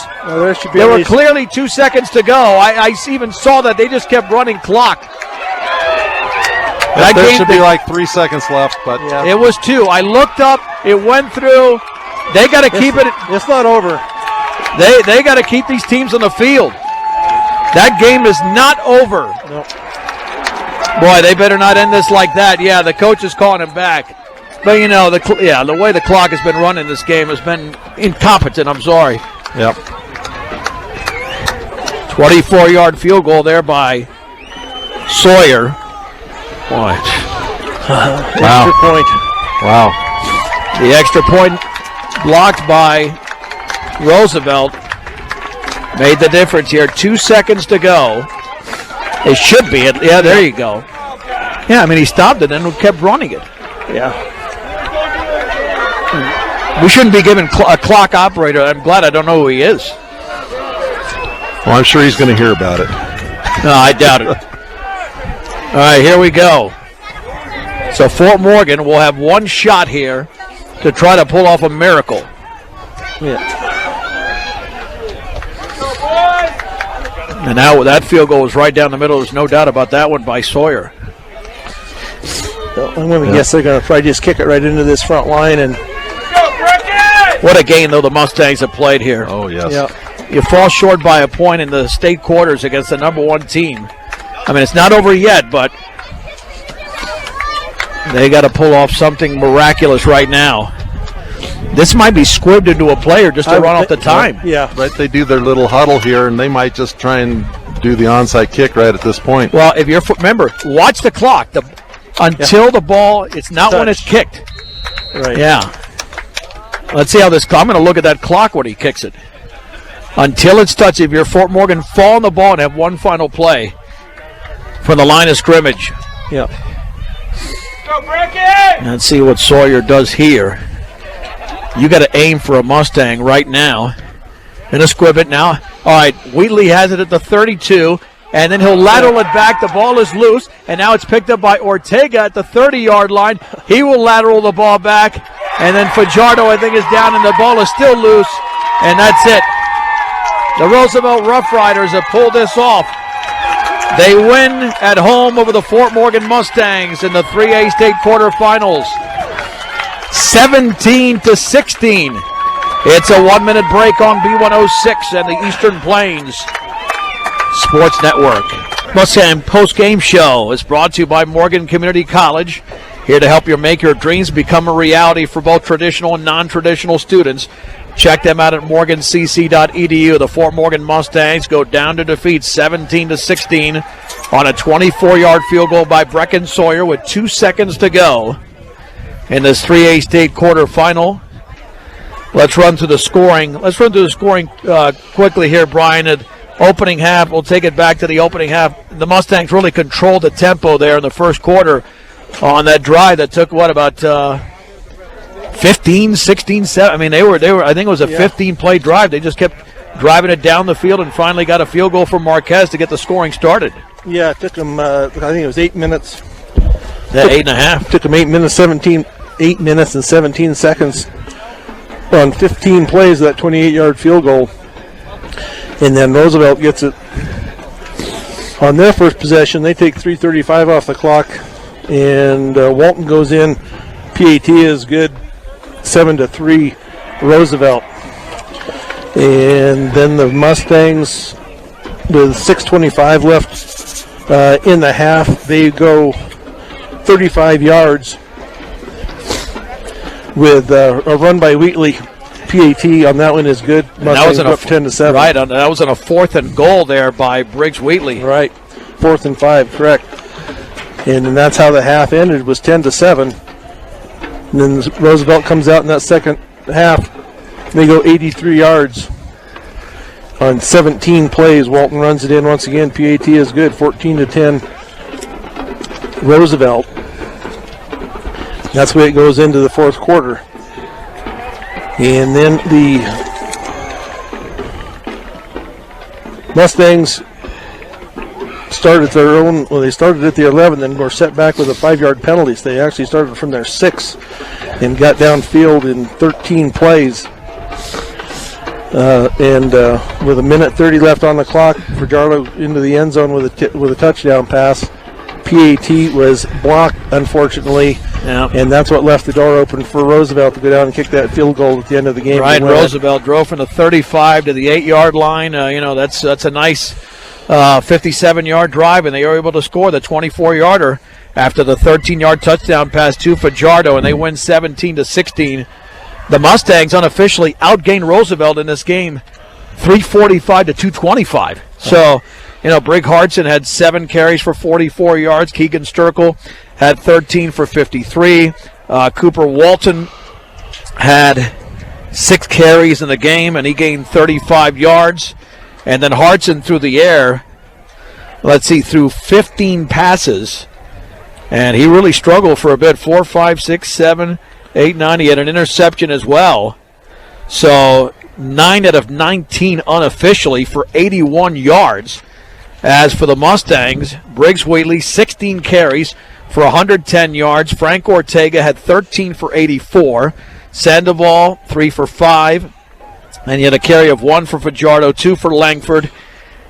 there were clearly 2 seconds to go. I even saw that. They just kept running clock. There should be like 3 seconds left, but it was 2. I looked up. It went through. They got to keep it. It's not over. They got to keep these teams on the field. That game is not over. Nope. Boy, they better not end this like that. Yeah, the coach is calling him back. But, you know, the way the clock has been running this game has been incompetent. I'm sorry. Yep. 24-yard field goal there by Sawyer. Boy. Extra point. Wow. The extra point blocked by Roosevelt made the difference here. 2 seconds to go. It should be. Yeah, there you go. Yeah, I mean, he stopped it and kept running it. Yeah. We shouldn't be giving a clock operator. I'm glad I don't know who he is. Well, I'm sure he's going to hear about it. No, I doubt it. All right, here we go. So Fort Morgan will have one shot here to try to pull off a miracle. Yeah. And now that field goal is right down the middle. There's no doubt about that one by Sawyer. I'm going to guess they're going to probably just kick it right into this front line. And what a game, though, the Mustangs have played here. Oh, yes. Yeah. You fall short by a point in the state quarters against the number 1 team. I mean, it's not over yet, but they got to pull off something miraculous right now. This might be squibbed into a player just to run off the time. Yeah. Right, they do their little huddle here, and they might just try and do the onside kick right at this point. Well, if you're remember, watch the clock. Until the ball, it's not when it's kicked. Right. Yeah. Let's see how this. I'm going to look at that clock when he kicks it. Until it's touched, if you're Fort Morgan, fall on the ball and have one final play from the line of scrimmage. Yeah. Let's see what Sawyer does here. You got to aim for a Mustang right now. And a squib it now. All right, Wheatley has it at the 32, and then he'll lateral it back. The ball is loose, and now it's picked up by Ortega at the 30-yard line. He will lateral the ball back, and then Fajardo, I think, is down, and the ball is still loose, and that's it. The Roosevelt Rough Riders have pulled this off. They win at home over the Fort Morgan Mustangs in the 3A state quarterfinals. 17-16. It's a 1-minute break on B106 and the Eastern Plains Sports Network. Mustang post-game show is brought to you by Morgan Community College. Here to help you make your dreams become a reality for both traditional and non-traditional students. Check them out at morgancc.edu. The Fort Morgan Mustangs go down to defeat 17-16 on a 24-yard field goal by Brecken Sawyer with 2 seconds to go in this 3A state quarterfinal. Let's run through the scoring. Quickly here, Brian. At opening half, we'll take it back to the opening half. The Mustangs really controlled the tempo there in the first quarter on that drive that took, about 15, 16, 7. I mean, they were. I think it was a 15-play drive. They just kept driving it down the field and finally got a field goal from Marquez to get the scoring started. Yeah, it took them, I think it was 8 minutes. Yeah, 8.5. Took them 8 minutes and 17 seconds on 15 plays of that 28-yard field goal. And then Roosevelt gets it on their first possession. They take 3:35 off the clock, and Walton goes in. PAT is good, 7-3 Roosevelt. And then the Mustangs, with 6:25 left in the half, they go 35 yards with a run by Wheatley. PAT on that one is good. That was up 10-7. Right, that was on a 4th and goal there by Briggs Wheatley. Right, 4th and 5, correct. And then that's how the half ended, was 10-7. And then Roosevelt comes out in that second half. They go 83 yards on 17 plays. Walton runs it in once again. PAT is good, 14-10 Roosevelt. That's the way it goes into the fourth quarter. And then the Mustangs started their own, well, they started at the 11 and were set back with a 5-yard penalty. So they actually started from their 6 and got downfield in 13 plays. With 1:30 left on the clock, Fajardo into the end zone with a touchdown pass. PAT was blocked, unfortunately, and that's what left the door open for Roosevelt to go down and kick that field goal at the end of the game. Right, Roosevelt drove from the 35 to the 8-yard line. That's a nice 57-yard drive, and they were able to score the 24-yarder after the 13-yard touchdown pass to Fajardo, and they win 17-16. The Mustangs unofficially outgained Roosevelt in this game, 345 to 225. So, Brig Hartson had 7 carries for 44 yards. Keegan Sturkle had 13 for 53. Cooper Walton had 6 carries in the game, and he gained 35 yards. And then Hartson through the air, threw 15 passes, and he really struggled for a bit. 4, 5, 6, 7, 8, 9. He had an interception as well. So 9 out of 19 unofficially for 81 yards. As for the Mustangs, Briggs Wheatley, 16 carries for 110 yards. Frank Ortega had 13 for 84. Sandoval, 3 for 5. And he had a carry of 1 for Fajardo, 2 for Langford.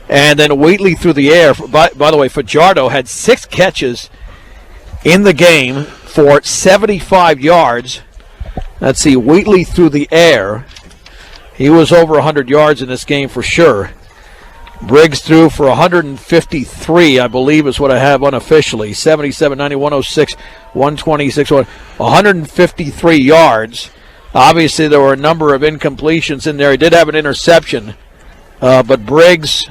And then Wheatley through the air. By the way, Fajardo had 6 catches in the game for 75 yards. Let's see, Wheatley through the air. He was over 100 yards in this game for sure. Briggs threw for 153, I believe is what I have unofficially. 77, 90, 106, 126, 153 yards. Obviously, there were a number of incompletions in there. He did have an interception. But Briggs,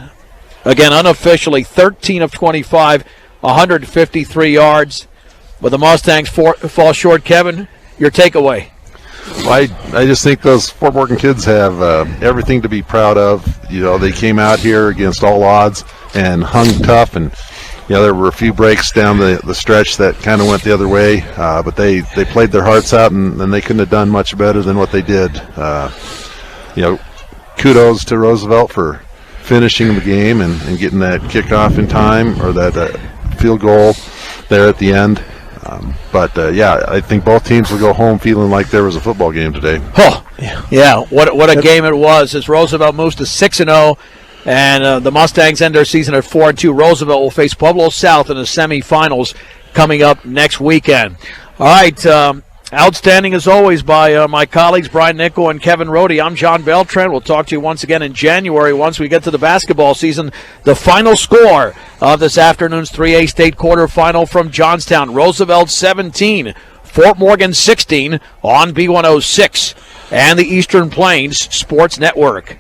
again, unofficially, 13 of 25, 153 yards. But the Mustangs fall short. Kevin, your takeaway. I just think those Fort Morgan kids have everything to be proud of. They came out here against all odds and hung tough, and there were a few breaks down the stretch that kind of went the other way, but they played their hearts out, and they couldn't have done much better than what they did. Kudos to Roosevelt for finishing the game and getting that kickoff in time, or that field goal there at the end. I think both teams will go home feeling like there was a football game today. Oh, yeah. What a game it was. As Roosevelt moves to 6-0, and the Mustangs end their season at 4-2. Roosevelt will face Pueblo South in the semifinals coming up next weekend. All right, outstanding as always by my colleagues Brian Nickel and Kevin Rohde. I'm John Beltran. We'll talk to you once again in January once we get to the basketball season. The final score of this afternoon's 3A state quarterfinal from Johnstown: Roosevelt 17, Fort Morgan 16 on B106 and the Eastern Plains Sports Network.